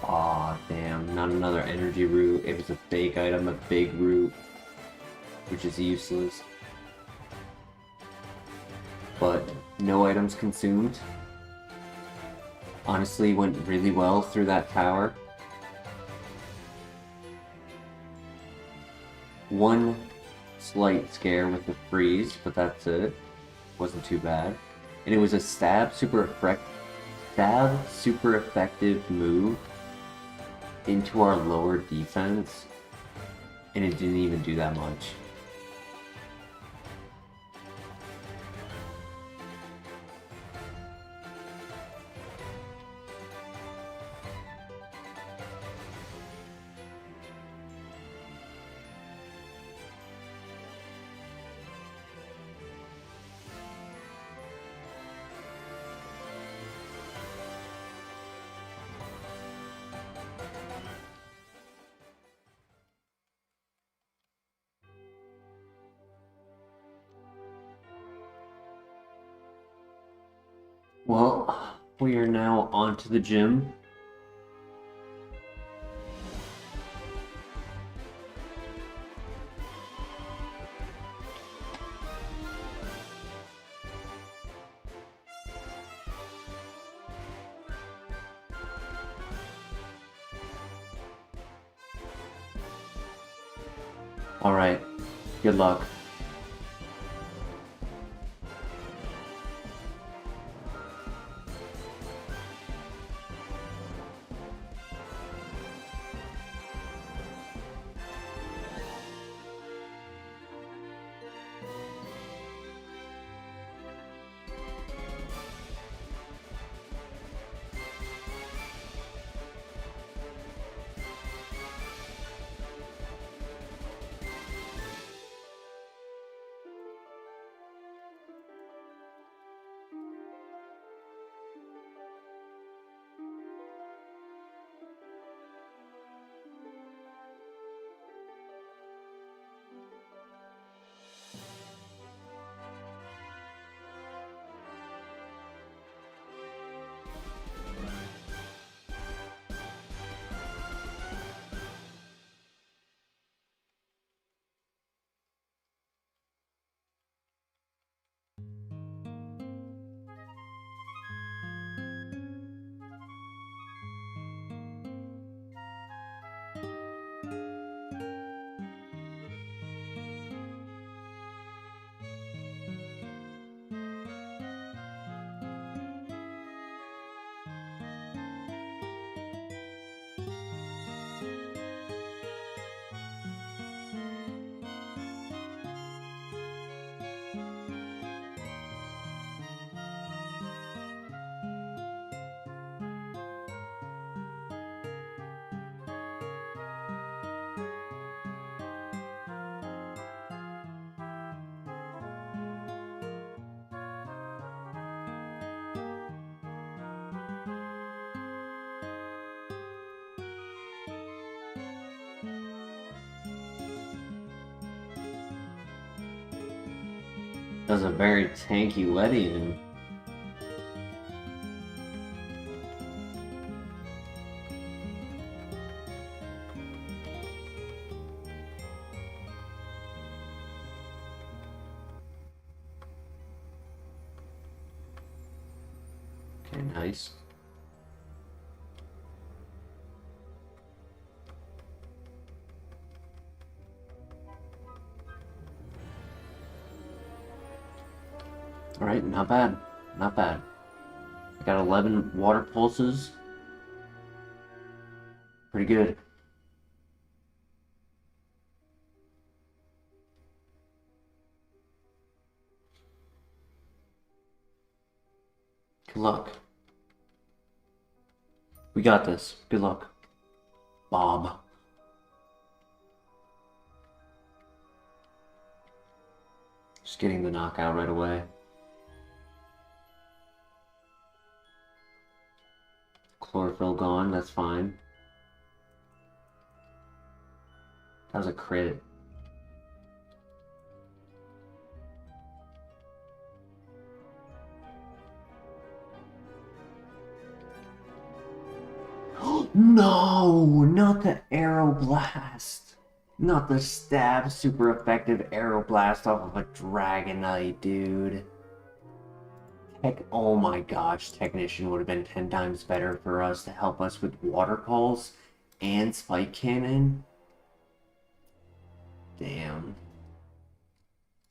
Aw, damn. Not another energy root. It was a fake item, a big root, which is useless. But no items consumed. Honestly, went really well through that tower. One slight scare with the freeze, but that's it. Wasn't too bad. And it was a stab super effective move into our lower defense, and it didn't even do that much. Well, we are now on to the gym. Alright, good luck. That was a very tanky let-in. Okay, nice. Alright, not bad. Not bad. I got 11 water pulses. Pretty good. Good luck. We got this. Good luck. Bob. Just getting the knockout right away. Chlorophyll gone, that's fine. That was a crit. No, not the Aeroblast. Not the stab super effective Aeroblast off of a Dragonite, dude. Oh my gosh, Technician would have been 10 times better for us to help us with Water Pulse and Spike Cannon. Damn.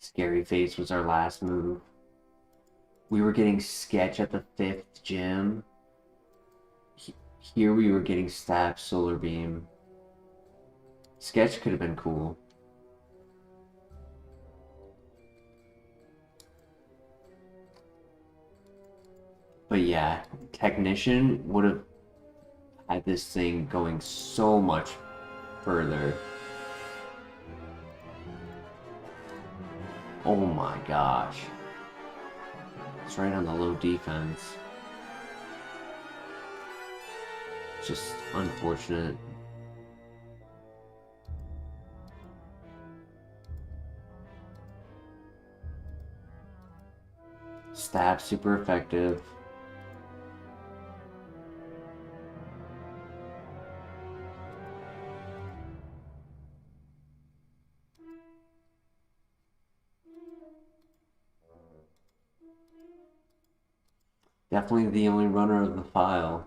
Scary Face was our last move. We were getting Sketch at the 5th gym. Here we were getting Stab Solar Beam. Sketch could have been cool. But yeah, Technician would have had this thing going so much further. Oh my gosh. It's right on the low defense. Just unfortunate. Stab super effective. Definitely the only runner of the file.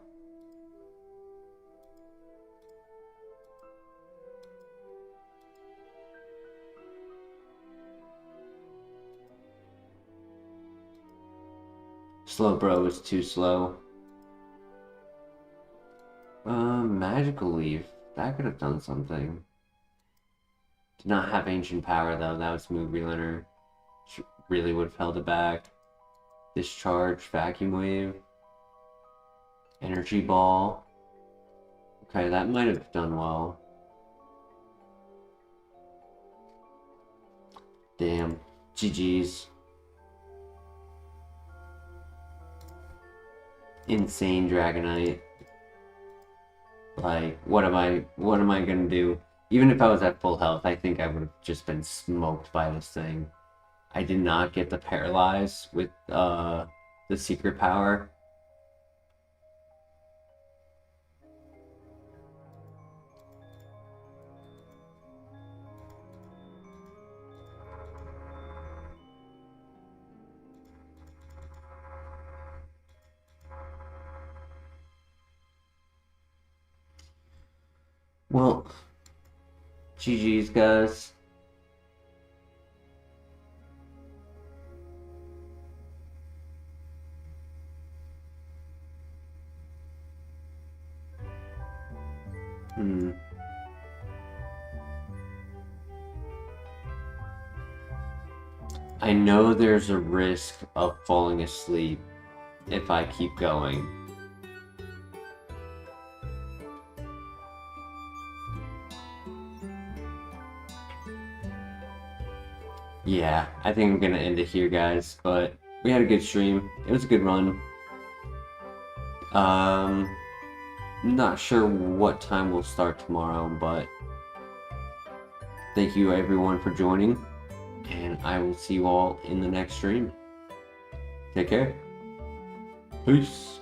Slow bro is too slow. Magical Leaf. That could have done something. Did not have Ancient Power though. That was Move Relenner. Really would have held it back. Discharge, Vacuum Wave. Energy Ball. Okay, that might have done well. Damn. GG's. Insane Dragonite. Like, what am I gonna do? Even if I was at full health, I think I would have just been smoked by this thing. I did not get the Paralyze with the Secret Power. Well, GG's, guys. I know there's a risk of falling asleep if I keep going. Yeah, I think I'm gonna end it here, guys, but we had a good stream. It was a good run. Not sure what time we'll start tomorrow, but thank you everyone for joining, and I will see you all in the next stream. Take care. Peace.